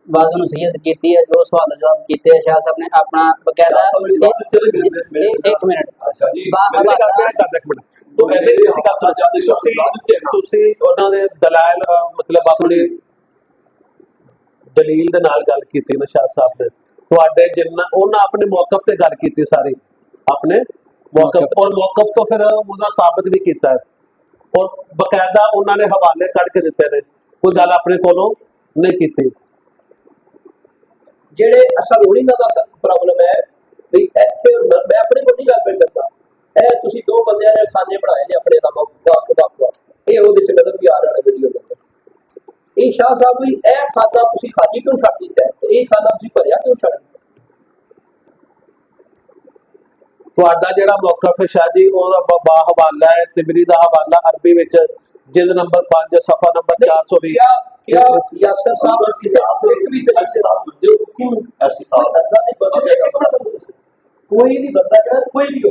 ਬਾਤ ਨੂੰ ਨਸੀਹਤ ਕੀਤੀ ਹੈ, ਜੋ ਸਵਾਲ ਜਵਾਬ ਕੀਤੇ ਹੈ ਸ਼ਾਹ ਸਾਹਿਬ ਨੇ ਆਪਣਾ ਬਕਾਇਦਾ ਇੱਕ ਮਿੰਟ अच्छा जी मैंने कहा मैं कर एक मिनट तो ऐसे इसी का ਤੁਸੀਂ ਉਹਨਾਂ ਦੇ ਦਲਾਇਲ ਮਤਲਬ ਆਪਣੀ ਦਲੀਲ ਦੇ ਨਾਲ ਗੱਲ ਕੀਤੀ ਨਾ ਸ਼ਾਹ ਸਾਹਿਬ ਨੇ ਤੁਹਾਡੇ ਜਿੰਨਾ ਉਹਨਾਂ ਆਪਣੇ ਮੌਕਫ ਤੇ ਗੱਲ ਕੀਤੀ ਸਾਰੀ ਆਪਣੇ ਮੌਕਫ ਔਰ ਮੌਕਫ ਤੋਂ ਫਿਰ ਉਹਦਾ ਸਾਬਤ ਵੀ ਕੀਤਾ ਹੈ ਔਰ ਬਕਾਇਦਾ ਉਹਨਾਂ ਨੇ ਹਵਾਲੇ ਕੱਢ ਕੇ ਦਿੱਤੇ ਨੇ, ਕੋਈ ਗੱਲ ਆਪਣੇ ਕੋਲੋਂ ਨਹੀਂ ਕੀਤੀ। ਜਿਹੜੇ ਅਸਲ ਹੋਣੀ ਦਾ ਪ੍ਰੋਬਲਮ ਹੈ ਵੀ ਇੱਥੇ ਮੈਂ ਆਪਣੇ ਕੋਲ ਨਹੀਂ ਗੱਲ ਪਈ ਕਰਦਾ, ਇਹ ਤੁਸੀਂ ਦੋ ਬੰਦਿਆਂ ਨੇ ਖਾਨੇ ਬਣਾਏ ਨੇ ਆਪਣੇ ਦਾ ਵੱਖ, ਇਹ ਉਹਦੇ ਚ ਨਜ਼ਰ ਵੀ ਆ ਰਿਹਾ ਵੀਡੀਓ ਦੇ ਅੰਦਰ। ਇਹ ਸ਼ਾਹ ਸਾਹਿਬ ਵੀ ਇਹ ਖਾਨਾ ਤੁਸੀਂ ਖਾਲੀ ਕਿਉਂ ਛੱਡ ਦਿੱਤਾ ਹੈ ਤੇ ਇਹ ਖਾਨਾ ਤੁਸੀਂ ਭਰਿਆ ਕਿਉਂ ਛੱਡ ਦਿੱਤਾ? ਤੁਹਾਡਾ ਜਿਹੜਾ ਮੌਕਫ ਹੈ ਸ਼ਾਹ ਜੀ ਉਹਦਾ ਹਵਾਲਾ ਹੈ ਤਿਬਰੀ ਦਾ ਹਵਾਲਾ ਅਰਬੀ ਵਿੱਚ ਜਿਲਦ ਨੰਬਰ 5 ਸਫਾ ਨੰਬਰ 420। क्या यासर साहब इसकी आप एक भी तरह से आप जो क्यों ऐसी अल्लाह ने बंदे कोई भी बंदा क्या कोई भी हो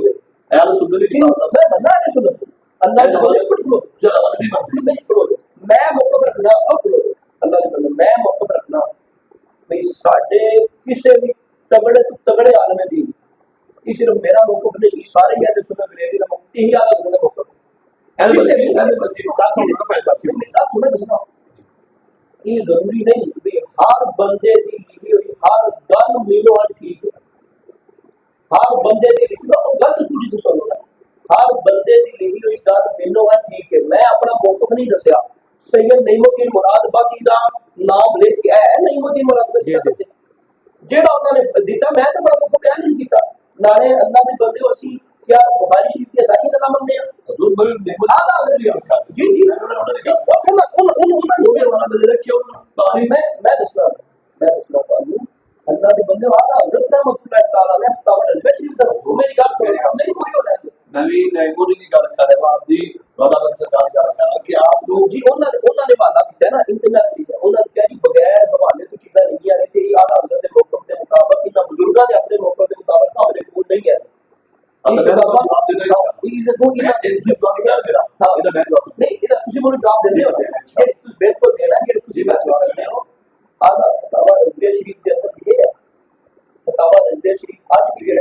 अहल सुन्नत की बात है बंदा है सुन्नत अल्लाह ने बंदे पढ़ लो चलो नहीं पढ़ो मैं मौका रखना अब पढ़ो अल्लाह ने बंदे मैं मौका रखना भाई साडे किसी भी तगड़े आलम दीन ये सिर्फ मेरा मौकफ नहीं सारे अहल सुन्नत गलेरी का मौकफ यही आलम का मौकफ अहल बंदे का समझना पैदा थी तुम्हें दसना ये जरूरी नहीं भी हर बंदे की लिखी हुई हर गल मीलो ठीक है, हर बंदे की लिखी हुई गल पूरी तो सुनो हर बंदे की लिखी हुई गल मीलो ठीक है। मैं अपना मौकफ नहीं दसिया, सैयद नईमुद्दीन मुराद बाकी का नाम ले के आया नईमुद्दीन मुराद जेड़ा उन्होंने दिता मैं तो बड़ा मौकफ बयान नहीं किया नाले अल्लाह के बंदे असी क्या बुखारी शरीफ के सारी गल्लां मनने हजूर बड़े नेमत आदा लिया जी जी मैं दसना पालू अल्लाह के बंदे वाला हजरत रहमतुल्लाह तआला ने फतावा स्पेशली दस मेरी बात नहीं कोई हो रहा नवी नईमुद्दीन की गल कर रहे हो आप जी वाला बंद सरकार का कहना कि आप लोग जी उन्होंने वाला किया ना इंतजार किया उन्होंने क्या जी बगैर हवाले तो चीज़ां नहीं आ रही थी आला हजरत के मौकफ के मुताबिक इन्हां बुजुर्गां ने अपने मौकफ के मुताबिक हमारे कोल नहीं है बिल्कुल देना फतावा रज़विया शरीफ के अंदर ये है फतावा रज़विया शरीफ अज भी है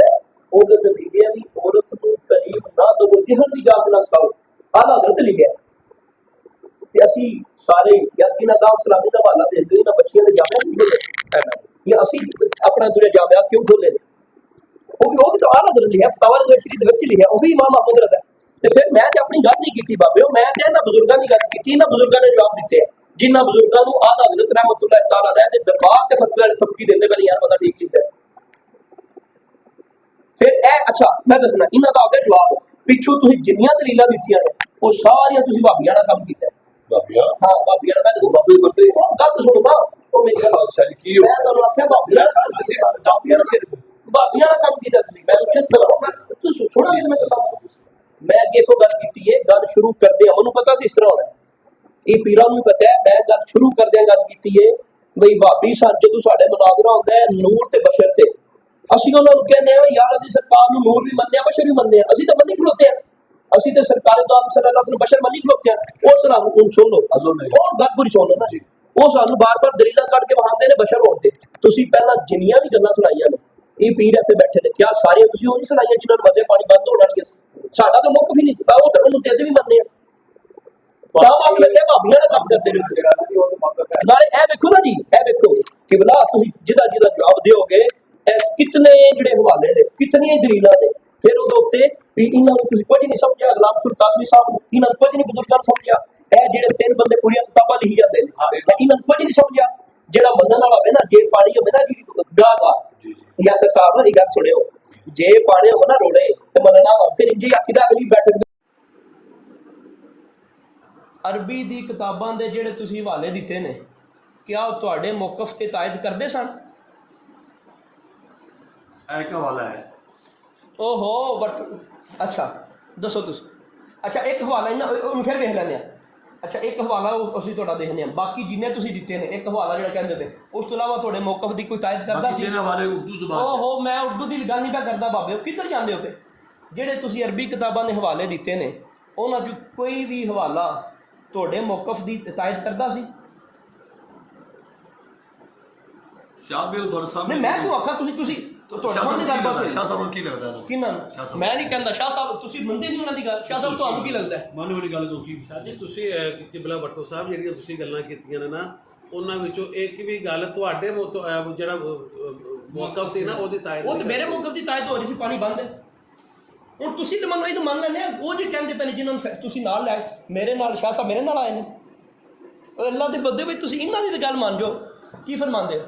ਉਹਦੇ ਤੇ ਲਿਖਿਆ ਵੀ ਔਰਤ ਨੂੰ ਤਲੀਕ ਨਾ ਦੋ ਜਿਹਨ ਦੀ ਜਾਤ ਨਾ ਸਿਖਾਓ ਆਲਾ ਹਜ਼ਰਤ ਲਿਖਿਆ ਤੇ ਅਸੀਂ ਸਾਰੇ ਯਕੀਨ ਨਾਲ ਸਲਾਮੀ ਦਾ ਹਵਾਲਾ ਦਿੰਦੇ ਨਾ ਬੱਚਿਆਂ ਦੇ ਜਾਮਿਆ ਇਹ ਅਸੀਂ ਆਪਣਾ ਦੁਨੀਆ ਜਾਮਿਆਤ ਕਿਉਂ ਖੋਲੇ ਨੇ ਉਹ ਵੀ ਤਾਂ ਆਲਾ ਹਜ਼ਰਤ ਲਿਖਿਆ ਫਤਾਵਾ ਰਜ਼ਵਿਆ ਸ਼ਰੀਫ ਦੇ ਵਿੱਚ ਲਿਖਿਆ ਉਹ ਵੀ ਇਮਾਮ ਅਹਿਮਦ ਰਜ਼ਾ ਤੇ ਫਿਰ ਮੈਂ ਤੇ ਆਪਣੀ ਗੱਲ ਨਹੀਂ ਕੀਤੀ ਬਾਬਿਓ ਮੈਂ ਤੇ ਇਹਨਾਂ ਬਜ਼ੁਰਗਾਂ ਦੀ ਗੱਲ ਕੀਤੀ ਇਹਨਾਂ ਬਜ਼ੁਰਗਾਂ ਨੇ ਜਵਾਬ ਦਿੱਤੇ ਜਿਨ੍ਹਾਂ ਬਜ਼ੁਰਗਾਂ ਨੂੰ ਆਲਾ ਹਜ਼ਰਤ ਰਹਿਮਤੁल्लाह तआला अलैह ਦੇ ਦਰਬਾਰ ਤੇ ਫਤਵੇ ਵਾਲੇ ਤਬਕੀ ਦਿੰਦੇ ਬਣੀ ਯਾਰ ਬੰਦਾ ਠੀਕ ਲਿਖਦਾ फिर अच्छा मैं दसना इन्हां दा आ गया जवाब पिछों तुसीं जिन्नियां दलीलां दित्तियां ने वो सारियां तुसीं भाबियां दा काम कीता भाबियां हाँ भाबियां मैं दस बाबे करते गल सुनो ना ओ मेरी गल सही की मैं तुहानू आख्या भाबियां दा काम कीता तुसीं मैं किस तरह तुसीं सुनो मैं दसां मैं अगे सो गल कीती है गल शुरू करदे मैनूं पता सी इस तरह होना ये पीरां नूं पता है मैं गल शुरू करदे गल कीती है बई भाबी सन जदों साडे मुनाजरा हुंदा है नूर ते बशर ते ਅਸੀਂ ਉਹਨਾਂ ਨੂੰ ਕਹਿੰਦੇ ਆ ਯਾਰ ਅਸੀਂ ਸਰਕਾਰ ਨੂੰ ਨੂਰ ਵੀ ਮੰਨਿਆ ਬਸ਼ਰ ਵੀ ਮੰਨਦੇ ਆ ਅਸੀਂ ਤਾਂ ਮੰਨੀ ਖਲੋਤੇ ਆ ਅਸੀਂ ਤਾਂ ਸਰਕਾਰ ਦਾ ਸੱਲੱਲਾਹੁ ਅਲੈਹਿ ਵਸੱਲਮ ਬਸ਼ਰ ਮੰਨੀ ਖਲੋਤੇ ਆ ਉਹ ਸਾਨੂੰ ਹੁਣ ਸੁਣ ਲਓ ਉਹ ਗੱਲ ਪੂਰੀ ਸੁਣ ਲਓ ਨਾ ਉਹ ਸਾਨੂੰ ਬਾਰ-ਬਾਰ ਦਲੀਲਾਂ ਕੱਢ ਕੇ ਵਹਾਉਂਦੇ ਨੇ ਬਸ਼ਰ ਹੋਣ ਤੇ ਤੁਸੀਂ ਪਹਿਲਾਂ ਜਿੰਨੀਆਂ ਵੀ ਗੱਲਾਂ ਸੁਣਾਈਆਂ ਨੇ ਇਹ ਪੀਰ ਇੱਥੇ ਬੈਠੇ ਨੇ ਕਿਆ ਸਾਰੀਆਂ ਤੁਸੀਂ ਉਹ ਨਹੀਂ ਸੁਣਾਈਆਂ ਜਿਨ੍ਹਾਂ ਨੂੰ ਮਜ਼ੇ ਪਾਣੀ ਬੰਦ ਹੋਣ ਵਾਲੀ ਸਾਡਾ ਤਾਂ ਮੁੱਖ ਵੀ ਨਹੀਂ ਸੀ ਉਹ ਤਾਂ ਉਹਨੂੰ ਤੇ ਅਸੀਂ ਵੀ ਮੰਨਦੇ ਆ ਤਾਂ ਆਪ ਲੱਗੇ ਭਾਬੀਆਂ ਦਾ ਕੰਮ ਕਰਦੇ ਨੇ ਨਾਲੇ ਇਹ ਵੇਖੋ ਨਾ ਜੀ ਇਹ ਵੇਖੋ ਕਿ ਬਲਾ ਤੁਸੀਂ ਜਿਹਦਾ ਜਵਾਬ ਦਿਓਗੇ कितने जिहड़े हवाले ने कितनियां दलीलां ने फिर उहदे उत्ते भी इन्हां नूं तुसीं कुछ नहीं समझिया गुलाम सुर कासमी साहब इन्हां कुछ नहीं बुजुर्गां समझिया ਇਹ ਜਿਹੜੇ ਤਿੰਨ ਬੰਦੇ ਪੂਰੀਆਂ ਕਿਤਾਬਾਂ ਲਿਖੀ ਜਾਂਦੇ ਨੇ ਇਹਨਾਂ ਨੂੰ ਕੁਝ ਨਹੀਂ ਸਮਝਿਆ ਜਿਹੜਾ ਮੰਨਣ ਵਾਲਾ ਹੋਵੇ ਨਾ ਜੇ ਪਾਣੀ ਹੋਵੇ ਨਾ ਜੀ ਗਾਗਾ ਯਾਸਰ ਸਾਹਿਬ ਇਹ ਗੱਲ ਸੁਣਿਓ ਜੇ ਪਾਣੀ ਹੋਵੇ ਨਾ ਰੋੜੇ ਤੇ ਮੰਨਣਾ ਫਿਰ ਇੰਜੀ ਆਖੀਦਾ ਅਗਲੀ ਬੈਠਕ ਅਰਬੀ ਦੀ ਕਿਤਾਬਾਂ ਦੇ ਜਿਹੜੇ ਤੁਸੀਂ ਹਵਾਲੇ ਦਿੱਤੇ ਨੇ ਕਿਆ ਉਹ ਤੁਹਾਡੇ ਮੌਕਫ ਤੇ ਤਾਇਦ ਕਰਦੇ ਸਨ एक हवाला है ओहो बट अच्छा दसो तुस अच्छा एक हवाला इन्ना फिर देख लैंदे अच्छा एक हवाला ਅਸੀਂ ਤੁਹਾਡਾ ਦੇਖਦੇ ਹਾਂ ਬਾਕੀ ਜਿੰਨੇ ਤੁਸੀਂ ਦਿੱਤੇ ਨੇ ਇੱਕ ਹਵਾਲਾ ਜਿਹੜਾ ਕਹਿੰਦੇ ਨੇ ਉਸ ਤੋਂ ਇਲਾਵਾ ਤੁਹਾਡੇ ਮੌਕਫ ਦੀ ਕੋਈ ਤਾਇਦ ਕਰਦਾ ਸੀ ਜਿਹਨਾਂ ਵਾਲੇ ਉਰਦੂ ਜ਼ੁਬਾਨ ਓਹੋ ਮੈਂ ਉਰਦੂ ਦੀ ਗੱਲ ਨਹੀਂ ਪਾ ਕਰਦਾ ਬਾਬੇ ਕਿੱਧਰ ਜਾਂਦੇ ਹੋ ਜਿਹੜੇ ਤੁਸੀਂ ਅਰਬੀ ਕਿਤਾਬਾਂ ਦੇ ਹਵਾਲੇ ਦਿੱਤੇ ਨੇ ਉਹਨਾਂ 'ਚ ਕੋਈ ਵੀ ਹਵਾਲਾ ਤੁਹਾਡੇ ਮੌਕਫ ਦੀ ਤਾਇਦ ਕਰਦਾ ਸੀ ਸ਼ਾਹ ਵੀ ਤੁਹਾਡੇ ਸਾਹਮਣੇ ਮੈਂ ਕਿਉਂ ਆਖਾਂ ਤੁਸੀਂ ਤੁਹਾਡੇ ਸਾਹਮਣੇ ਗੱਲਬਾਤ ਹੋਈ ਸ਼ਾਹ ਸਾਹਿਬ ਨੂੰ ਕੀ ਲੱਗਦਾ ਹੈ ਕਿਹਨਾਂ ਨੂੰ ਮੈਂ ਨਹੀਂ ਕਹਿੰਦਾ ਸ਼ਾਹ ਸਾਹਿਬ ਤੁਸੀਂ ਮੰਨਦੇ ਨਹੀਂ ਉਹਨਾਂ ਦੀ ਗੱਲ ਸ਼ਾਹ ਸਾਹਿਬ ਤੁਹਾਨੂੰ ਕੀ ਲੱਗਦਾ ਹੈ ਮੰਨ ਵਾਲੀ ਗੱਲ ਕੀ ਸ਼ਾਹ ਜੀ ਤੁਸੀਂ ਕਿਬਲਾ ਭੱਟੋ ਸਾਹਿਬ ਜਿਹੜੀਆਂ ਤੁਸੀਂ ਗੱਲਾਂ ਕੀਤੀਆਂ ਨੇ ਨਾ ਉਹਨਾਂ ਵਿੱਚੋਂ ਇੱਕ ਵੀ ਗੱਲ ਤੁਹਾਡੇ ਜਿਹੜਾ ਮੌਕਫ ਸੀ ਨਾ ਉਹਦੀ ਤਾਇਦ ਉਹ ਤੇ ਮੇਰੇ ਮੌਕਫ ਦੀ ਤਾਇਦ ਹੋ ਰਹੀ ਸੀ ਪਾਣੀ ਬੰਦ ਹੈ ਹੁਣ ਤੁਸੀਂ ਤਾਂ ਮੈਨੂੰ ਇਹਨੂੰ ਮੰਨ ਲੈਂਦੇ ਆ, ਉਹ ਜੇ ਕਹਿੰਦੇ ਪਏ ਨੇ ਜਿਨ੍ਹਾਂ ਨੂੰ ਤੁਸੀਂ ਨਾਲ ਲੈ, ਮੇਰੇ ਨਾਲ ਸ਼ਾਹ ਸਾਹਿਬ ਮੇਰੇ ਨਾਲ ਆਏ ਨੇ, ਉਹ ਅੱਲਾ ਦੇ ਬੰਦੇ ਵਿੱਚ ਤੁਸੀਂ ਇਹਨਾਂ ਦੀ ਤਾਂ ਗੱਲ ਮੰਨ ਜਾਓ, ਕੀ ਫਰਮਾਉਂਦੇ ਹੋ?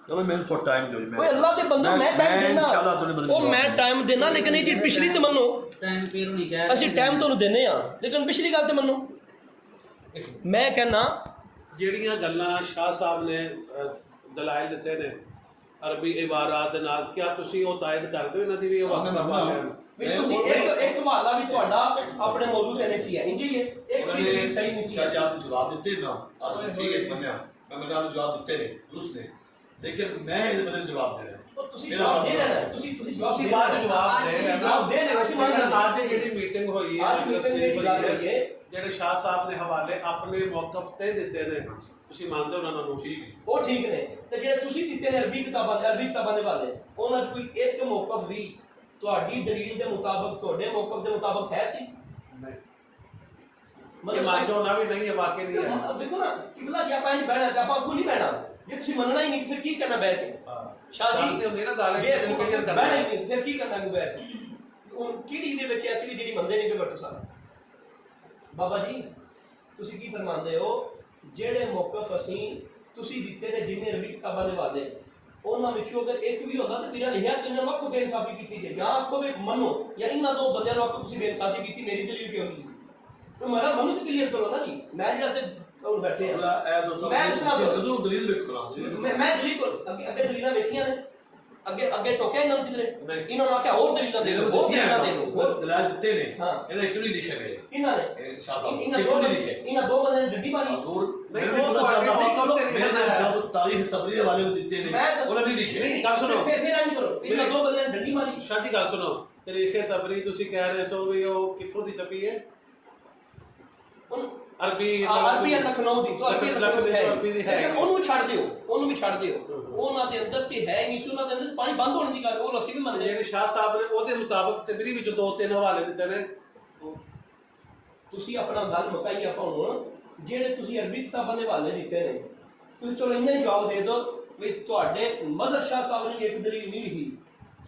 चलो मैं थोड़ा टाइम दो ਓਏ ਅੱਲਾ ਦੇ ਬੰਦੇ ਮੈਂ ਟਾਈਮ ਦੇਣਾ, ਉਹ ਮੈਂ ਟਾਈਮ ਦੇਣਾ, ਲੇਕਿਨ ਇਹ ਜਿਹੜੀ ਪਿਛਲੀ ਤੇ ਮੰਨੋ, ਟਾਈਮ ਕਿਉਂ ਨਹੀਂ ਕਹਿ ਅਸੀਂ ਟਾਈਮ ਤੁਹਾਨੂੰ ਦਿੰਦੇ ਆ, ਲੇਕਿਨ ਪਿਛਲੀ ਗੱਲ ਤੇ ਮੰਨੋ। ਮੈਂ ਕਹਿੰਦਾ ਜਿਹੜੀਆਂ ਗੱਲਾਂ ਸ਼ਾਹ ਸਾਹਿਬ ਨੇ ਦਲਾਇਲ ਦਿੱਤੇ ਨੇ ਅਰਬੀ ਇਬਾਰਾਤ ਦੇ ਨਾਲ, ਕਿਆ ਤੁਸੀਂ ਉਹ ਤਾਇਦ ਕਰਦੇ ਹੋ ਇਹਨਾਂ ਦੀ ਵੀ? ਉਹ ਹਾਂ, ਮੈਂ ਮੰਨਦਾ। ਵੀ ਤੁਸੀਂ ਇੱਕ ਹਵਾਲਾ ਵੀ ਤੁਹਾਡਾ ਆਪਣੇ ਮੌਜੂਦ ਤੇ ਨਹੀਂ ਸੀ ਹੈ, ਇੰਜ ਹੀ ਹੈ, ਇੱਕ ਵੀ ਚੀਜ਼ ਸਹੀ ਨਹੀਂ ਸੀ। शायद आपने जवाब देते ना, आज ठीक है मन्या, मैंने आपको जवाब देते नहीं उसने, लेकिन मैं इस बदले जवाब दे रहा हूं। ਤੁਸੀਂ ਜਵਾਬ ਦੇ ਰਹੇ ਹੋ, ਤੁਸੀਂ ਜਵਾਬ ਤੁਸੀਂ ਦੇ ਬਾਅਦ ਰਹੇ ਹੋ। ਜਵਾਬ ਦੇ ਰਹੇ ਹੋ। ਜਵਾਬ ਦੇ ਰਹੇ ਹੋ, ਅਸੀਂ ਮੰਨ ਰਹੇ ਹਾਂ। ਅੱਜ ਦੀ ਜਿਹੜੀ ਮੀਟਿੰਗ ਹੋਈ ਹੈ, ਅੱਜ meeting ਦੀ ਗੱਲ ਹੋਈ ਹੈ, ਜਿਹੜੇ ਸ਼ਾਹ ਸਾਹਿਬ ਨੇ ਹਵਾਲੇ ਆਪਣੇ ਮੌਕਫ ਤੇ ਦਿੱਤੇ ਨੇ, ਤੁਸੀਂ ਮੰਨਦੇ ਹੋ ਉਹਨਾਂ ਨੂੰ? ठीक है, ਉਹ ਠੀਕ ਨੇ, ਤੇ ਜਿਹੜੇ ਤੁਸੀਂ ਦਿੱਤੇ ਨੇ ਅਰਬੀ ਕਿਤਾਬਾਂ ਦੇ ਵਾਲੇ, ਉਹਨਾਂ 'ਚ ਕੋਈ ਇੱਕ ਮੌਕਫ ਵੀ ਤੁਹਾਡੀ ਦਲੀਲ ਦੇ ਮੁਤਾਬਕ, ਤੁਹਾਡੇ ਮੌਕਫ ਦੇ ਮੁਤਾਬਕ ਹੈ ਸੀ? ਨਹੀਂ, ਮਤਲਬ ਇਹ ਮਾਚੋ ਨਾ ਵੀ ਨਹੀਂ ਹੈ, ਵਾਕਈ ਨਹੀਂ ਹੈ। ਦੇਖੋ ਨਾ ਕਿਬਲਾ ਜੀ, ਆਪਾਂ ਨਹੀਂ ਬਹਿਣਾ, ਤੇ ਆਪਾਂ ਅੱਗੋਂ ਨਹੀਂ ਬਹਿਣਾ, ਜੇ ਤੁਸੀਂ ਮੰਨਣਾ ਹੀ ਨਹੀਂ ਫਿਰ ਕੀ ਕਰਨਾ ਬਹਿ ਕੇ? ਸ਼ਾਹ ਜੀ ਤੇ ਹੁੰਦੀ ਨਾ ਗੱਲ ਜੇ ਇਹ ਕਲੀਅਰ ਕਰਨਾ ਬਹਿਣਾ ਹੀ ਨਹੀਂ ਫਿਰ ਕੀ ਕਰਨਾ ਬਹਿ ਕੇ? ਉਹ ਕਿਹੜੀ ਦੇ ਵਿੱਚ ਐਸੀ ਵੀ ਜਿਹੜੀ ਮੰਨਦੇ ਨਹੀਂ ਪਏ ਬੱਟੂ ਸਾਹਿਬ? ਬਾਬਾ ਜੀ ਤੁਸੀਂ ਕੀ ਫਰਮਾਉਂਦੇ ਹੋ? ਜਿਹੜੇ ਮੌਕਫ ਅਸੀਂ ਤੁਸੀਂ ਦਿੱਤੇ ਨੇ ਜਿੰਨੇ ਅਰਬੀ ਕਿਤਾਬਾਂ ਦੇ ਵਾਲੇ, ਉਹਨਾਂ ਵਿੱਚੋਂ ਅਗਰ ਇੱਕ ਵੀ ਹੁੰਦਾ ਤਾਂ ਮੇਰਾ ਲਿਖਿਆ ਕਿ ਇਹਨਾਂ ਵੱਖ ਬੇਇਨਸਾਫੀ ਕੀਤੀ ਜਾਏ, ਜਾਂ ਆਖੋ ਵੀ ਮੰਨੋ, ਜਾਂ ਇਹਨਾਂ ਦੋ ਬੰਦਿਆਂ ਨੂੰ ਆਖੋ ਤੁਸੀਂ ਬੇਇਨਸਾਫੀ ਕੀਤੀ, ਮੇਰੀ ਦਲੀਲ ਕਿਉਂ ਨਹੀਂ? ਮੇਰਾ ਮੈਨੂੰ ਤਾਂ ਕਲੀਅਰ ਕਰੋ ਨਾ ਜੀ, ਮੈਂ ਜਿਹੜਾ ਸੇ ਉਹ ਬੈਠੇ ਆ, अल्लाह ए तो सब मैं सुना दो। जरूर दलील रखो ना, ਮੈਂ ਦਲੀਲ ਕੋਲ ਅੱਗੇ ਦਲੀਲਾਂ ਵੇਖੀਆਂ ਨੇ, ਅੱਗੇ ਟੋਕਿਆ ਇਹਨਾਂ ਨੂੰ ਕਿਧਰੇ? ਇਹਨਾਂ ਨੂੰ ਆਖਿਆ ਹੋਰ ਦਲੀਲਾਂ ਦੇ ਦਿਓ, ਹੋਰ ਦਲੀਲਾਂ ਦੇ ਦਿਓ, वो दलाल देते ने, हाँ। इन्हें क्यों नहीं लिखे मेरे ਇਹਨਾਂ ਨੇ शाह साहब ਇਹਨਾਂ क्यों नहीं लिखे? ਦੋ ਬੰਦਿਆਂ ਨੇ ਡੱਡੀ ਮਾਰੀ। हजूर नहीं, मेरे वो को तो आगे मौक़िफ़ से नहीं मेरे है। तो तारीख तबरीर वाले को देते ने, मैं तो- उन्होंने नहीं लिखे। नहीं, ਗੱਲ ਸੁਣੋ। ਫਿਰ ਨਹੀਂ ਕਰੋ, ਇਹਨਾਂ ਦੋ ਬੰਦਿਆਂ ਨੇ ਡੱਡੀ ਮਾਰੀ। ਸ਼ਾਹ ਜੀ ਗੱਲ ਸੁਣੋ, ਤਰੀਕੇ ਤਬਰੀ ਤੁਸੀਂ ਕਹਿ ਰਹੇ ਸੋ ਵੀ ਉਹ ਕਿੱਥੋਂ ਦੀ ਛਪੀ ਹੈ? ਅਰਬੀ ਅਰਬੀ ਲਖਨਊ ਦੀ, ਤੋਂ ਅਰਬੀ ਦੀ ਹੈ, ਲੇਕਿਨ ਉਹਨੂੰ ਛੱਡ ਦਿਓ, ਉਹਨੂੰ ਵੀ ਛੱਡ ਦਿਓ, ਉਹਨਾਂ ਦੇ ਅੰਦਰ ਤੇ ਹੈ ਨਹੀਂ ਸੀ, ਉਹਨਾਂ ਦੇ ਅੰਦਰ ਪਾਣੀ ਬੰਦ ਹੋਣ ਦੀ ਗੱਲ, ਉਹ ਅਸੀਂ ਵੀ ਮੰਨਦੇ ਹਾਂ। ਜਿਹੜੇ ਸ਼ਾਹ ਸਾਹਿਬ ਨੇ ਉਹਦੇ ਮੁਤਾਬਕ ਤਬਰੀ ਵਿੱਚ 2-3 ਹਵਾਲੇ ਦਿੱਤੇ ਨੇ। ਤੁਸੀਂ ਆਪਣਾ ਗੱਲ ਮੁਕਾਈ, ਆਪਾਂ ਹੁਣ ਜਿਹੜੇ ਤੁਸੀਂ ਅਰਬੀ ਕਿਤਾਬਾਂ ਦੇ ਹਵਾਲੇ ਦਿੱਤੇ ਨੇ, ਤੁਸੀਂ ਚਲੋ ਇੰਨਾ ਹੀ ਜਵਾਬ ਦੇ ਦਿਓ ਵੀ ਤੁਹਾਡੇ ਮਦਰ ਸ਼ਾਹ ਸਾਹਿਬ ਨੇ ਵੀ ਇੱਕ ਦਲੀਲ ਨਹੀਂ ਲਿਖੀ,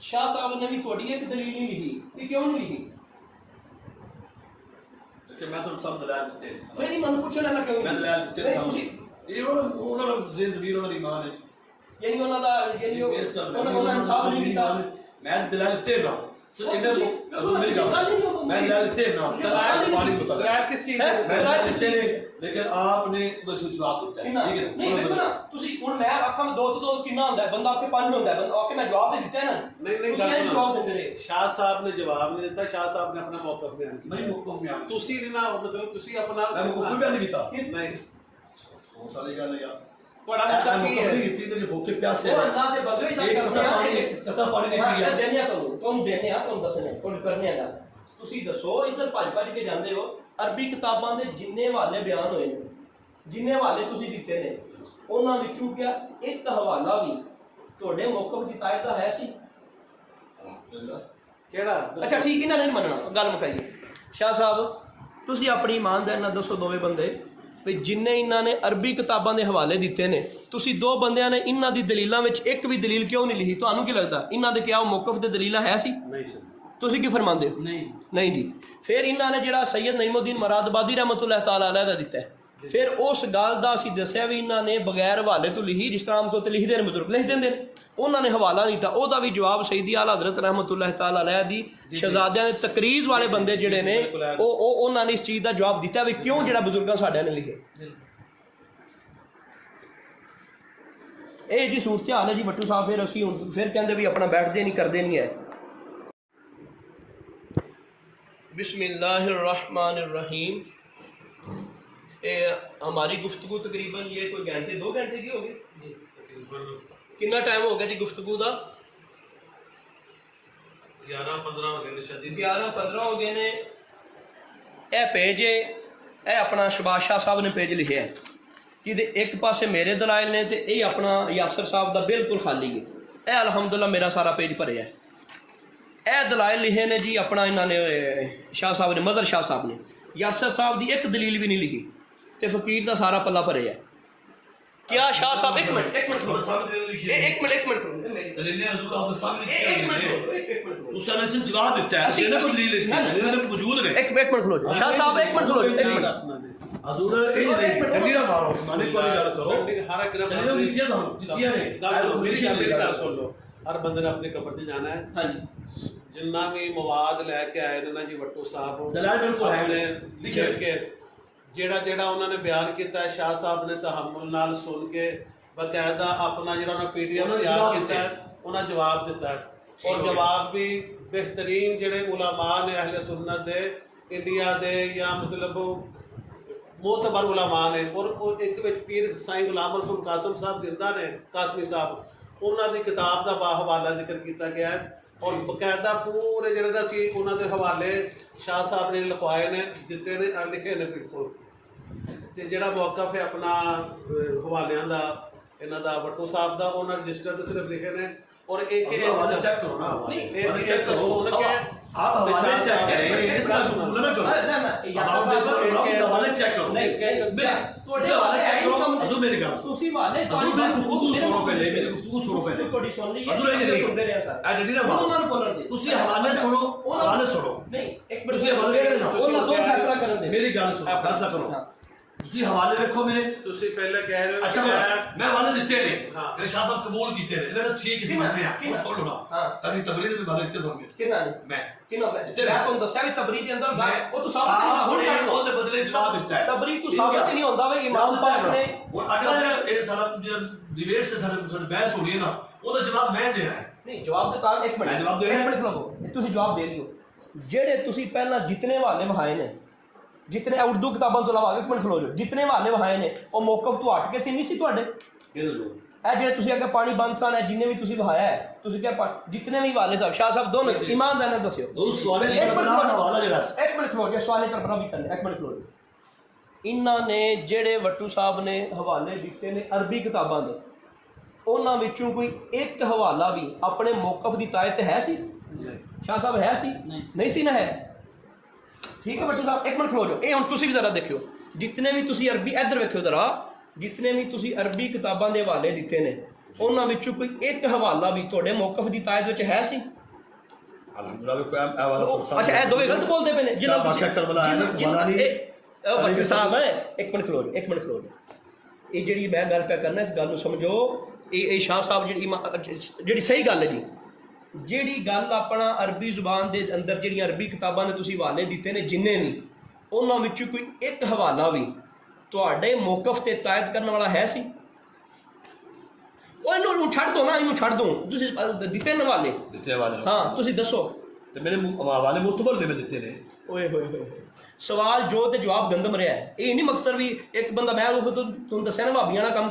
ਸ਼ਾਹ ਸਾਹਿਬ ਨੇ ਵੀ ਤੁਹਾਡੀ ਇੱਕ ਦਲੀਲ ਨਹੀਂ ਲਿਖੀ, ਇਹ ਕਿਉਂ ਨਹੀਂ ਲਿਖੀ? कि मैं तो सब दलाल देते ने, ਫਿਰ ਨਹੀਂ ਮੈਨੂੰ ਪੁੱਛਣਾ ਨਾ ਕਿਉਂ मैं दलाल देते ने ਤੁਸੀਂ सब ये उन्होंने ज़मीर उन्होंने ईमान है, ਯਾਨੀ ਉਹਨਾਂ ਦਾ ਯਾਨੀ बेस कर ਉਹਨਾਂ ਇਨਸਾਫ ਨਹੀਂ ਕੀਤਾ। मैं दलाल देते ना सिर्फ इन्हें मेरी ਗੱਲ गल नहीं होगी। मैं दलाल देते ना पानी को तलाल ਦਲਾਲ ਕਿਸ ਚੀਜ਼ है? ਦੇ? मैं दलाल देते ने, लेकिन आपने उधर से जवाब देता है, ठीक है? ਨਹੀਂ ਦੇਖੋ ਨਾ, ਤੁਸੀਂ ਹੁਣ ਮੈਂ ਆਖਾਂ 2 ਤੋਂ 2 ਕਿੰਨਾ ਹੁੰਦਾ ਹੈ, ਬੰਦਾ ਆਖੇ 5 ਹੁੰਦਾ ਹੈ, ਬੰਦਾ ਆਖੇ ਮੈਂ ਜਵਾਬ ਦੇ ਦਿੱਤਾ ਹੈ ਨਾ, ਨਹੀਂ ਤੁਸੀਂ ਗੱਲ ਇਹ ਜਵਾਬ ਸੁਣੋ, ਦਿੰਦੇ ਰਹੇ। ਸ਼ਾਹ ਸਾਹਿਬ ਨੇ ਜਵਾਬ ਨਹੀਂ ਦਿੱਤਾ, ਸ਼ਾਹ ਸਾਹਿਬ ਨੇ ਆਪਣਾ ਮੌਕਫ ਬਿਆਨ ਕੀਤਾ। मैं मुकम्मल में आऊँ, ਤੁਸੀਂ ਨਾ ਮਤਲਬ ਤੁਸੀਂ ਆਪਣਾ मैं मुकम्मल में नहीं बीता ਨਹੀਂ, 100 साल की गल है यार, ਤੁਹਾਡਾ ਮੁੱਦਾ ਕੀ ਹੈ? ਕੀਤੀ ਤੇ ਭੁੱਖੇ ਪਿਆਸੇ ਉਹ ਅੱਲਾਹ ਦੇ ਬੰਦੇ ਹੀ ਇੱਕ ਕਰਦੇ ਆ, ਕਚਾ ਪਾਣੀ ਨਹੀਂ ਪੀਆ। ਦੇਣਿਆ ਤੁਹਾਨੂੰ ਦੇਣੇ ਆ, ਤੁਹਾਨੂੰ ਦੱਸਣੇ, ਤੁਹਾਨੂੰ ਕਰਨੇ ਆ ਗੱਲ। ਤੁਸੀਂ ਦੱਸੋ, ਇੱਧਰ ਭੱਜ ਕੇ ਜਾਂਦੇ ਹੋ, ਅਰਬੀ ਕਿਤਾਬਾਂ ਦੇ ਜਿੰਨੇ ਹਵਾਲੇ ਬਿਆਨ ਹੋਏ ਨੇ, ਜਿੰਨੇ ਹਵਾਲੇ ਤੁਸੀਂ ਦਿੱਤੇ ਨੇ, ਉਹਨਾਂ ਵਿੱਚੋਂ ਕਿਆ ਇੱਕ ਹਵਾਲਾ ਵੀ ਤੁਹਾਡੇ ਮੌਕਫ ਦੀ ਤਾਇਦ ਦਾ ਹੈ ਸੀ? ਕਿਹੜਾ? ਅੱਛਾ ਠੀਕ, ਇਹਨਾਂ ਨੇ ਨਹੀਂ ਮੰਨਣਾ, ਗੱਲ ਮੁਕਾਈਏ। ਸ਼ਾਹ ਸਾਹਿਬ ਤੁਸੀਂ ਆਪਣੀ ਇਮਾਨਦਾਰੀ ਨਾਲ ਦੱਸੋ, ਦੋਵੇਂ ਬੰਦੇ ਵੀ ਜਿੰਨੇ ਇਹਨਾਂ ਨੇ ਅਰਬੀ ਕਿਤਾਬਾਂ ਦੇ ਹਵਾਲੇ ਦਿੱਤੇ ਨੇ, ਤੁਸੀਂ ਦੋ ਬੰਦਿਆਂ ਨੇ ਇਹਨਾਂ ਦੀ ਦਲੀਲਾਂ ਵਿੱਚ ਇੱਕ ਵੀ ਦਲੀਲ ਕਿਉਂ ਨਹੀਂ ਲਿਖੀ? ਤੁਹਾਨੂੰ ਕੀ ਲੱਗਦਾ ਇਹਨਾਂ ਦੇ ਕਿਹਾ ਉਹ ਮੌਕਫ ਦੇ ਦਲੀਲਾਂ ਹੈ ਸੀ? ਨਹੀਂ ਸਰ, ਤੁਸੀਂ ਕੀ ਫਰਮਾਉਂਦੇ ਹੋ? ਨਹੀਂ ਜੀ। ਫਿਰ ਇਹਨਾਂ ਨੇ ਜਿਹੜਾ ਸੈਯਦ ਨਈਮੁੱਦੀਨ ਮਰਾਦਬਾਦੀ ਰਹਿਮਤੁல்லாਹ ਤਾਲਾ ਅਲੈਹ ਦਾ ਦਿੱਤਾ ਹੈ, ਫਿਰ ਉਸ ਗੱਲ ਦਾ ਅਸੀਂ ਦੱਸਿਆ ਵੀ ਇਹਨਾਂ ਨੇ ਬਗੈਰ ਹਵਾਲੇ ਤੋਂ ਲਿਖੀ, ਜਿਸ ਤਰ੍ਹਾਂ ਆਮ ਤੌਰ 'ਤੇ ਲਿਖਦੇ ਨੇ ਬਜ਼ੁਰਗ ਲਿਖ ਦਿੰਦੇ ਨੇ, ਉਹਨਾਂ ਨੇ ਹਵਾਲਾ ਨਹੀਂ ਦਿੱਤਾ, ਉਹਦਾ ਵੀ ਜਵਾਬ ਸੈਯਦੀ ਆਲਾ ਹਜ਼ਰਤ ਰਹਿਮਤੁல்லாਹ ਤਾਲਾ ਅਲੈਹ ਦੀ ਸ਼ਹਿਜ਼ਾਦਿਆਂ ਦੇ ਤਕਰੀਜ਼ ਵਾਲੇ ਬੰਦੇ ਜਿਹੜੇ ਨੇ, ਉਹਨਾਂ ਨੇ ਇਸ ਚੀਜ਼ ਦਾ ਜਵਾਬ ਦਿੱਤਾ ਵੀ ਕਿਉਂ ਜਿਹੜਾ ਬਜ਼ੁਰਗਾਂ ਸਾਡਿਆਂ ਨੇ ਲਿਖੇ। ਇਹ ਜੀ ਸੂਰਤ ਹਾਲ ਹੈ ਜੀ ਬੱਟੂ ਸਾਹਿਬ। ਫਿਰ ਅਸੀਂ ਹੁਣ ਫਿਰ ਕਹਿੰਦੇ ਵੀ ਆਪਣਾ ਬੈਠਦੇ ਨਹੀਂ, ਕਰਦੇ नहीं है। बिस्मिल्लाहिर्रहमानिर्रहीम। हमारी गुफ्तगू तकरीबन ये कोई घंटे 2 घंटे की होगी। कितना टाइम हो गया जी गुफ्तगू का? 11-15 ਹੋ ਗਏ ਨੇ ਸ਼ਾਦੀ। 11-15 ਹੋ ਗਏ ਨੇ। ਇਹ पेज है, ਇਹ अपना शबाज शाह साहब ने पेज लिखे है, ਜਿਹਦੇ ਇੱਕ ਪਾਸੇ ਮੇਰੇ ਦਲਾਇਲ ਨੇ ਤੇ ਇਹ ਆਪਣਾ ਯਾਸਰ ਸਾਹਿਬ ਦਾ ਬਿਲਕੁਲ ਖਾਲੀ ਹੈ। ਇਹ ਅਲਹਮਦੁਲਿਲਾ ਮੇਰਾ ਸਾਰਾ ਪੇਜ ਭਰਿਆ ਹੈ। ਇਹ ਦਲਾਇਲ ਲਿਖੇ ਨੇ ਜੀ ਆਪਣਾ ਇਹਨਾਂ ਨੇ ਸ਼ਾਹ ਸਾਹਿਬ ਨੇ, ਮਜ਼ਹਰ ਸ਼ਾਹ ਸਾਹਿਬ ਨੇ। ਯਾਸਰ ਸਾਹਿਬ ਦੀ ਇੱਕ ਦਲੀਲ ਵੀ ਨਹੀਂ ਲਿਖੀ ਤੇ ਫਕੀਰ ਦਾ ਸਾਰਾ ਪੱਲਾ ਭਰਿਆ। क्या शाह साहब एक मिनट और सामने लिखी है। एक मिनट करो मेरी दलीलें हजूर आपके सामने लिखी एक हुई मिनट हैं। करो एक मिनट उस समय से जवाब देता है ਅਸੀਂ- इसने कोई ਅਸੀਂ- दलील लिखी ना, है ना, दलीलें मौजूद ने एक मिनट खलो शाह साहब एक मिनट खलो एक मिनट हजूर ये नहीं डंडी ना मारो मालिक वाली गल करो हर एक दलीलें लिखियां तो लिखियां ने मेरी गल सुन लो हर बंदे ने अपने कब्र से जाना है हाँ जी जिन्ना भी मवाद लैके आए ने ना जी वट्टू साहब दलाल बिल्कुल है अपने लिखे लिख के ਜਿਹੜਾ उन्होंने बयान किया है शाह साहब ने तहम्मुल नाल सुन के बकायदा अपना जो PDF उन्होंने तैयार जवाब किया है उन्होंने जवाब दिता है और जवाब भी बेहतरीन ਜਿਹੜੇ उलमा ने अहले सुन्नत दे इंडिया दे या मतलब मोतबर उलमा ने और एक विच पीर साईं गुलाम रसूल कासिम साहब जिंदा ने कासमी साहब उन्होंने दी किताब का बाहवाला जिक्र किया गया है और बकायदा पूरे ਜਿਹੜੇ ਨਾ ਸੀ ਉਹਨਾਂ ਦੇ ਹਵਾਲੇ शाह साहब ने लिखवाए ने ਦਿੱਤੇ ਨੇ ਲਿਖੇ ਨੇ ਬਿਲਕੁਲ ਤੇ ਜਿਹੜਾ ਮੌਕਫ ਹੈ ਆਪਣਾ ਹਵਾਲਿਆਂ ਦਾ ਇਹਨਾਂ ਦਾ ਵੱਟੂ ਸਾਹਿਬ ਦਾ ਉਹਨਾਂ ਰਜਿਸਟਰ ਤੇ ਸਿਰਫ ਲਿਖੇ ਨੇ और एक हवाले चेक करो ना नहीं, हवाले चेक करो सुन के आप हवाले चेक करें इसका सुन ना करो ना ना आप हवाले चेक करो ਤੁਹਾਡੇ हवाले चेक करो हजूर मेरी गल सुनो ਤੁਸੀਂ ਵਾਲੇ हजूर मेरी गुफ्तगू सुनो पहले मेरी गुफ्तगू सुनो पहले ਤੁਹਾਡੀ ਸੁਣ ਲਈ हजूर ये नहीं ਸੁਣਦੇ ਰਹੇ ਸਰ ए जल्दी ना मारो ਉਹਨਾਂ ਨੂੰ ਬੋਲਣ ਦੇ ਤੁਸੀਂ ਹਵਾਲੇ ਸੁਣੋ ਨਹੀਂ ਇੱਕ ਤੁਸੀਂ ਹਵਾਲੇ ਦੇ ਨਾ ਉਹਨਾਂ ਤੋਂ ਫੈਸਲਾ ਕਰਨ ਦੇ मेरी गल सुनो फैसला करो ਤੁਸੀਂ ਹਵਾਲੇ ਵੇਖੋ ਮੇਰੇ ਤੁਸੀਂ ਪਹਿਲੇ ਕਹਿ ਰਹੇ ਹੋ अच्छा मैं हवाले ਦਿੱਤੇ ਨੇ हाँ। मेरे शाह साहब कबूल कीते ने लेकिन ठीक इसी मानने आ सुन लो ना हाँ। ताकि तबलीग में हवाले ਦਿੱਤੇ ਹੋਣਗੇ ਕਿੰਨਾ ਨੇ मैं ਕਿੰਨਾ ਮੈਂ ਤੁਹਾਨੂੰ ਦੱਸਿਆ ਵੀ ਤਬਰੀਦ ਦੇ ਅੰਦਰ ਗੱਲ ਉਹ ਤੂੰ हाँ, ਸਾਬਤ ਹੁਣ ਨਹੀਂ ਇਹ ਉਹਦੇ ਬਦਲੇ ਜਵਾਬ ਦਿੱਤਾ ਹੈ ਤਬਰੀਦ ਤੂੰ ਸਾਬਤ ਹੀ ਨਹੀਂ ਹੁੰਦਾ ਵੀ ਇਮਾਮ ਪਾਕ ਨੇ ਹੁਣ ਅਗਲਾ ਜਿਹੜਾ ਇਹ ਸਾਡਾ ਜਿਹੜਾ ਡਿਬੇਟ ਸੇ ਸਾਡਾ ਬਹਿਸ ਹੋ ਰਹੀ ਹੈ ਨਾ ਉਹਦਾ ਜਵਾਬ ਮੈਂ ਦੇਣਾ ਹੈ ਨਹੀਂ ਜਵਾਬ ਦਿੱਤਾ ਇੱਕ ਮਿੰਟ ਮੈਂ ਜਵਾਬ ਦੇ ਰਿਹਾ। ਇੱਕ ਮਿੰਟ ਖਲੋਵੋ ਤੁਸੀਂ ਜਵਾਬ ਦੇ ਲਿਓ ਜਿਹੜੇ ਤੁਸੀਂ ਪਹਿਲਾਂ ਜਿਤਨੇ ਹਵਾਲੇ ਵਹਾਏ ਨੇ ਜਿਤਨੇ ਉਰਦੂ ਕਿਤਾਬਾਂ ਤੋਂ ਇਲਾਵਾ ਇੱਕ ਮਿੰਟ ਖਲੋ ਜਾਓ ਜਿਤਨੇ ਹਵਾਲੇ ਵਹਾਏ ਨੇ ਉਹ ਮੌਕਫ ਤੋਂ ਹਟ ਕੇ ਸੀ ਨਹੀਂ ਸੀ ਤੁਹਾਡੇ ਇਹ ਦੱਸੋ ਇਹ ਜਿਹੜੇ ਤੁਸੀਂ ਅੱਗੇ ਪਾਣੀ ਬੰਦ ਸਨ ਹੈ ਜਿੰਨੇ ਵੀ ਤੁਸੀਂ ਵਹਾਇਆ ਹੈ ਤੁਸੀਂ ਕਿਹਾ ਜਿਤਨੇ ਵੀ ਹਵਾਲੇ ਸਾਹਿਬ ਸ਼ਾਹ ਸਾਹਿਬ ਦੋਨੋਂ ਇਮਾਨਦਾਰ ਨਾਲ ਦੱਸਿਓ ਉਸ ਸਵਾਲੇ ਇੱਕ ਮਿੰਟ ਕਰਬਲਾ ਦਾ ਹਵਾਲਾ ਜਿਹੜਾ ਸੀ ਇੱਕ ਮਿੰਟ ਖਲੋ ਜਾ ਸਵਾਲੇ ਕਰਬਲਾ ਵੀ ਕਰਨਾ ਇੱਕ ਮਿੰਟ ਖਲੋ ਜਾ ਇਹਨਾਂ ਨੇ ਜਿਹੜੇ ਵੱਟੂ ਸਾਹਿਬ ਨੇ ਹਵਾਲੇ ਦਿੱਤੇ ਨੇ ਅਰਬੀ ਕਿਤਾਬਾਂ ਦੇ ਉਹਨਾਂ ਵਿੱਚੋਂ ਕੋਈ ਇੱਕ ਹਵਾਲਾ ਵੀ ਆਪਣੇ ਮੌਕਫ ਦੀ ਤਾਇਤ ਹੈ ਸੀ ਸ਼ਾਹ ਸਾਹਿਬ ਹੈ ਸੀ ਨਹੀਂ ਸੀ ਨਾ ਹੈ ਠੀਕ ਹੈ ਵੱਟੂ ਸਾਹਿਬ ਇੱਕ ਮਿੰਟ ਖਲੋ ਜਾਓ ਇਹ ਹੁਣ ਤੁਸੀਂ ਵੀ ਜ਼ਰਾ ਦੇਖਿਓ ਜਿਤਨੇ ਵੀ ਤੁਸੀਂ ਅਰਬੀ ਇੱਧਰ ਵੇਖਿਓ ਜ਼ਰਾ ਜਿਤਨੇ ਵੀ ਤੁਸੀਂ ਅਰਬੀ ਕਿਤਾਬਾਂ ਦੇ ਹਵਾਲੇ ਦਿੱਤੇ ਨੇ ਉਹਨਾਂ ਵਿੱਚੋਂ ਕੋਈ ਇੱਕ ਹਵਾਲਾ ਵੀ ਤੁਹਾਡੇ ਮੌਕਫ ਦੀ ਤਾਇਤ ਵਿੱਚ ਹੈ ਸੀ ਅਲਹਮਦੁਲਿਲਾ ਵੀ ਕੋਈ ਹਵਾਲਾ ਅੱਛਾ ਇਹ ਦੋਵੇਂ ਗਲਤ ਬੋਲਦੇ ਪਏ ਨੇ ਜਿਹਨਾਂ ਵਾਕਿਆ ਕਰਬਲਾ ਹੈ ਵਾਲਾ ਨਹੀਂ ਇਹ ਵੱਟੂ ਸਾਹਿਬ ਹੈ ਇੱਕ ਮਿੰਟ ਖਲੋ ਜਾਓ ਇੱਕ ਮਿੰਟ ਖਲੋ ਜਾਓ ਇਹ ਜਿਹੜੀ ਮੈਂ ਗੱਲ ਪਿਆ ਕਰਨਾ ਇਸ ਗੱਲ ਨੂੰ ਸਮਝੋ ਇਹ ਸ਼ਾਹ ਸਾਹਿਬ ਜਿਹੜੀ ਸਹੀ ਗੱਲ ਹੈ ਜੀ ਜਿਹੜੀ ਗੱਲ ਆਪਣਾ ਅਰਬੀ ਜ਼ੁਬਾਨ ਦੇ ਅੰਦਰ ਜਿਹੜੀਆਂ ਅਰਬੀ ਕਿਤਾਬਾਂ ਦੇ ਤੁਸੀਂ ਹਵਾਲੇ ਦਿੱਤੇ ਨੇ ਜਿੰਨੇ ਵੀ ਉਹਨਾਂ ਵਿੱਚੋਂ ਕੋਈ ਇੱਕ ਹਵਾਲਾ ਵੀ ਤੁਹਾਡੇ ਮੌਕਫ ਤੇ ਤਾਇਦ ਕਰਨ ਵਾਲਾ ਹੈ ਸੀ ਉਹ ਇਹਨੂੰ ਛੱਡ ਦੋ ਨਾ ਇਹਨੂੰ ਛੱਡ ਦੋ ਤੁਸੀਂ ਦਿੱਤੇ ਨੇ ਹਵਾਲੇ ਦਿੱਤੇ ਹਵਾਲੇ ਹਾਂ ਤੁਸੀਂ ਦੱਸੋ ਤੇ ਮੇਰੇ ਹਵਾਲੇ ਮੁਤਬਰ ਨੇ ਮੈਂ ਦਿੱਤੇ ਨੇ ਓਏ ਹੋਏ ਹੋਏ ਸਵਾਲ ਜੋ ਤੇ ਜਵਾਬ ਗੰਦਮ ਰਿਹਾ ਹੈ ਇਹ ਨਹੀਂ ਮਕਸਦ ਵੀ ਇੱਕ ਬੰਦਾ ਮੈਂ ਤੁਹਾਨੂੰ ਦੱਸਿਆ ਨਾ ਭਾਬੀਆਂ ਨਾਲ ਕੰਮ